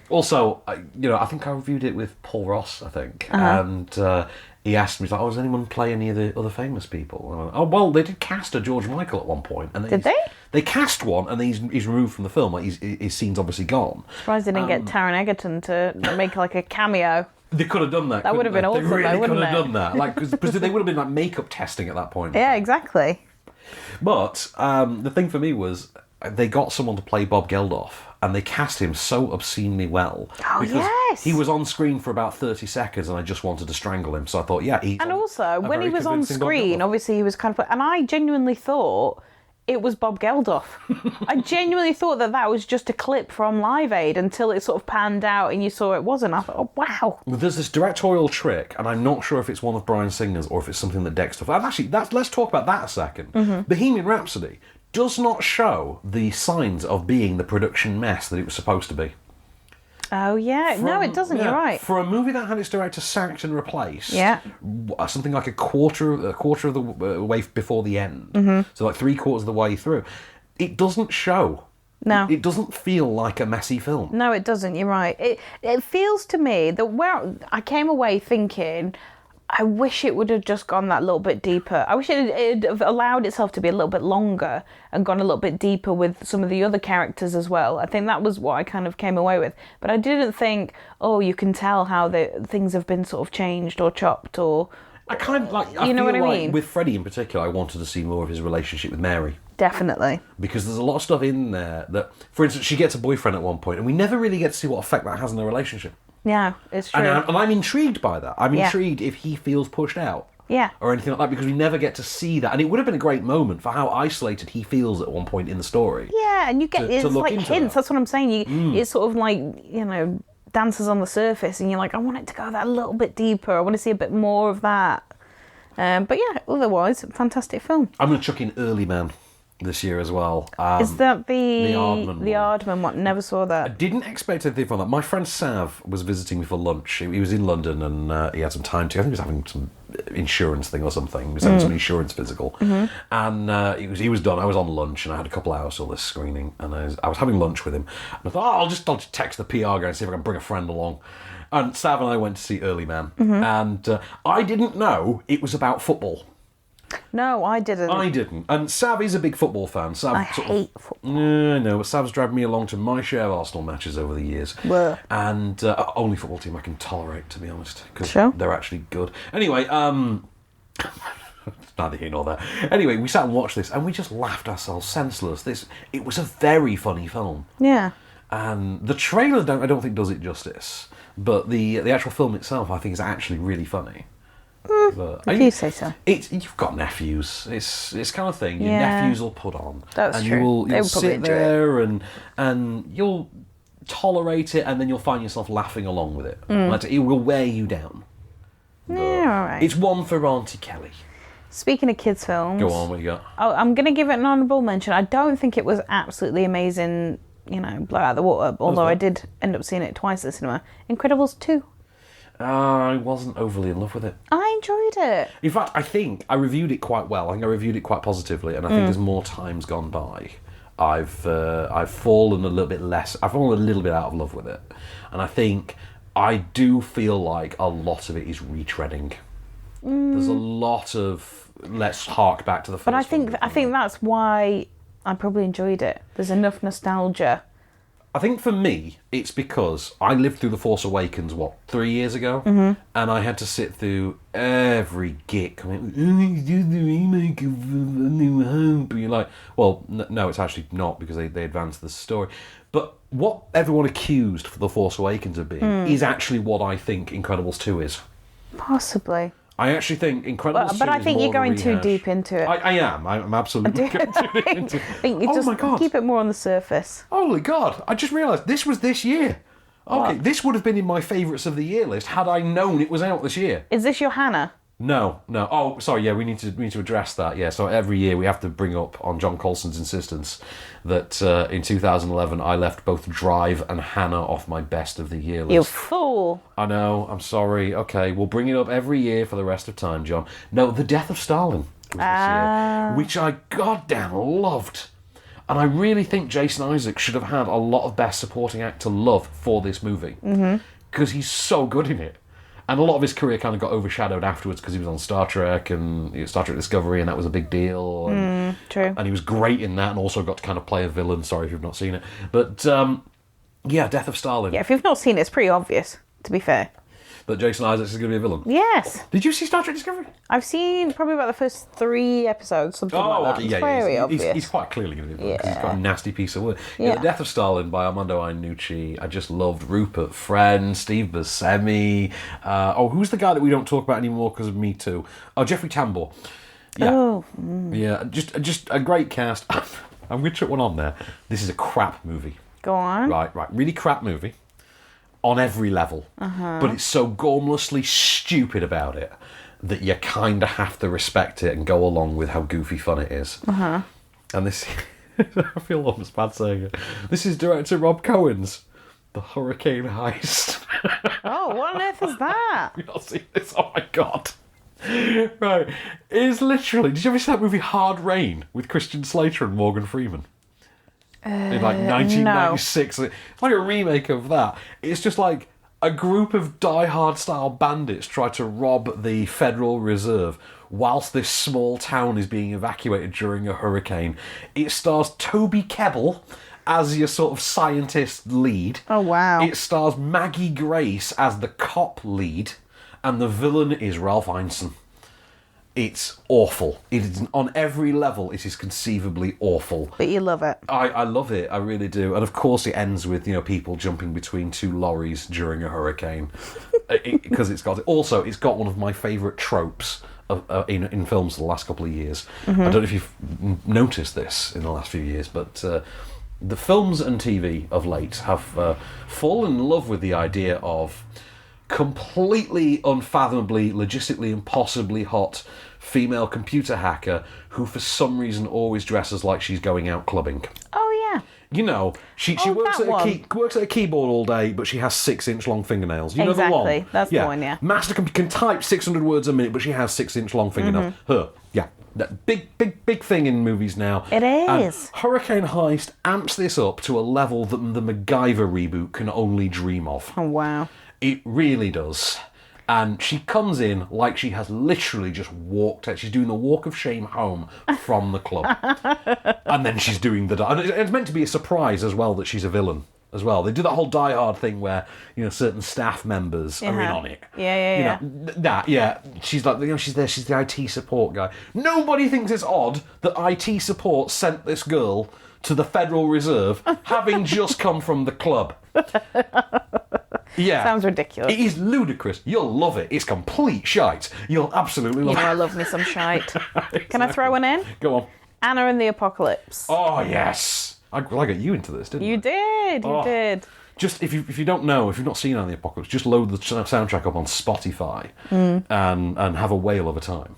Also, I think I reviewed it with Paul Ross, I think. And he asked me, he's like, does anyone play any of the other famous people? And I went, oh, well, they did cast a George Michael at one point. And did they? They cast one, and he's removed from the film. Like, his scene's obviously gone. Surprised they didn't get Taron Egerton to make like a cameo. They could have done that. That would have been awesome, They really wouldn't could have it? done that. Like, because they would have been like makeup testing at that point. Yeah, exactly. But the thing for me was they got someone to play Bob Geldof, and they cast him so obscenely well. Oh, yes! He was on screen for about 30 seconds, and I just wanted to strangle him. So I thought, he's. And also, when he very was on convincing Bob screen, Geldof. obviously he was kind of, and I genuinely thought it was Bob Geldof. I genuinely thought that was just a clip from Live Aid until it sort of panned out and you saw it wasn't. I thought, oh, wow. There's this directorial trick, and I'm not sure if it's one of Bryan Singer's or if it's something that Dexter... And actually, let's talk about that a second. Bohemian Rhapsody does not show the signs of being the production mess that it was supposed to be. Oh, yeah. No, it doesn't. You're right. For a movie that had its director sacked and replaced, something like a quarter of the way before the end, so like 3/4 of the way through, it doesn't show. No. It doesn't feel like a messy film. No, it doesn't. You're right. It feels to me that where I came away thinking, I wish it would have just gone that little bit deeper. I wish it'd have allowed itself to be a little bit longer and gone a little bit deeper with some of the other characters as well. I think that was what I kind of came away with. But I didn't think, oh, you can tell how things have been sort of changed or chopped or... I kind of like... I you know feel what I like mean? with Freddie in particular, I wanted to see more of his relationship with Mary. Definitely. Because there's a lot of stuff in there that... For instance, she gets a boyfriend at one point, and we never really get to see what effect that has on their relationship. Yeah, it's true. And I'm intrigued by that. I'm Yeah. intrigued if he feels pushed out. Yeah. Or anything like that, because we never get to see that. And it would have been a great moment for how isolated he feels at one point in the story. Yeah, and you get... To it's look like into hints, that. that's what I'm saying. It's sort of like, you know, dances on the surface, and you're like, I want it to go that little bit deeper. I want to see a bit more of that. But yeah, otherwise, fantastic film. I'm going to chuck in Early Man this year as well. Is that the Aardman Aardman one? Never saw I that. didn't expect anything from that. My friend Sav was visiting me for lunch. He was in London and he had some time to... I think he was having some insurance thing or something. He was having some insurance physical. And he was done. I was on lunch and I had a couple hours till this screening. And I was having lunch with him. And I thought, I'll just text the PR guy and see if I can bring a friend along. And Sav and I went to see Early Man. And I didn't know it was about football. No, I didn't. I didn't. And Sav is a big football fan. Sav I hate football. No, but Sav's dragged me along to my share of Arsenal matches over the years. Well. And only football team I can tolerate, to be honest, because Sure. they're actually good. Anyway, neither here nor there. Anyway, we sat and watched this, and we just laughed ourselves senseless. It was a very funny film. Yeah. And the trailer, I don't think does it justice, but the actual film itself, I think, is actually really funny. But If you say so. You've got nephews. It's kind of thing. Your Yeah. nephews will put on. That's and true. You'll They would probably sit enjoy it. there and you'll tolerate it, and then you'll find yourself laughing along with it. Like, it will wear you down. Yeah, all right. It's one for Auntie Kelly. Speaking of kids' films... Go on, what you got? I'm going to give it an honourable mention. I don't think it was absolutely amazing, you know, blow out of the water, although I did end up seeing it twice at the cinema. Incredibles 2. I wasn't overly in love with it. I enjoyed it. In fact, I think I reviewed it quite well. I think I reviewed it quite positively, and I think as more time's gone by, I've fallen a little bit less. I've fallen a little bit out of love with it, and I think I do feel like a lot of it is retreading. There's a lot of let's hark back to the first. But I think that's why I probably enjoyed it. There's enough nostalgia. I think for me, it's because I lived through The Force Awakens, 3 years ago? And I had to sit through every git coming, do the remake of A New Hope. And you're like, well, no, it's actually not, because they advanced the story. But what everyone accused for The Force Awakens of being is actually what I think Incredibles 2 is. Possibly. I actually think Incredibles 2 But I is think more you're of a going too rehash. deep into it. I am. I'm absolutely going too deep into it. I think you Oh just my God. keep it more on the surface. Holy God, I just realised this was this year. Okay, What? this would have been in my favourites of the year list had I known it was out this year. Is this your Hannah? No. Oh, sorry, yeah, we need to address that, yeah. So every year we have to bring up, on John Colson's insistence, that in 2011 I left both Drive and Hannah off my best of the year list. You fool. I know, I'm sorry. Okay, we'll bring it up every year for the rest of time, John. No, The Death of Stalin was this year, which I goddamn loved. And I really think Jason Isaacs should have had a lot of Best Supporting Actor love for this movie. Because he's so good in it. And a lot of his career kind of got overshadowed afterwards because he was on Star Trek and Star Trek Discovery, and that was a big deal. And, True. and he was great in that, and also got to kind of play a villain. Sorry if you've not seen it. But, yeah, Death of Stalin. Yeah, if you've not seen it, it's pretty obvious, to be fair. That Jason Isaacs is going to be a villain. Yes. Did you see Star Trek Discovery? I've seen probably about the first 3 episodes, something like that. okay, It's very obvious. He's quite clearly going to be a villain because he's got a nasty piece of work. Yeah. The Death of Stalin by Armando Iannucci. I just loved Rupert Friend, Steve Buscemi. Who's the guy that we don't talk about anymore because of Me Too? Oh, Jeffrey Tambor. Yeah. Yeah, just a great cast. I'm going to chuck one on there. This is a crap movie. Go on. Right. Really crap movie. On every level. But it's so gormlessly stupid about it that you kind of have to respect it and go along with how goofy fun it is. And this... I feel almost bad saying it. This is director Rob Cohen's The Hurricane Heist. Oh, what on earth is that? You've not seen this? Oh my God. Right. It is literally... Did you ever see that movie Hard Rain with Christian Slater and Morgan Freeman? In like 1996. No. It's like a remake of that. It's just like A group of Die Hard style bandits try to rob the Federal Reserve whilst this small town is being evacuated during a hurricane. It stars Toby Kebbell as your sort of scientist lead. Oh, wow. It stars Maggie Grace as the cop lead, and the villain is Ralph Ineson. It's awful. It is, on every level, it is conceivably awful. But you love it. I love it. I really do. And of course, it ends with people jumping between two lorries during a hurricane, because it's got one of my favourite tropes in films the last couple of years. Mm-hmm. I don't know if you've noticed this in the last few years, but the films and TV of late have fallen in love with the idea of completely unfathomably, logistically impossibly hot female computer hacker who for some reason always dresses like she's going out clubbing. Oh, yeah. She works at a keyboard all day, but she has 6-inch long fingernails. You know the one? Exactly. That's the one, yeah. Master can type 600 words a minute, but she has 6-inch long fingernails. Mm-hmm. Her. Yeah. That big thing in movies now. It is. And Hurricane Heist amps this up to a level that the MacGyver reboot can only dream of. Oh, wow. It really does. And she comes in like she has literally just walked out. She's doing the walk of shame home from the club. And then she's doing and it's meant to be a surprise as well that she's a villain as well. They do that whole Die Hard thing where, certain staff members are in on it. Yeah. She's like, she's there, she's the IT support guy. Nobody thinks it's odd that IT support sent this girl to the Federal Reserve having just come from the club. Yeah. Sounds ridiculous. It is ludicrous.'ll love it. It's complete shite. You'll absolutely love it. I love me some shite. Exactly. Can I throw one in? Go on. Anna and the Apocalypse. Oh, yes. I got you into this, didn't I? You did. Just, if you don't know, if you've not seen Anna and the Apocalypse, just load the soundtrack up on Spotify and have a whale of a time.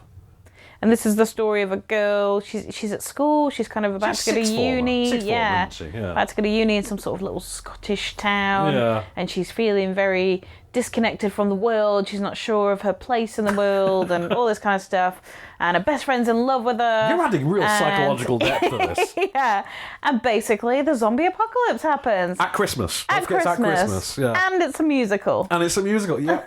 And this is the story of a girl. She's at school. She's kind of about to go to uni. Yeah. About to go to uni in some sort of little Scottish town. Yeah. And she's feeling very disconnected from the world. She's not sure of her place in the world and all this kind of stuff. And her best friend's in love with her. You're adding real psychological depth to this. Yeah. And basically, the zombie apocalypse happens. At Christmas. At Christmas. Yeah. And it's a musical. Yeah.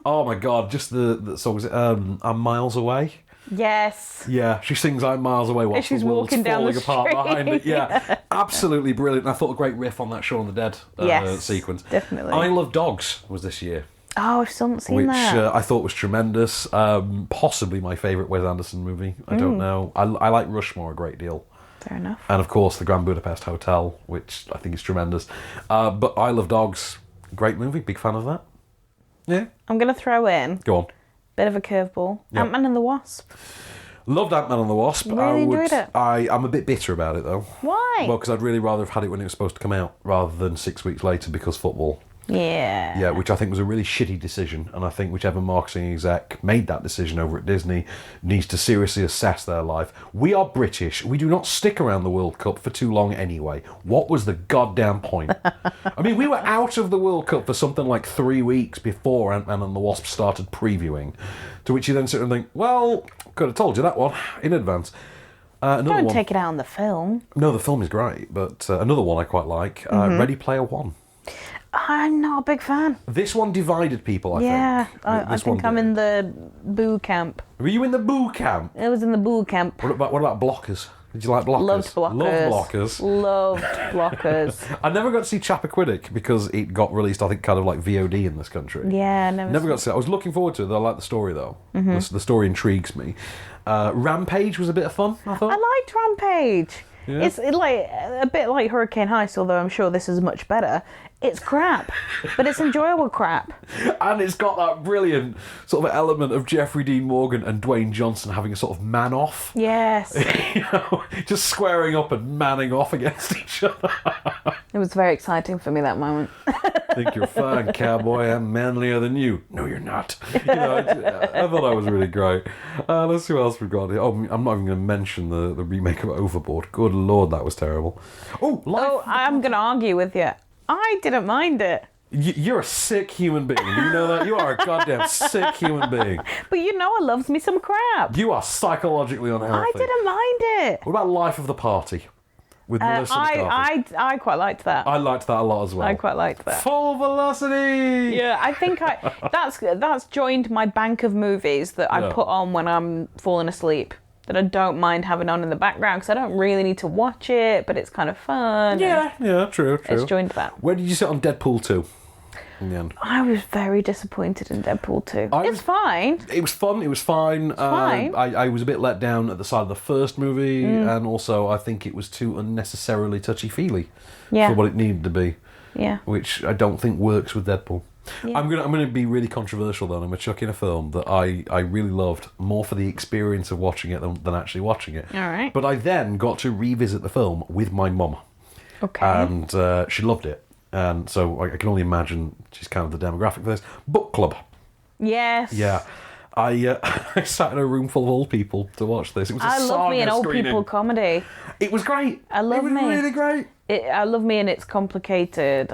Oh my God, just the song, I'm Miles Away. Yes. Yeah, she sings I'm Miles Away while she's the world's walking down falling the apart street. behind it. Yeah, absolutely brilliant. And I thought a great riff on that Shaun of the Dead sequence. Definitely. I Love Dogs was this year. Oh, I've still not seen which that. I thought was tremendous. Possibly my favourite Wes Anderson movie. I don't know. I like Rushmore a great deal. Fair enough. And of course the Grand Budapest Hotel, which I think is tremendous. But I Love Dogs, great movie. Big fan of that. Yeah. I'm going to throw in. Go on. Bit of a curveball. Yep. Ant-Man and the Wasp. Loved Ant-Man and the Wasp. Really enjoyed it. I'm a bit bitter about it though. Why? Well, because I'd really rather have had it when it was supposed to come out rather than 6 weeks later because football. Yeah. Yeah, which I think was a really shitty decision, and I think whichever marketing exec made that decision over at Disney needs to seriously assess their life. We are British. We do not stick around the World Cup for too long anyway. What was the goddamn point? I mean, we were out of the World Cup for something like 3 weeks before Ant-Man and the Wasp started previewing, to which you then sit and think, well, could have told you that one in advance. Don't take it out on the film. No, the film is great, but another one I quite like, Ready Player One. I'm not a big fan. This one divided people, I think. Yeah, I think I'm in the boo camp. Were you in the boo camp? I was in the boo camp. What about Blockers? Did you like Blockers? Loved Blockers. Loved Blockers. I never got to see Chappaquiddick because it got released, I think, kind of like VOD in this country. Yeah, never got to see it. I was looking forward to it. I like the story, though. Mm-hmm. The story intrigues me. Rampage was a bit of fun, I thought. I liked Rampage. Yeah. It's like a bit like Hurricane Heist, although I'm sure this is much better. It's crap, but it's enjoyable crap. And it's got that brilliant sort of element of Jeffrey Dean Morgan and Dwayne Johnson having a sort of man-off. Yes. Just squaring up and manning off against each other. It was very exciting for me, that moment. Think you're fine, cowboy. I'm manlier than you. No, you're not. I thought that was really great. Let's see what else we've got here. Oh, I'm not even going to mention the remake of Overboard. Good Lord, that was terrible. I'm going to argue with you. I didn't mind it. You're a sick human being. You know that? You are a goddamn sick human being. But you know I loves me some crap. You are psychologically unhealthy. I didn't mind it. What about Life of the Party? with Melissa McCarthy. I quite liked that. I liked that a lot as well. I quite liked that. Full Velocity! Yeah, I think that's joined my bank of movies that I put on when I'm falling asleep. That I don't mind having on in the background because I don't really need to watch it, but it's kind of fun. Yeah, true. It's joined that. Where did you sit on Deadpool 2 in the end? I was very disappointed in Deadpool 2. It's fine. It was fun. It was fine. Fine. I was a bit let down at the side of the first movie, and also I think it was too unnecessarily touchy-feely for what it needed to be. Yeah. Which I don't think works with Deadpool. Yeah. I'm gonna be really controversial though. I'm gonna chuck in a film that I really loved more for the experience of watching it than actually watching it. All right. But I then got to revisit the film with my mum. Okay. And she loved it. And so I can only imagine she's kind of the demographic for this. Book club. Yes. Yeah. I sat in a room full of old people to watch this. It was I love me an old people comedy. It was great. I love me. It was really great. I love me and it's complicated.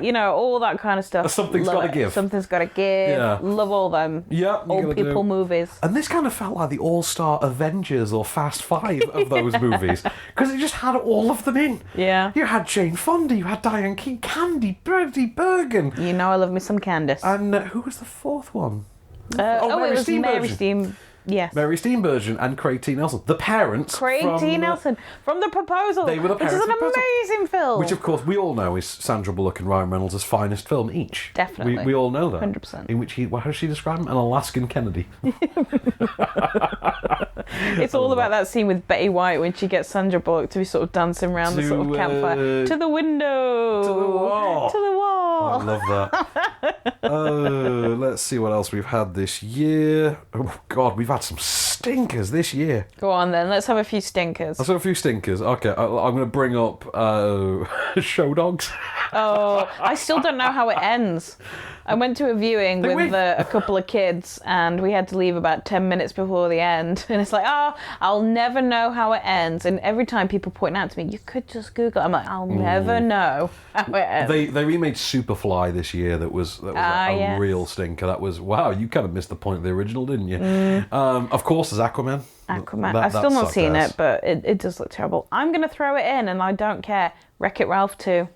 You know, all that kind of stuff. Something's got to give. Something's got to give. Yeah. Love all them old people movies. And this kind of felt like the all-star Avengers or Fast Five of those movies. Because it just had all of them in. Yeah. You had Jane Fonda, you had Diane Keaton, Candy, Birdie Bergen. You know I love me some Candace. And who was the fourth one? It was Mary Steenburgen. Yes. Mary Steenburgen and Craig T. Nelson. The parents. Craig T. Nelson from The Proposal. They were the parents. Which is an amazing film. Which, of course, we all know is Sandra Bullock and Ryan Reynolds' finest film each. Definitely. We all know that. 100%. In which how does she describe him? An Alaskan Kennedy. It's all about that scene with Betty White when she gets Sandra Bullock to be sort of dancing around the sort of campfire. To the window. To the wall. To the wall. I love that. Let's see what else we've had this year. Oh, God, we've had some stinkers this year. Go on, then. Let's have a few stinkers. Let's have a few stinkers. Okay, I'm going to bring up Show Dogs. Oh, I still don't know how it ends. I went to a viewing with a couple of kids and we had to leave about 10 minutes before the end. And it's like, I'll never know how it ends. And every time people point out to me, you could just Google it. I'm like, I'll never know how it ends. They remade Superfly this year that was a real stinker. That was, wow, you kind of missed the point of the original, didn't you? Of course, there's Aquaman. I've still not seen it, but it does look terrible. I'm going to throw it in and I don't care. Wreck-It Ralph 2.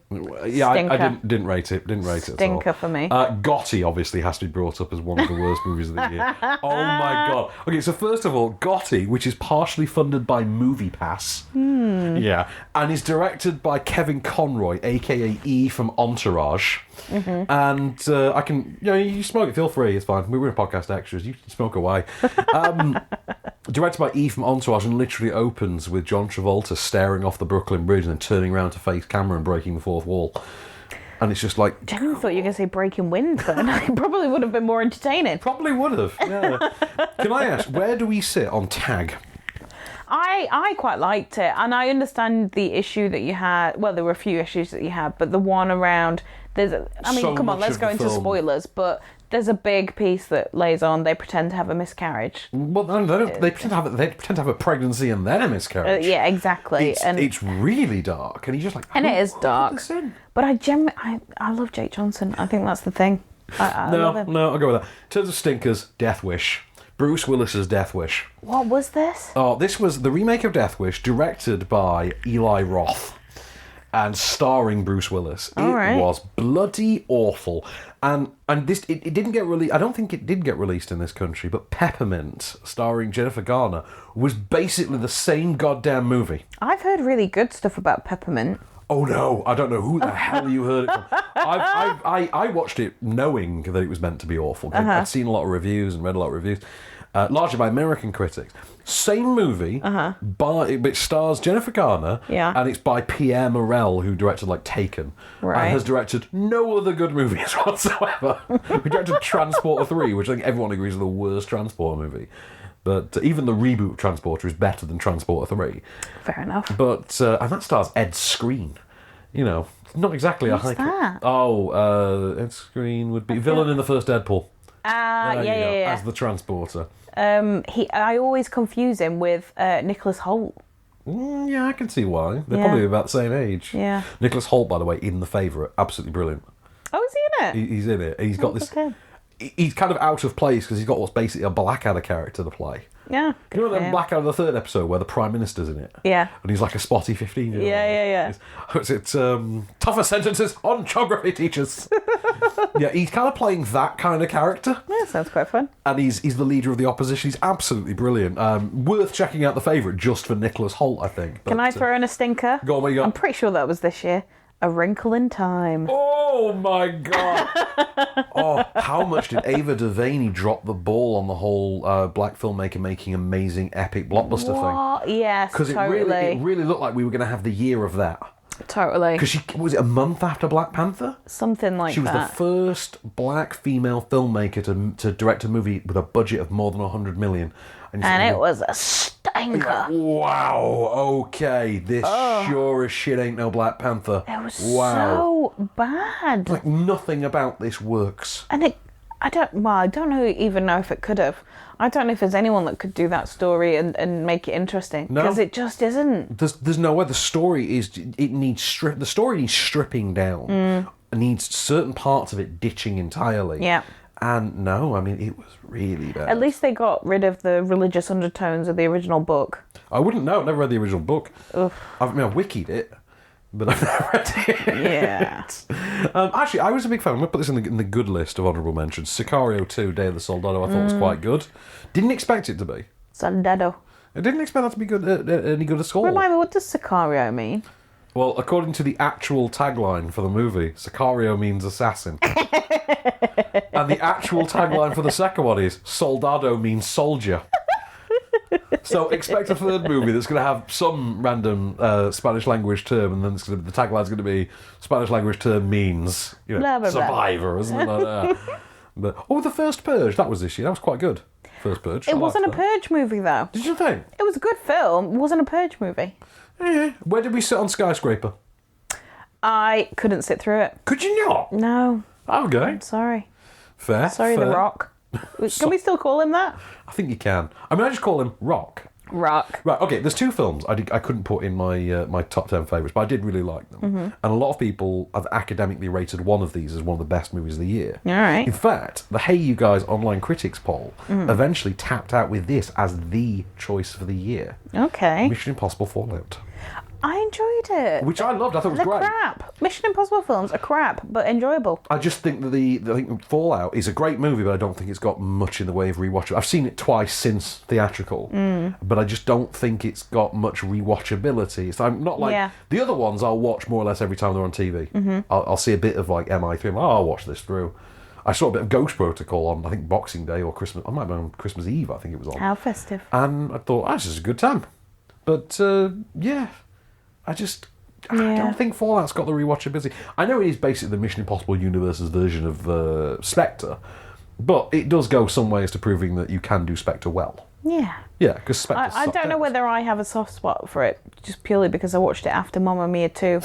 Yeah, I didn't rate it. Stinker at all. For me. Gotti obviously has to be brought up as one of the worst movies of the year. Oh my God. Okay, so first of all, Gotti, which is partially funded by MoviePass. Yeah, and is directed by Kevin Conroy, aka E from Entourage. Mm-hmm. And I can, you smoke it, feel free, it's fine. We were in podcast extras, you can smoke away. Directed by E from Entourage, and literally opens with John Travolta staring off the Brooklyn Bridge and then turning around to face camera and breaking the fourth wall. And it's just like... Genuinely thought you were going to say Breaking Wind then. It probably would have been more entertaining. Probably would have, yeah. Can I ask, where do we sit on Tag? I quite liked it, and I understand the issue that you had. Well, there were a few issues that you had, but the one around... come on, let's go into spoilers, but... There's a big piece that lays on they pretend to have a miscarriage. Well, no, they pretend to have a pregnancy and then a miscarriage. Yeah, exactly. It's really dark, and he's just like, and it is dark. But I love Jake Johnson. I think that's the thing. I love him. No, I'll go with that. In terms of stinkers, Death Wish. Bruce Willis's Death Wish. What was this? Oh, this was the remake of Death Wish, directed by Eli Roth and starring Bruce Willis. It was bloody awful. And this it didn't get released. I don't think it did get released in this country, but Peppermint, starring Jennifer Garner, was basically the same goddamn movie. I've heard really good stuff about Peppermint. Oh no, I don't know who the hell you heard it from. I watched it knowing that it was meant to be awful. I'd seen a lot of reviews and read a lot of reviews, largely by American critics. Same movie, but it stars Jennifer Garner, and it's by Pierre Morel, who directed Taken, and has directed no other good movies whatsoever. He directed Transporter 3, which I think everyone agrees is the worst Transporter movie. But even the reboot of Transporter is better than Transporter 3. Fair enough. But and that stars Ed Skrein. Not exactly Who's a high. That? Ed Skrein would be villain in the first Deadpool. Yeah. As the Transporter. I always confuse him with Nicholas Hoult. Yeah, I can see why. They're probably about the same age. Yeah. Nicholas Hoult, by the way, in The Favourite, absolutely brilliant. Oh, is he in it? He's in it. He's got this. Okay. he's kind of out of place because he's got what's basically a Blackadder character to play. Yeah. You know that Blackadder, the third episode, where the Prime Minister's in it? Yeah. And he's like a spotty 15-year-old. Yeah. It's tougher sentences on geography teachers. Yeah, he's kind of playing that kind of character. Yeah, sounds quite fun. And he's the leader of the opposition. He's absolutely brilliant. Worth checking out The Favourite just for Nicholas Hoult, I think. Can I throw in a stinker? Go on, what you got? I'm pretty sure that was this year. A Wrinkle in Time. Oh my god! Oh, how much did Ava DuVernay drop the ball on the whole black filmmaker making amazing epic blockbuster thing? Yes, Because totally. it really looked like we were going to have the year of that. Totally. Because was it a month after Black Panther? Something like that. She was the first black female filmmaker to direct a movie with a budget of more than 100 million. And it was a stinker. Wow, okay, this sure as shit ain't no Black Panther. It was so bad. Like, nothing about this works. And I don't even know if it could have. I don't know if there's anyone that could do that story and make it interesting. No. Because it just isn't. There's no way. The story needs stripping down. It needs certain parts of it ditching entirely. Yeah. And no, I mean, it was really bad. At least they got rid of the religious undertones of the original book. I wouldn't know. I've never read the original book. Oof. I wikied it, but I've never read it. Yeah. Actually, I was a big fan. I'm going to put this in the good list of honourable mentions. Sicario 2, Day of the Soldado, I thought was quite good. Didn't expect it to be. Soldado. I didn't expect that to be good, any good at all. Remind me, what does Sicario mean? Well, according to the actual tagline for the movie, Sicario means assassin. And the actual tagline for the second one is Soldado means soldier. So expect a third movie that's going to have some random Spanish language term, and then the tagline's going to be Spanish language term means blah, blah, blah. survivor or something like that. But the first Purge, that was this year. That was quite good. First Purge. It wasn't a Purge movie, though. Did you think? It was a good film. It wasn't a Purge movie. Yeah. Where did we sit on Skyscraper? I couldn't sit through it. Could you not? No. Okay. I'm sorry. Fair. Sorry, fair. The Rock. Can we still call him that? I think you can. I mean, I just call him Rock. Rock. Right, okay, there's two films I couldn't put in my my top 10 favourites, but I did really like them. Mm-hmm. And a lot of people have academically rated one of these as one of the best movies of the year. All right. In fact, the Hey You Guys online critics poll eventually tapped out with this as the choice for the year. Okay. Mission Impossible Fallout. I enjoyed it. Which I loved. I thought it was They're great. crap. Mission Impossible films are crap, but enjoyable. I just think that Fallout is a great movie, but I don't think it's got much in the way of rewatchability. I've seen it twice since theatrical, but I just don't think it's got much rewatchability. It's not like the other ones. I'll watch more or less every time they're on TV. Mm-hmm. I'll see a bit of like MI3. I'm like, I'll watch this through. I saw a bit of Ghost Protocol on, I think, Boxing Day or Christmas. I might have been on Christmas Eve. I think it was on. How festive! And I thought, this is a good time. But I don't think Fallout's got the rewatchability. I know it is basically the Mission Impossible universe's version of Spectre, but it does go some ways to proving that you can do Spectre well. Yeah. Yeah, because Spectre I don't know whether I have a soft spot for it, just purely because I watched it after Mamma Mia 2.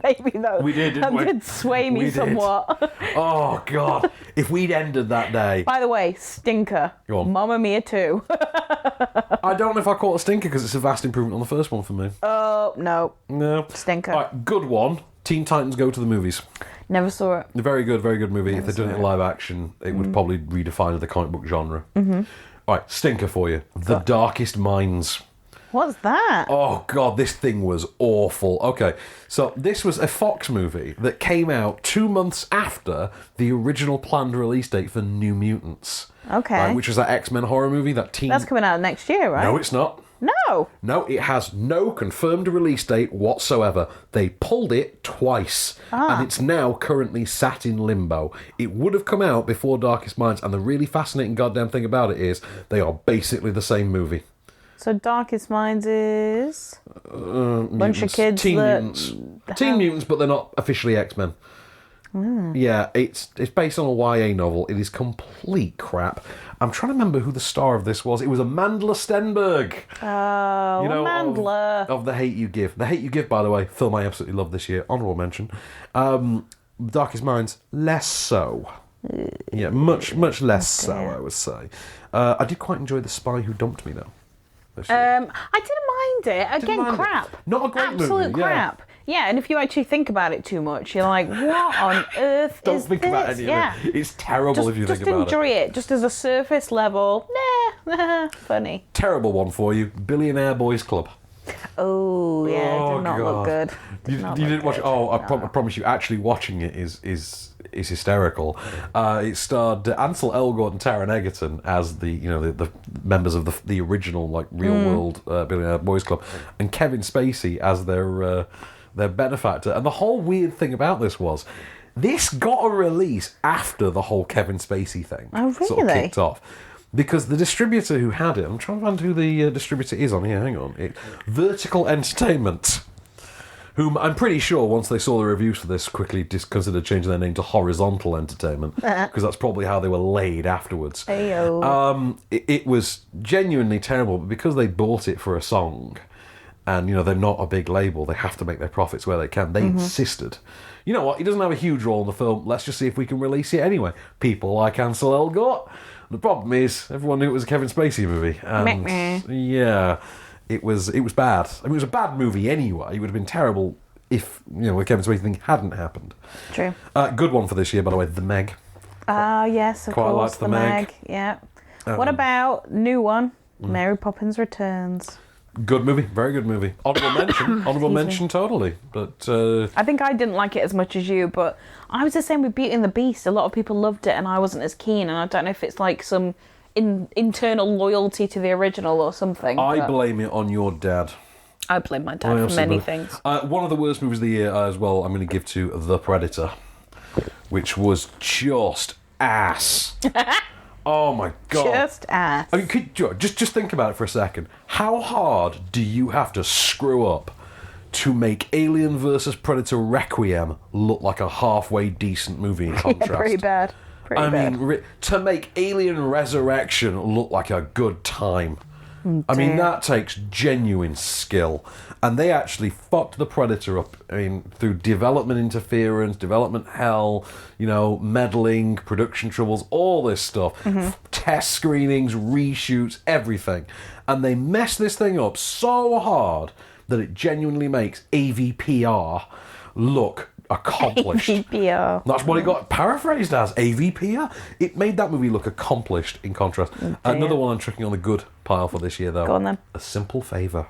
Maybe that, we did, didn't we? did sway me somewhat. Oh, God. If we'd ended that day... By the way, stinker. Go on. Mamma Mia 2. I don't know if I call it a stinker because it's a vast improvement on the first one for me. Oh, no. No. Stinker. All right, good one. Teen Titans Go to the Movies. Never saw it. Very good movie. If they'd done it in live action, it would probably redefine the comic book genre. Mm-hmm. All right, stinker for you. The Darkest Minds. What's that? Oh, God, this thing was awful. Okay, so this was a Fox movie that came out 2 months after the original planned release date for New Mutants. Okay. Which was that X-Men horror movie, that teen... That's coming out next year, right? No, it's not. No. No, it has no confirmed release date whatsoever. They pulled it twice, and it's now currently sat in limbo. It would have come out before Darkest Minds, and the really fascinating goddamn thing about it is they are basically the same movie. So Darkest Minds is bunch of kids. Teen Mutants, but they're not officially X-Men. Yeah, it's based on a YA novel. It is complete crap. I'm trying to remember who the star of this was. It was Amandla Stenberg. Oh, Amandla. Of The Hate You Give. The Hate You Give, by the way, film I absolutely love this year. Honourable mention. Darkest Minds, less so. Yeah, much less so, I would say. I did quite enjoy The Spy Who Dumped Me, though. I didn't mind it. Again, crap. Not a great movie. Absolute crap. Yeah, and if you actually think about it too much, you're like, what on earth Don't is think this? about any yeah. of it. It's terrible if you think about it. Just enjoy it, just as a surface level. Nah, funny. Terrible one for you. Billionaire Boys Club. Oh, yeah, it did not look good. You didn't watch it? Oh, I promise you, actually watching it is hysterical. It starred Ansel Elgort and Taron Egerton as the members of the original real world Billionaire Boys Club, and Kevin Spacey as their benefactor. And the whole weird thing about this was, this got a release after the whole Kevin Spacey thing sort of kicked off. Because the distributor who had it, I'm trying to find who the distributor is on here, hang on. Vertical Entertainment, whom I'm pretty sure once they saw the reviews for this quickly considered changing their name to Horizontal Entertainment, because that's probably how they were laid afterwards. It was genuinely terrible, but because they bought it for a song, and they're not a big label, they have to make their profits where they can, they insisted, you know what, he doesn't have a huge role in the film, let's just see if we can release it anyway. People like Ansel Elgort. The problem is, everyone knew it was a Kevin Spacey movie, and yeah, it was bad. I mean, it was a bad movie anyway. It would have been terrible if the Kevin Spacey thing hadn't happened. True. Good one for this year, by the way, The Meg. Yes, of Quite course, liked The Meg. Yeah. What about new one? Mary Poppins Returns. Good movie, very good movie. Honourable mention, totally. But I think I didn't like it as much as you, but I was the same with Beauty and the Beast. A lot of people loved it, and I wasn't as keen. And I don't know if it's like some internal loyalty to the original or something. I blame it on your dad. I blame my dad for many things. One of the worst movies of the year as well, I'm going to give to The Predator, which was just ass. Oh my god! Just ass. I mean, just think about it for a second. How hard do you have to screw up to make Alien vs Predator Requiem look like a halfway decent movie in contrast? Pretty bad. I mean, to make Alien Resurrection look like a good time. I mean, that takes genuine skill. And they actually fucked The Predator up, through development interference, development hell, meddling, production troubles, all this stuff. Test screenings, reshoots, everything. And they messed this thing up so hard that it genuinely makes AVPR look accomplished. AVPR. That's what it got paraphrased as, AVPR. It made that movie look accomplished in contrast. Another one I'm tricking on the good pile for this year, though. Go on then. A Simple Favour.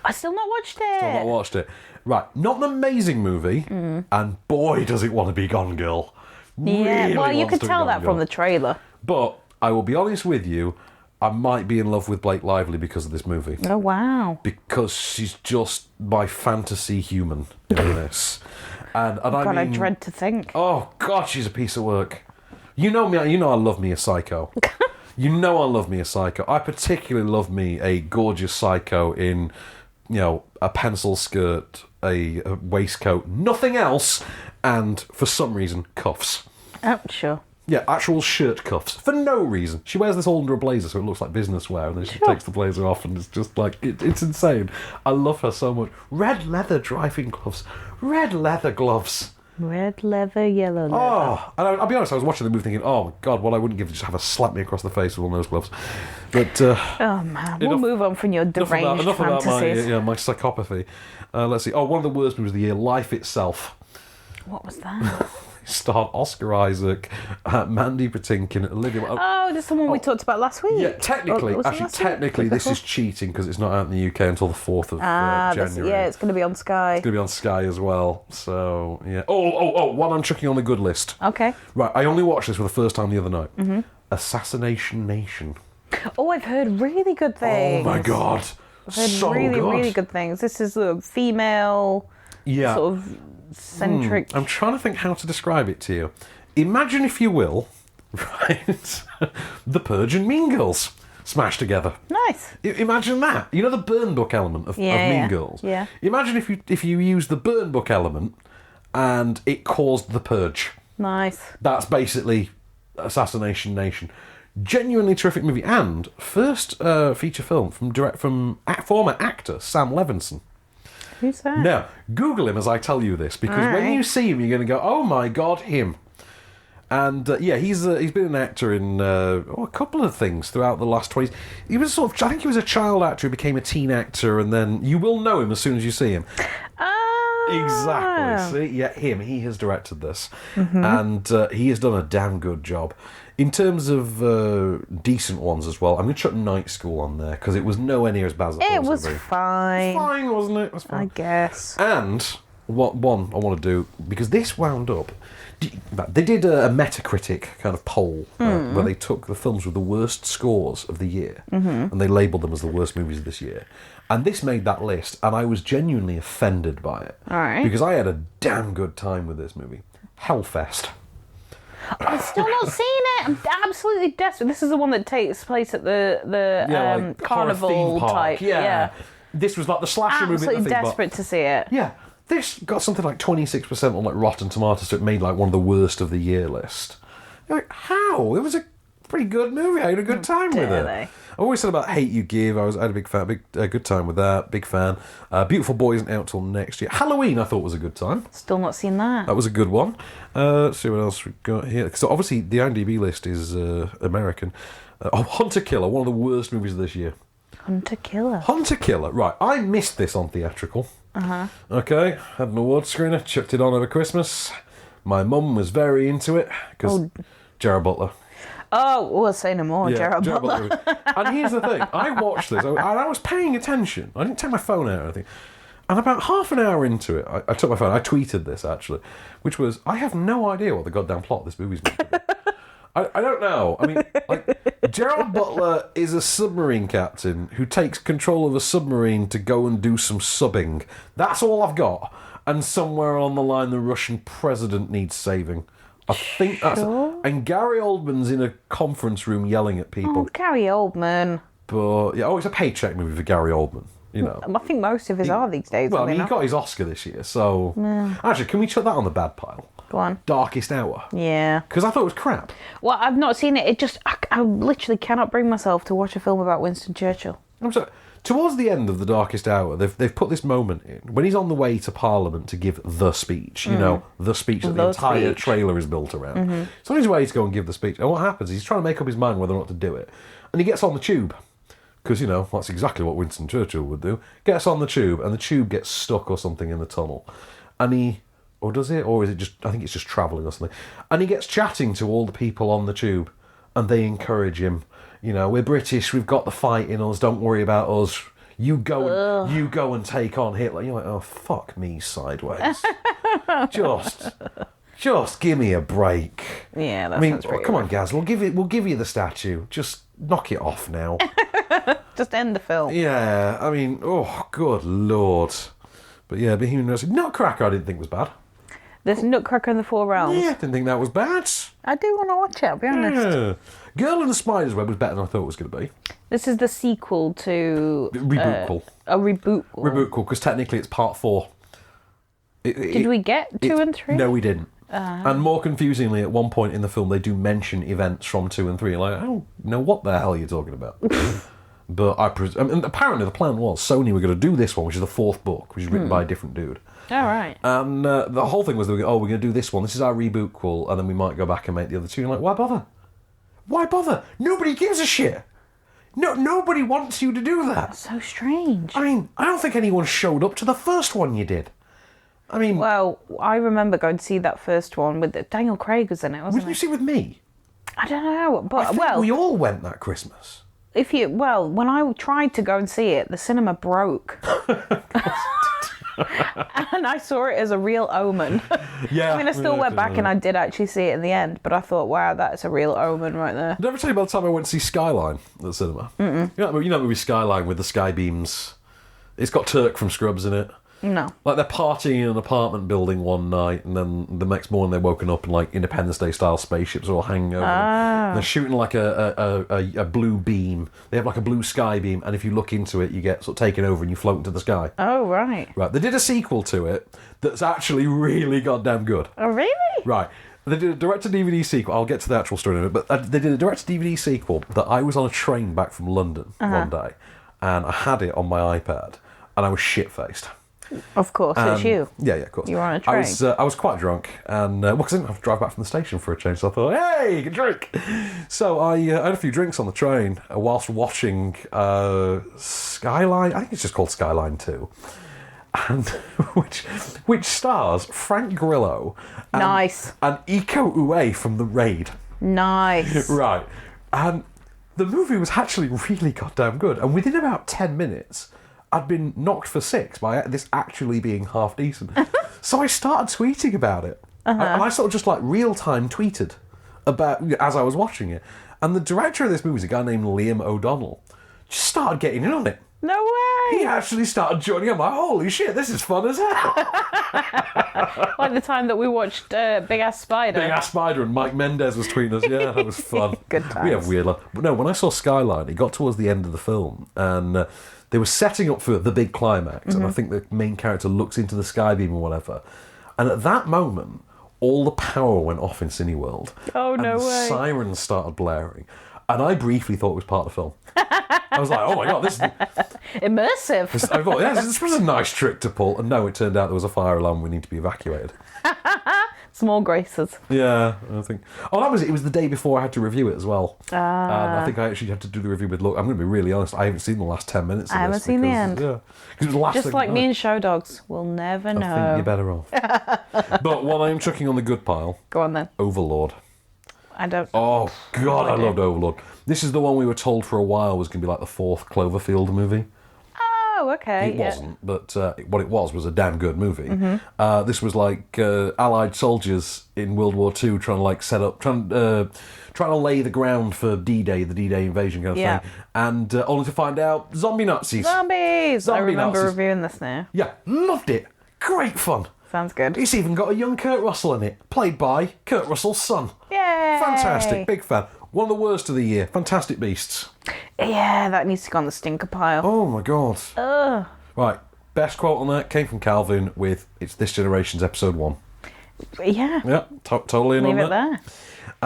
I still not watched it. Right, not an amazing movie, and boy does it want to be Gone Girl. Yeah, Really well, you wants could to be tell Gone that Girl. from the trailer. But I will be honest with you, I might be in love with Blake Lively because of this movie. Oh, wow. Because she's just my fantasy human in this. And I mean, I dread to think. Oh, God, she's a piece of work. You know me, I love me a psycho. I love me a psycho. I particularly love me a gorgeous psycho in, a pencil skirt, a waistcoat, nothing else, and for some reason, cuffs. Oh, sure. Yeah, actual shirt cuffs. For no reason. She wears this all under a blazer so it looks like business wear, and then she takes the blazer off, and it's just like, it's insane. I love her so much. Red leather driving gloves. Red leather gloves. Red leather, yellow leather. Oh, and I'll be honest, I was watching the movie thinking, oh, God, what I wouldn't give to just have her slap me across the face with one of those gloves. But, oh, man. We'll move on from your deranged enough fantasies. about my psychopathy. Let's see. Oh, one of the worst movies of the year, Life Itself. What was that? Starred Oscar Isaac, Mandy Patinkin, Olivia. Oh, that's the one we talked about last week. Yeah, technically, this is cheating because it's not out in the UK until the 4th of January. Yeah, it's going to be on Sky. It's going to be on Sky as well. So yeah. Oh, one I'm chucking on the good list. Okay. Right, I only watched this for the first time the other night. Assassination Nation. Oh, I've heard really good things. Oh my God, I've heard so really, good. really good things. This is a female sort of centric. I'm trying to think how to describe it to you. Imagine, if you will, right, The Purge and Mean Girls smashed together. Nice. Imagine that. You know the Burn Book element of Mean Girls? Yeah. Imagine if you use the Burn Book element and it caused The Purge. Nice. That's basically Assassination Nation. Genuinely terrific movie, and first feature film from former actor Sam Levinson. Who's that? Now, Google him as I tell you this, because when you see him, you're going to go, oh my God, him. And he's been an actor in a couple of things throughout the last 20s. He was I think he was a child actor who became a teen actor, and then you will know him as soon as you see him. Exactly. See, yeah, him. He has directed this, Mhm. and he has done a damn good job. In terms of decent ones as well, I'm going to chuck Night School on there because it was nowhere near as bad as I thought It was gonna be. fine. Fine, wasn't it? It was fine. I guess. And what one I want to do, because this wound up, they did a Metacritic kind of poll where they took the films with the worst scores of the year Mhm. and they labelled them as the worst movies of this year. And this made that list, and I was genuinely offended by it. All right. Because I had a damn good time with this movie. Hellfest. I've still not seen it. I'm absolutely desperate. This is the one that takes place at the Horror carnival theme park. type. Yeah. This was like the slasher movie at Absolutely the theme park. desperate to see it. Yeah. This got something like 26% on like Rotten Tomatoes, so it made like one of the worst of the year list. You're like, how? It was a pretty good movie. I had a good time with it. they? I always said about Hate You Give. I had a good time with that. Big fan. Beautiful Boy isn't out till next year. Halloween, I thought was a good time. Still not seen that. That was a good one. Let's see what else we've got here. So obviously the IMDb list is American. Hunter Killer, one of the worst movies of this year. Hunter Killer. Hunter Killer. Right, I missed this on theatrical. Uh-huh. Okay, had an award screener, chucked it on over Christmas. My mum was very into it because Gerard Butler. Oh, we'll say no more, Yeah, Gerard Butler. And here's the thing, I watched this, and I was paying attention. I didn't take my phone out or anything. And about half an hour into it, I took my phone, I tweeted this actually, which was, I have no idea what the goddamn plot of this movie's meant to be. I don't know. I mean, like, Gerard Butler is a submarine captain who takes control of a submarine to go and do some subbing. That's all I've got. And somewhere along the line, the Russian president needs saving. I think that's... And Gary Oldman's in a conference room yelling at people. Oh, Gary Oldman. But, yeah, it's a paycheck movie for Gary Oldman, you know. I think most of his are these days. Well, are I mean, they he not? got his Oscar this year, so... Yeah. Actually, can we chuck that on the bad pile? Go on. Darkest Hour. Yeah. Because I thought it was crap. Well, I've not seen it. It just... I literally cannot bring myself to watch a film about Winston Churchill. I'm sorry. Towards the end of The Darkest Hour, they've put this moment in when he's on the way to Parliament to give the speech. You know, the speech that the entire trailer is built around. Mhm. So on his way to go and give the speech, and what happens is he's trying to make up his mind whether or not to do it, and he gets on the tube because you know that's exactly what Winston Churchill would do. Gets on the tube, and the tube gets stuck or something in the tunnel, and he. Or does it? Or is it just... I think it's just travelling or something. And he gets chatting to all the people on the tube, and they encourage him. You know, we're British, we've got the fight in us, don't worry about us. You go and take on Hitler. You're like, oh, fuck me sideways. just give me a break. Yeah, that I mean, sounds pretty come on, Gaz, we'll give you the statue. Just knock it off now. Just end the film. Yeah, I mean, oh, good lord. But yeah, Bohemian Rhapsody. Nutcracker I didn't think was bad. There's Nutcracker in the Four Realms. Yeah, didn't think that was bad. I do want to watch it, I'll be honest. Yeah. Girl in the Spider's Web was better than I thought it was going to be. This is the sequel to... Rebootquel. A reboot. Rebootquel, because technically it's part 4. Did we get 2 and 3? No, we didn't. And more confusingly, at one point in the film, they do mention events from 2 and 3. Like, I don't know what the hell you're talking about. But and apparently the plan was Sony were going to do this one, which is the 4th book, which is written by a different dude. All right. And the whole thing was, we're going to do this one. This is our rebootquel, and then we might go back and make the other 2. And like, why bother? Why bother? Nobody gives a shit. No, nobody wants you to do that. That's so strange. I mean, I don't think anyone showed up to the first one you did. I mean... Well, I remember going to see that first one with... Daniel Craig was in it, wasn't Did you see it with me? I don't know, but... I think we all went that Christmas. When I tried to go and see it, the cinema broke. And I saw it as a real omen. Yeah. I mean, I still went back and I did actually see it in the end, but I thought, wow, that's a real omen right there. Did I ever tell you about the time I went to see Skyline at the cinema? Mm-mm. You know the movie Skyline with the sky beams? It's got Turk from Scrubs in it. No. Like, they're partying in an apartment building one night, and then the next morning they're woken up and, like, Independence Day style spaceships are all hanging over them. And they're shooting, like, a blue beam. They have, like, a blue sky beam, and if you look into it, you get sort of taken over and you float into the sky. Oh, right. Right. They did a sequel to it that's actually really goddamn good. Oh, really? Right. They did a direct-to-DVD sequel. I'll get to the actual story in a minute, but they did a direct-to-DVD sequel that I was on a train back from London one day, and I had it on my iPad, and I was shit-faced. Of course, it's you. Yeah, of course. You were on a train. I was quite drunk, and because I didn't have to drive back from the station for a change, so I thought, hey, you can drink. So I had a few drinks on the train whilst watching Skyline. I think it's just called Skyline 2. and which stars Frank Grillo and, Nice. and Iko Uwais from The Raid. Nice. Right. And the movie was actually really goddamn good. And within about 10 minutes, I'd been knocked for 6 by this actually being half decent. So I started tweeting about it. And I sort of just like real-time tweeted about as I was watching it. And the director of this movie is a guy named Liam O'Donnell. Just started getting in on it. No way! He actually started joining in. I'm like, holy shit, this is fun as hell. Like the time that we watched Big Ass Spider. Big Ass Spider and Mike Mendez was tweeting us. Yeah, that was fun. Good times. We have weird luck. But no, when I saw Skyline, it got towards the end of the film and they were setting up for the big climax. And I think the main character looks into the skybeam or whatever. And at that moment, all the power went off in Cineworld. Oh, no and way. Sirens started blaring. And I briefly thought it was part of the film. I was like, oh my God, this is... Immersive. I thought, yeah, this was a nice trick to pull. And no, it turned out there was a fire alarm. We need to be evacuated. Small graces. Yeah, I think... Oh, that was it. It was the day before I had to review it as well. And I think I actually had to do the review with... Look, I'm going to be really honest. I haven't seen the last 10 minutes of I haven't this seen the because- end. Yeah. 'Cause it was the last Just thing like I me heard. and Show Dogs. We'll never know. I think you're better off. But what I am chucking on the good pile... Go on then. Overlord. I don't... Oh, God, I idea. loved Overlord. This is the one we were told for a while was going to be like the 4th Cloverfield movie. Oh, okay. It yeah. wasn't, but what it was a damn good movie. Mhm. This was like Allied soldiers in World War II trying to like set up, trying to lay the ground for D-Day, the D-Day invasion kind of Yeah. thing, and only to find out zombie Nazis. Zombies! I Zombie remember Nazis. reviewing this now. Yeah, loved it. Great fun. Sounds good. It's even got a young Kurt Russell in it, played by Kurt Russell's son. Yay! Fantastic, big fan. One of the worst of the year. Fantastic Beasts. Yeah, that needs to go on the stinker pile. Oh my God. Ugh. Right, best quote on that came from Calvin with "It's This Generation's Episode 1." Yeah. Yeah, totally in Leave on it that. there.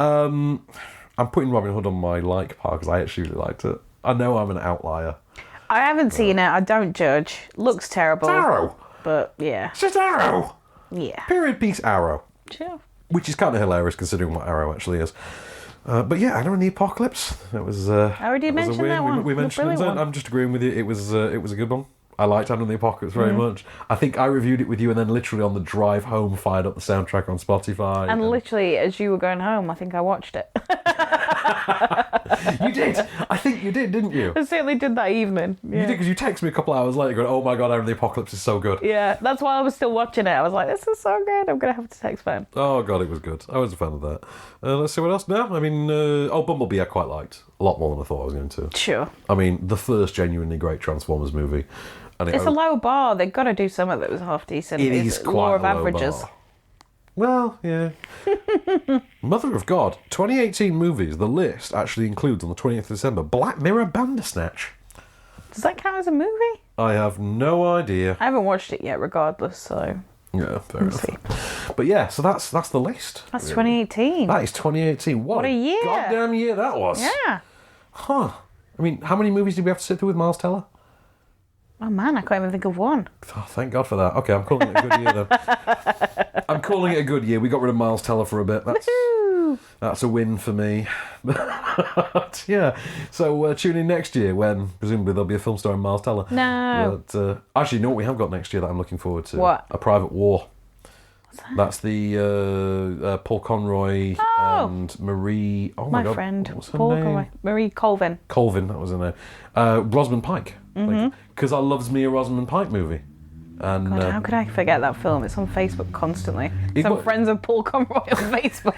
I'm putting Robin Hood on my like pile because I actually really liked it. I know I'm an outlier. I haven't seen it. I don't judge. Looks terrible. It's Arrow. But yeah. It's just Arrow. Yeah. Period piece Arrow. Sure. Which is kind of hilarious considering what Arrow actually is. But yeah, Arrow in the Apocalypse. It was. I already that was a mentioned win. that one. We The mentioned it. brilliant one. I'm just agreeing with you. It was a good one. I liked Arrow in the Apocalypse very Mhm. much. I think I reviewed it with you, and then literally on the drive home, fired up the soundtrack on Spotify. And literally, as you were going home, I think I watched it. You did. I think you did, didn't you? I certainly did that evening. Yeah. You did because you texted me a couple hours later going, "Oh my God, Arrow in the Apocalypse is so good." Yeah, that's why I was still watching it. I was like, this is so good. I'm going to have to text Ben. Oh God, it was good. I was a fan of that. Let's see what else now. I mean, Bumblebee I quite liked. A lot more than I thought I was going to. Sure. I mean, the first genuinely great Transformers movie. And It's a low bar. They've got to do something that was half decent. It It's is law quite of a low averages. bar. Well, yeah. Mother of God, 2018 movies. The list actually includes on the 20th of December Black Mirror Bandersnatch. Does that count as a movie? I have no idea. I haven't watched it yet, regardless. So Yeah, fair enough. But yeah, so that's the list. that's really. 2018. That is 2018. What a year! Goddamn year that was. Yeah. Huh. I mean, how many movies did we have to sit through with Miles Teller? Oh man, I can't even think of one. Oh, thank God for that. Okay, I'm calling it a good year then. I'm calling it a good year. We got rid of Miles Teller for a bit. That's a win for me. But yeah, so tune in next year when presumably there'll be a film starring Miles Teller. No. But, actually, you know what we have got next year that I'm looking forward to? What? A Private War. That's the Paul Conroy and Marie. Oh my, My God, friend, what was her Paul name? Conroy. Marie Colvin. Colvin, that was her name. Rosamund Pike. Mhm. Because I loves me a Rosamund Pike movie. And God, how could I forget that film? It's on Facebook constantly. It Some wa- friends of Paul Conroy on Facebook.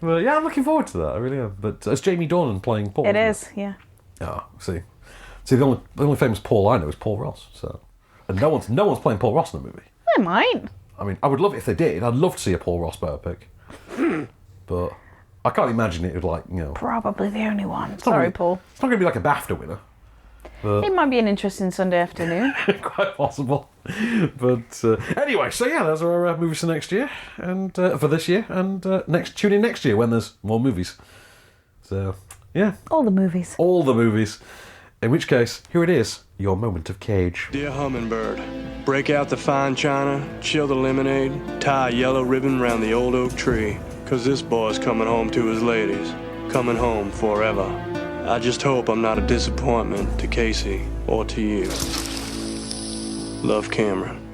well, yeah, I'm looking forward to that. I really am. But it's Jamie Dornan playing Paul. It isn't is, yeah. Oh, see, the only famous Paul I know is Paul Ross. So, and no one's playing Paul Ross in the movie. I might. I mean, I would love it if they did. I'd love to see a Paul Ross biopic. But I can't imagine it would Probably the only one. not Sorry, really- Paul. It's not going to be like a BAFTA winner. But It might be an interesting Sunday afternoon. quite possible. But anyway, so yeah, those are our movies for next year and for this year, and tune in next year when there's more movies. So yeah, All the movies. all the movies. In which case, here it is, your moment of Cage. Dear Hummingbird, break out the fine china, chill the lemonade, tie a yellow ribbon round the old oak tree, 'cause this boy's coming home to his ladies, coming home forever. I just hope I'm not a disappointment to Casey or to you. Love, Cameron.